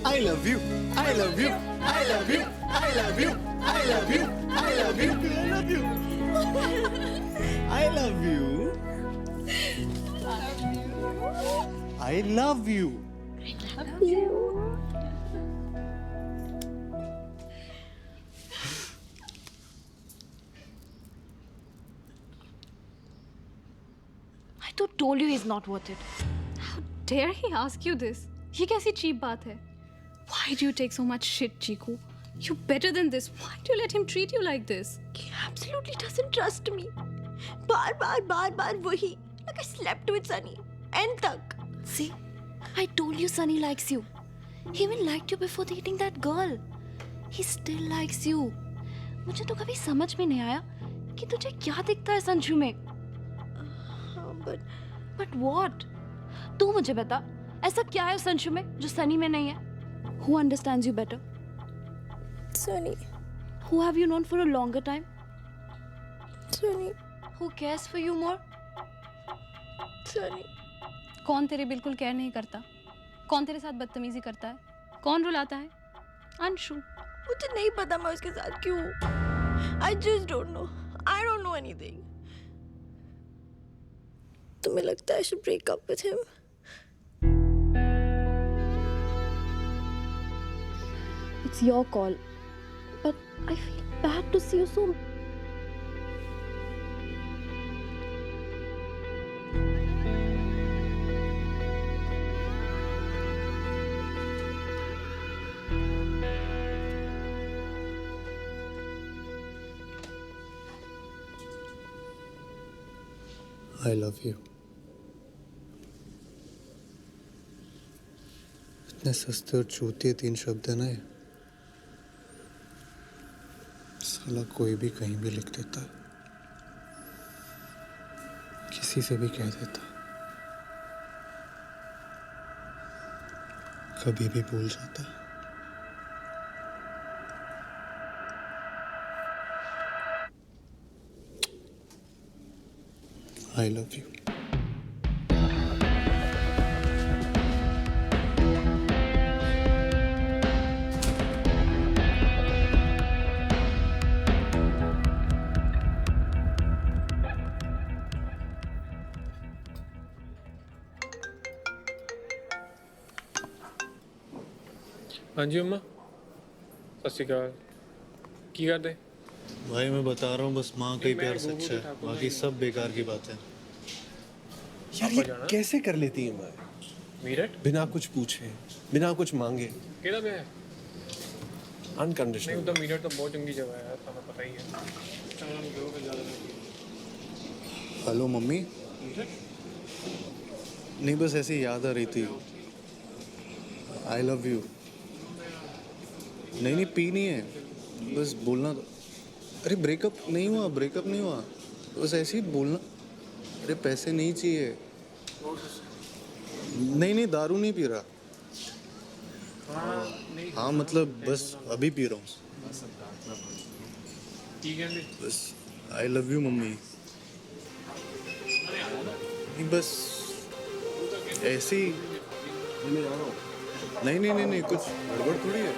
Speaker 2: I love you. I love you. I love you. I love you. I love you. I love you. I love you. I love you. I love you.
Speaker 12: Love you.
Speaker 6: I तो told you he's not worth it.
Speaker 7: How dare he ask you this? ये कैसी cheap बात है? Why do you take so much shit, Chiku? You're better than this. Why do you let him treat you like this?
Speaker 12: He absolutely doesn't trust me. बार वही. Like I slept with Sunny. End तक.
Speaker 6: See, I told you Sunny likes you. He even liked you before dating that girl. He still likes you. मुझे तो कभी समझ में नहीं आया कि तुझे क्या दिखता है संजू में. But what? तू मुझे बता, ऐसा क्या है उस संजू में जो सनी में नहीं है? Who understands you better?
Speaker 12: Sunny.
Speaker 6: Who have you known for a longer time?
Speaker 12: Sunny.
Speaker 6: Who cares for you more?
Speaker 12: Sunny.
Speaker 7: कौन तेरे बिल्कुल केयर नहीं करता? कौन तेरे साथ बदतमीजी करता है? कौन रुलाता है? अंशु.
Speaker 12: मुझे नहीं पता मैं उसके साथ क्यों हूँ. I just don't know. I don't know anything. तुम्हें लगता है I should break up with him?
Speaker 6: It's your call. But I feel bad to see you so.
Speaker 2: I love you. इतने सस्ते और चूतिए 3 शब्द है ना ये. साला कोई भी कहीं भी लिख देता है, किसी से भी कह देता, कभी भी भूल जाता. I love you.
Speaker 13: हाँ जी अम्मा, सत श्री अकाल. की करते?
Speaker 2: भाई मैं बता रहा हूँ, बस माँ का ही प्यार सच्चा है, बाकी सब बेकार की बातें.
Speaker 3: यार ये कैसे कर लेती है माँ?
Speaker 13: मीरठ?
Speaker 3: बिना कुछ पूछे, बिना कुछ मांगे.
Speaker 13: केड़ा पे है?
Speaker 3: अनकंडीशनल.
Speaker 13: नहीं तो मीरठ तो बहुत चंगी जगह है यार, तुम्हें पता ही है.
Speaker 2: Hello mummy. नहीं बस ऐसे याद आ रही थी. आई लव यू. नहीं पी नहीं है, बस बोलना. अरे ब्रेकअप नहीं हुआ, बस ऐसे ही बोलना. अरे पैसे नहीं चाहिए. नहीं दारू नहीं पी रहा. हाँ मतलब बस अभी पी रहा हूँ. बस आई लव यू मम्मी. नहीं बस ऐसे ही. नहीं कुछ गड़बड़ थोड़ी है.